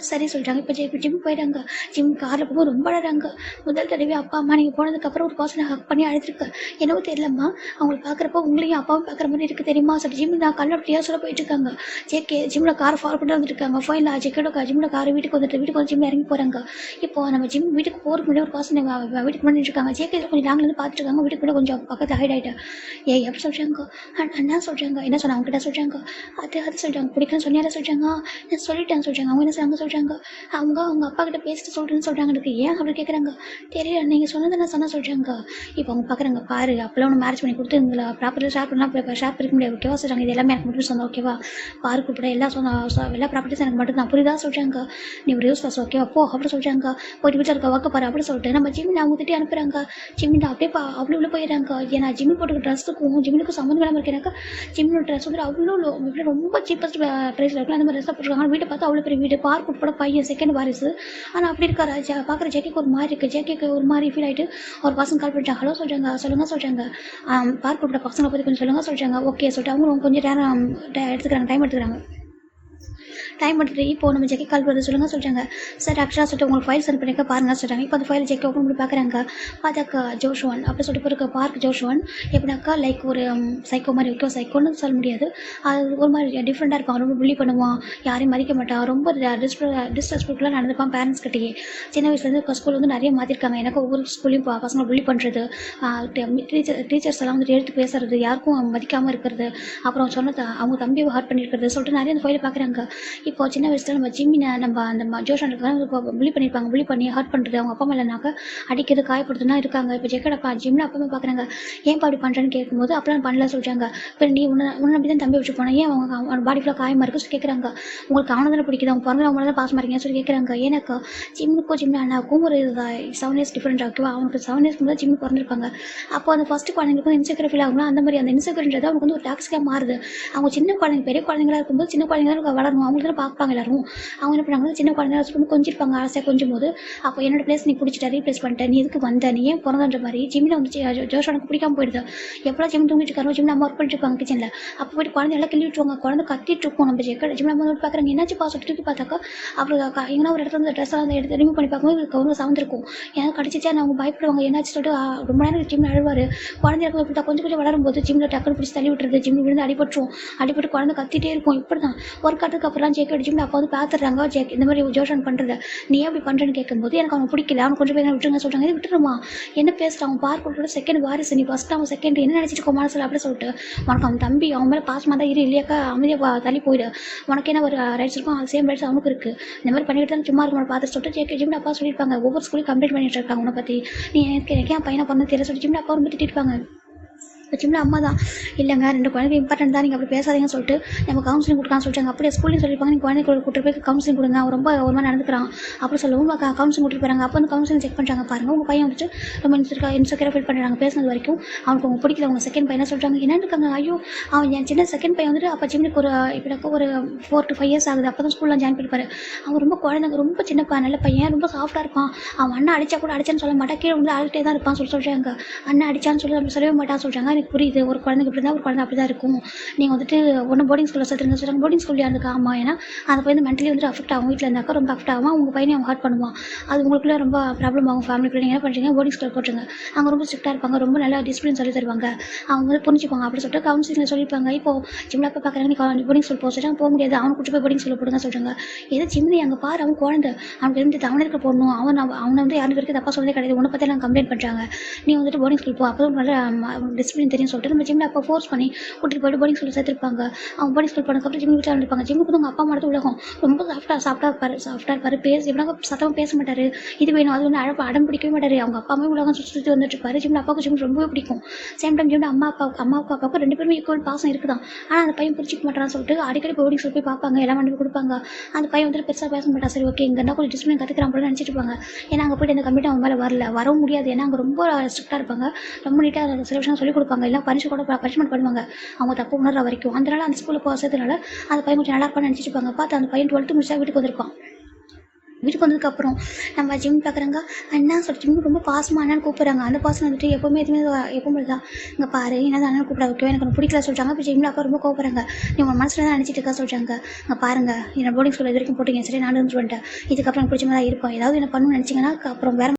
சரி சொல்கிறாங்க. இப்போ ஜிம் போயிட்டாங்க. ஜிம் காரில் போகும்போது ரொம்ப அழகாங்க. முதல் தடவை அப்பா அம்மா நீங்கள் போனதுக்கப்புறம் ஒரு பர்சனை ஹக் பண்ணி அழுதுருக்கேன். என்னவோ தெரியலம்மா, அவங்களை பார்க்குறப்போ உங்களையும் அப்பாவும் பார்க்குற மாதிரி இருக்குது தெரியுமா சொல்லி ஜிம் நான் கல்ல அப்படியே சொல்ல போயிட்டு இருக்காங்க. ஜேகே ஜிம்மில் காரை ஃபாலோ பண்ணிட்டு வந்துருக்காங்க. ஃபைனில் ஜெக்கோட ஜிம்மில் காரை வீட்டுக்கு வந்து ஜிம்மில் இறங்கி போகிறாங்க. இப்போ நம்ம ஜிம் வீட்டுக்கு போகிறதுக்கு முன்னாடி ஒரு பர்சன் வீட்டுக்கு முன்னாடி இருக்காங்க. ஜேகே கொஞ்சம் நாங்கள் பார்த்துட்டு இருக்காங்க. வீட்டுக்கு முன்னாடி கொஞ்சம் பக்கத்தில் ஹைட் ஆகிட்டேன். எப்படி சொல்கிறாங்க அண்ணா சொல்கிறாங்க. என்ன சொன்னாங்க அவங்ககிட்ட சொல்கிறாங்க. அது சொல்கிறாங்க பிடிக்கலன்னு சொன்னியார சொல்கிறாங்க. நான் சொல்லிட்டேன் சொல்கிறாங்க. அவங்க என்ன சொல்கிறாங்க அவங்க அப்பா கிட்ட பேசிட்டு சொல்கிறேன்னு சொல்கிறாங்க. எனக்கு ஏன் அப்படி கேட்குறாங்க தெரியல. நீங்கள் சொன்னதை நான் சொன்ன சொல்கிறாங்க. இப்போ அவங்க பார்க்குறாங்க பாரு அப்போல்லாம் ஒன்று மேரேஜ் பண்ணி கொடுத்து உங்களை ப்ராப்பர்ட்டி ஷேர் பண்ணலாம் ஷேர் பண்ணிக்க முடியாது ஓகேவா சொல்கிறாங்க. இது எல்லாமே எனக்கு மட்டும் சொன்னோம் ஓகேவா. பாரு கூப்பிட எல்லாம் எல்லா ப்ராப்பர்ட்டிஸ் எனக்கு மட்டும் தான் புரியுதா சொல்கிறாங்க. நீ ஒரு யூஸ் பாஸ் ஓகேவா போ அப்படி சொல்கிறாங்க. போயிட்டு வீட்டில் இருக்க ஒர்க்க பாரு அப்படி சொல்லிட்டு நம்ம ஜிம்மில் அவங்க திட்டி அனுப்புகிறாங்க. ஜிம்மில் அப்படியே அப்படி உள்ள போயிடறாங்க. ஏன்னா ஜிம்மி போட்டுக்க ட்ரெஸ்ஸுக்கும் ஜிம்மினுக்கும் சம்மந்தம் இல்லாமல் இருக்கேனாக்கா ஜிம்மினோட ட்ரெஸ் வந்து அவ்வளோ ரொம்ப சீப்பஸ்ட் ப்ரைஸில் இருக்கும். அந்த மாதிரி ட்ரெஸ்ஸாக போட்டுருக்காங்க. வீட்டை பார்த்து அவ்வளோ பெரிய வீடு பார்க் உட்பட பையன் செகண்ட் வாரிசு. ஆனால் அப்படி இருக்காரு பார்க்குற ஜெக்கிக்கு ஒரு மாதிரி இருக்குது. ஜெக்கிக்கு ஒரு மாதிரி ஃபீல் ஆகிட்டு ஒரு பசங்க கால் பண்ணிட்டாங்க. ஹலோ சொல்கிறாங்க சொல்லுங்கள் சொல்கிறாங்க. பார்க் உட்பட பசங்களை பற்றி கொஞ்சம் சொல்லுங்கள் சொல்கிறாங்க. ஓகே சொல்லிட்டு அவங்க கொஞ்சம் நேரம் டைம் எடுத்துக்கிறாங்க. இப்போ நம்ம ஜெக்கி கால் பண்ணி சொல்லுங்கள் சொல்கிறாங்க. சார் ஆக்சுவலாக சொல்லிட்டு உங்களுக்கு ஃபைல் சென்ட் பண்ணிக்க பாருங்க சொல்கிறாங்க. இப்போ அந்த ஃபைல் ஜெக்கி ஓப்பன் பண்ணி பார்க்குறாங்க. பார்த்தாக்கா ஜோஷுவன் அப்படி சொல்லிட்டு போயிருக்க பார்க் ஜோஷுவன் எப்படினாக்கா லைக் ஒரு சைக்கோ மாதிரி இருக்கும். சைக்கோன்னு சொல்ல முடியாது, அது ஒரு மாதிரி டிஃப்ரெண்ட்டாக இருப்பான். ரொம்ப புள்ளி பண்ணுவான், யாரையும் மதிக்க மாட்டான், ரொம்ப டிஸ்ரெஸ்பெக்ட்லாம் நடந்துப்பான் பேரண்ட்ஸ் கிட்டேயே. சின்ன வயசுலேருந்து ஸ்கூல் வந்து நிறைய மாற்றிருக்காங்க. எனக்கு ஒவ்வொரு ஸ்கூல்லையும் பசங்களை புள்ளி பண்ணுறது, டீச்சர்ஸ் எல்லாம் வந்து எடுத்து பேசுறது, யாருக்கும் மதிக்காமல் இருக்கிறது, அப்புறம் அவங்க தம்பியை ஹர்ட் பண்ணியிருக்கிறது சொல்லிட்டு நிறைய அந்த ஃபைலை பார்க்குறாங்க. இப்போ சின்ன வயசுல நம்ம ஜிம்மினை நம்ம அந்த ஜோஷனுக்கு புள்ளி பண்ணியிருப்பாங்க. புள்ளி பண்ணி ஹர்ட் பண்ணுறது, அவங்க அப்பா மேலேனாக்கா அடிக்கிறது காயப்படுத்துனா இருக்காங்க. இப்போ ஜெக்கடப்பா ஜிம்மில் அப்பா அம்மா பார்க்குறாங்க. ஏன் அப்படி பண்ணுறேன்னு கேட்கும்போது அப்பெல்லாம் பண்ணல சொல்கிறாங்க. இப்போ நீ உன்னை நம்பி தான் தம்பி வச்சு போனேன், ஏன் அவங்க பாடி ஃபுல்லாக காயமாக இருக்குன்னு சொல்லி கேட்குறாங்க. உங்களுக்கு அவனை தானே பிடிக்குது, அவங்க பிறந்த அவங்கள தான் பாசமாக இருக்கீங்கன்னு சொல்லி கேட்குறாங்க. ஏன்னாக்கா ஜிம்முக்கும் அண்ணாவுக்கும் ஒரு 7 இயர்ஸ் டிஃப்ரெண்ட் ஓகேவா. அவனுக்கு 7 இயர்ஸ்க்கு முன்னாடி ஜிம்மு பிறந்திருப்பாங்க. அப்போ அந்த ஃபஸ்ட்டு குழந்தைங்களுக்கு வந்து இன்செக்யூர் ஃபீல் ஆகுங்களா, அந்த மாதிரி அந்த இன்செக்யூர்ன்றது அவங்களுக்கு வந்து ஒரு டாக்ஸிக்காக மாறுது. அவங்க சின்ன குழந்தைங்க பெரிய குழந்தைங்களா இருக்கும்போது சின்ன குழந்தைங்க வளரணும், அவங்களுக்கு தான் பார்ப்பாங்க எல்லாரும். அவங்க என்ன பண்ணாங்க, சின்ன குழந்தைங்க சொல்லி கொஞ்சிருப்பாங்க. ஆசையாக கொஞ்சம் போது அப்போ என்னோட பிளேஸ் நீ பிடிச்சிட்ட, ரீப்ளேஸ் பண்ணிட்ட, நீ எதுக்கு வந்த, நீ ஏன் பிறந்தன்ற மாதிரி ஜிம்மில் வந்து ஜோஷனுக்கு பிடிக்காம போயிடுது. எவ்வளோ ஜிம் தூங்கிட்டு இருக்காரோ ஜிம்மில் அம்மா ஒர்க் பண்ணிட்டு இருப்பாங்க கிச்சனில். அப்போ போய்ட்டு குழந்தை எல்லாம் கிள்ளி விட்டுருவாங்க. குழந்தை கத்திட்டு இருக்கும். நம்ம ஜிம்மில் அம்மா வந்து பார்க்குறாங்க. என்னாச்சு பாசம் தூக்கி பார்த்தாக்கா அப்புறம் எங்கன்னா ஒரு இடத்துல வந்து ட்ரெஸ் வந்து எடுத்து ரிமூவ் பண்ணி பார்க்கும்போது கவுங்க சவந்திருக்கும். ஏன்னா கடிச்சிச்சா அவங்க பயப்படுவாங்க. என்னாச்சு சொல்லிட்டு ரொம்ப நேரம் ஜிம்மில் அழுவார். குழந்தை இருக்கும். இப்படி கொஞ்சம் வளரும்போது ஜிம்மில் டக்குனு பிடிச்சி தள்ளி விட்டுறது, ஜிம்மில் விழுந்து அடிபட்டு குழந்தை கத்திட்டே இருக்கும். இப்படி தான் ஒர்க் ஆட்டுக்கு அப்புறம் ஜெக்கி ஜிம்மில் அப்போ வந்து பார்த்துடுறாங்க. இந்த மாதிரி ஜோஷன் பண்ணுறது நீ எப்படி பண்ணுறேன்னு கேட்கும்போது எனக்கு அவங்க பிடிக்கல, அவன் கொஞ்சம் பேர் விட்டுருங்க சொல்கிறாங்க. இது விட்டுருமா என்ன பேசுகிறான், அவன் பார்க்க செகண்ட் வாரிசு, நீ ஃபஸ்ட்டு அவன் செகண்ட் என்ன நினச்சிட்டு மனசில் அப்படி சொல்லிட்டு உனக்கு அவன் தம்பி அவன் மேலே பாசமாக தான் இல்லையாக்கா அமைதியாக தள்ளி போயிடு, உனக்கு என்ன ஒரு ரைட்ஸ் இருக்கும், அது சேம் ரைட்ஸ் அவனுக்கு இருக்குது. இந்த மாதிரி பண்ணிட்டு தான் சும்மா இருக்கணும் பார்த்து சொல்லிட்டு ஜெக்கி ஜிம்மில் அப்பா சொல்லியிருப்பாங்க. ஒவ்வொரு ஸ்கூலையும் கம்ப்ளைண்ட் பண்ணிட்டு இருக்காங்க உன்னை பற்றி, நீ எனக்கு ஏன் பையனை பண்ண தெரியல சொல்லி ஜிம்மில் அப்பா ரொம்ப திட்டிருப்பாங்க. ஜிம்மில் அம்மா தான் இல்லைங்க 2 குழந்தைங்க இம்பார்ட்டன்ட் தான், நீங்கள் அப்படி பேசாதீங்கன்னு சொல்லிட்டு நம்ம கவுன்சிலிங் கொடுக்கான்னு சொல்லிட்டாங்க. அப்படியே ஸ்கூல்லையும் சொல்லியிருப்பாங்க, நீங்கள் குழந்தைங்க கூட்டு போய் கவுன்சிலிங் கொடுங்க, அவன் ரொம்ப ஒரு மாதிரி நடந்துக்கிறான் அப்படி சொல்லுவோம். கவுன்சிலிங் கூட்டிட்டு போகிறாங்க. அப்போ வந்து கவுன்சிலிங் செக் பண்ணுறாங்க. பாருங்கள் உங்கள் பையன் வந்துட்டு ரொம்ப இன்செக்யூராக ஃபீல் பண்ணுறாங்க. பேசுனது வரைக்கும் அவனுக்கு அவங்க பிடிக்கல. அவங்க செகண்ட் பையனை சொல்கிறாங்க. என்னன்னு இருக்காங்க, ஐயோ அவன் என் சின்ன செகண்ட் பையன் வந்துட்டு அப்போ ஜிம்முக்கு ஒரு 4 to 5 years ஆகுது. அப்போ தான் ஸ்கூலில் ஜாயின் பண்ணிப்பாரு. அவன் ரொம்ப குழந்தைங்க ரொம்ப சின்னப்பா நல்ல பையன், ரொம்ப சாஃப்டாக இருப்பான். அவன் அண்ணன் அடித்தா கூட அடிச்சான்னு சொல்ல மாட்டான், கீழே வந்து அழுட்டே தான் இருப்பான் சொல்கிறாங்க. அண்ணன் அடிச்சான்னு சொல்லி அப்படி சொல்லவே மாட்டான்னு சொல்கிறாங்க. எனக்கு புரியுது, ஒரு குழந்தைங்க இப்படி தான் ஒரு குழந்தை அப்படி தான் இருக்கும், நீங்கள் வந்துட்டு ஒன்று போர்டிங் ஸ்கூலில் சேர்த்துருங்க சொல்கிறாங்க. போர்டிங் ஸ்கூல்லையா இருந்துக்கா ஆமாம், ஏன்னா அந்த பையன் மென்டலி வந்துட்டு அஃபெக்ட் ஆகும், வீட்டில் இருந்தாக்கா ரொம்ப அஃபெக்ட் ஆகும், உங்கள் பையனை அவங்க ஹர்ட் பண்ணுவான், அது உங்களுக்குள்ளே ரொம்ப ப்ராப்ளம் ஆகும் ஃபேமிலிக்குள்ளே. நீங்கள் என்ன பண்ணுறீங்க போர்டிங் ஸ்கூலில் போட்டுருங்க, அவங்க ரொம்ப ஸ்ட்ரிக்டாக இருப்பாங்க, ரொம்ப நல்லா டிசிப்ளின் சொல்லி தருவாங்க, அவங்க வந்து புரிஞ்சுப்பாங்க அப்படி சொல்லிட்டு கவுன்சிலிங்கில் சொல்லியிருப்பாங்க. இப்போது ஜிம்மில் போய் பார்க்குறாங்க, நீ போர்டிங் ஸ்கூல் போக சொல்லிட்டு போக முடியாது, அவனை கூட்டு போய் போர்டிங் ஸ்கூலில் போடுங்க சொல்கிறாங்க. ஏதோ ஜிம்மில் அங்கே பாரு அவன் குழந்தை, அவனுக்கு இருந்து அவனை இருக்க போடணும், அவனை வந்து யாரும் வரைக்கும் தப்பாக சொல்லவே கிடையாது, உன்னை பற்றி எல்லாம் கம்ப்ளைண்ட் பண்ணுறாங்க, நீ வந்துட்டு போர்டிங் ஸ்கூல் போ, அப்போ நல்ல டிசிப்ளின் தெரியும் தெரியும் சொல்லிட்டு நம்ம ஜிம்மில் அப்போ ஃபோர்ஸ் பண்ணி கூட்டிட்டு போய்ட்டு போர்டிங் ஸ்கூலில் சேர்த்துருப்பாங்க. அவங்க போர்டிங் ஸ்கூல் போனதுக்கப்புறம் ஜிம் வீட்டில் வந்துருப்பாங்க. ஜிம்முக்கு வந்து அவங்க அப்பா மட்டும் உலகம் ரொம்ப சாஃப்டாக இருப்பார். எப்படின்னா சத்தமாக பேச மாட்டார். இது வேணும் அது வந்து அடம் பிடிக்கவே மாட்டார். அவங்க அப்பாவே உலகம் சுற்றி வந்துட்டு இருப்பாரு. ஜிம்மில் அப்பாவுக்கு ஜிம் ரொம்பவே பிடிக்கும். சேம் டைம் ஜிம்மில் அம்மாவுக்கு 2 பேருமே ஈக்குவல் பாசம் இருக்குதான். ஆனால் அந்த பையன் புரிச்சிக்க மாட்டான்னு சொல்லிட்டு அடிக்கடி போர்டிங் ஸ்கூல் போய் பார்ப்பாங்க. எல்லாம் வந்து கொடுப்பாங்க. அந்த பையன் வந்துட்டு பெருசாக பேச மாட்டா. சரி ஓகே இங்கே என்ன கொஞ்சம் டிசிப்ளின் கற்றுக்கிறான் போல நினச்சிட்டு இருப்பாங்க. ஏன்னா அங்கே போய்ட்டு அந்த கம்ப்ளீட் அவங்க மேலே வரவும் முடியாது. ஏன்னா அங்கே ரொம்ப ஸ்ட்ரிக்டாக இருப்பாங்க. ரொம்ப நீட்டாக சில விஷயம் சொல்லிக் கொடுப்பாங்க. எல்லாம் பனிஷ்மெண்ட் பண்ணுவாங்க அவங்க தப்பு உணர்ற வரைக்கும். அதனால அந்த ஸ்கூலில் போகிறதுனால அந்த பையன் கொஞ்சம் நல்லா இருப்பான்னு நினச்சிட்டு இருப்பாங்க. பார்த்து அந்த பையன் 12th முடிச்சா வீட்டுக்கு வந்திருப்பான். வீட்டுக்கு வந்ததுக்கப்புறம் நம்ம ஜிம் பார்க்குறாங்க. அண்ணா சொல்லிட்டு ஜிம் ரொம்ப பாசமாக அண்ணன் கூப்பிட்றாங்க. அந்த பாசம் வந்துட்டு எப்போவுமே எப்பவுமே தான் இங்கே பாரு என்ன அண்ணன் கூப்பிட வைக்கவே எனக்கு பிடிக்கல சொல்லிட்டாங்க. இப்போ ஜிம்மில் அப்பா ரொம்ப கோவப்படுறாங்க. நீ உங்கள் மனசில் தான் நினச்சிட்டு இருக்கா சொல்லிட்டாங்க. இங்கே பாருங்க என்ன போர்டிங் ஸ்கூலில் இது வரைக்கும் போட்டிங்க சரி நான் வந்துட்டு வந்துட்டேன். இதுக்கப்புறம் எனக்கு பிடிச்ச மாதிரி இருக்கும். ஏதாவது என்ன பண்ணணும்னு நினச்சிங்கன்னா அப்புறம் வேறு